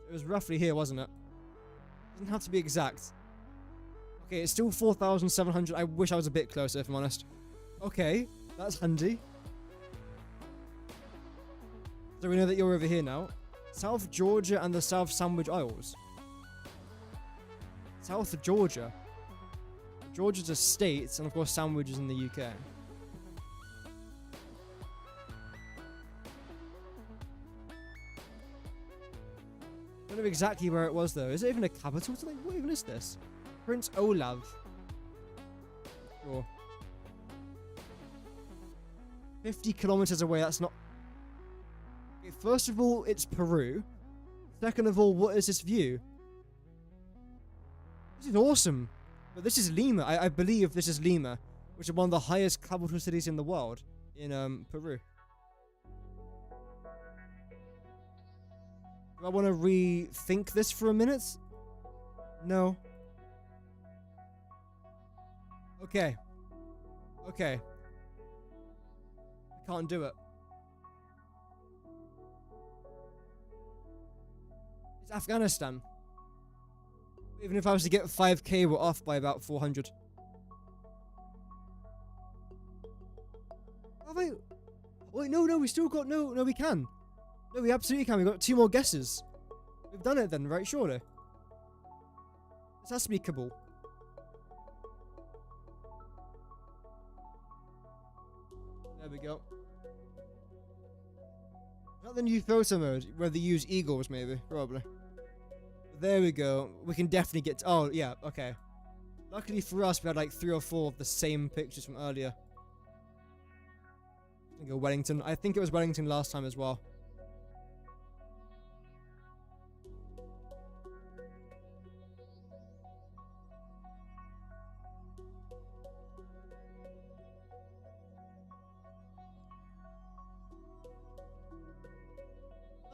It was roughly here, wasn't it? Doesn't have to be exact. Okay, it's still 4,700. I wish I was a bit closer, if I'm honest. Okay, that's handy. So we know that you're over here now. South Georgia and the South Sandwich Isles. South Georgia. Georgia's a state, and of course Sandwich is in the UK. I don't know exactly where it was though. Is it even a capital? Like, what even is this? Prince Olav. Sure. 50 kilometers away, that's not... Okay, first of all, it's Peru. Second of all, what is this view? This is awesome. But this is Lima. I believe this is Lima, which is one of the highest capital cities in the world in Peru. Do I want to rethink this for a minute? No. Okay. Okay. I can't do it. It's Afghanistan. Even if I was to get 5k, we're off by about 400. Have I? Wait, no, we still got, no, we can. No, we absolutely can. We got 2 more guesses. We've done it then, right? Surely. This has to be Cabal. There we go. Not the new photo mode, where they use eagles, maybe. Probably. There we go. We can definitely get to, oh, yeah, okay. Luckily for us, we had like 3 or 4 of the same pictures from earlier. I think Wellington. I think it was Wellington last time as well.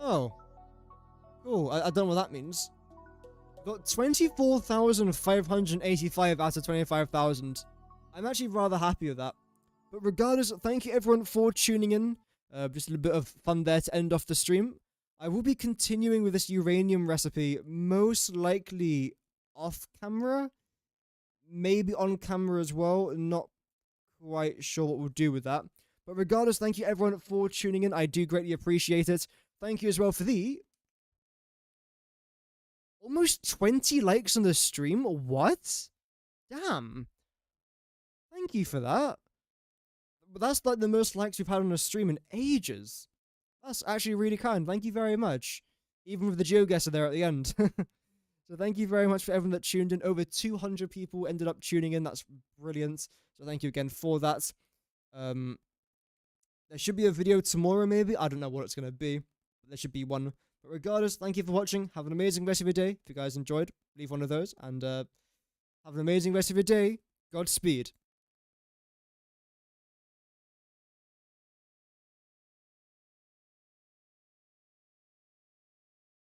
Oh. Cool. I don't know what that means. Got 24,585 out of 25,000. I'm actually rather happy with that. But regardless, thank you everyone for tuning in. Just a little bit of fun there to end off the stream. I will be continuing with this uranium recipe, most likely off camera. Maybe on camera as well. Not quite sure what we'll do with that. But regardless, thank you everyone for tuning in. I do greatly appreciate it. Thank you as well for the almost 20 likes on the stream. What? Damn. Thank you for that. But that's like the most likes we've had on a stream in ages. That's actually really kind. Thank you very much. Even with the Geoguessr there at the end. So thank you very much for everyone that tuned in. Over 200 people ended up tuning in. That's brilliant. So thank you again for that. There should be a video tomorrow maybe. I don't know what it's going to be. But there should be one. But regardless, thank you for watching. Have an amazing rest of your day. If you guys enjoyed, leave one of those. And have an amazing rest of your day. Godspeed.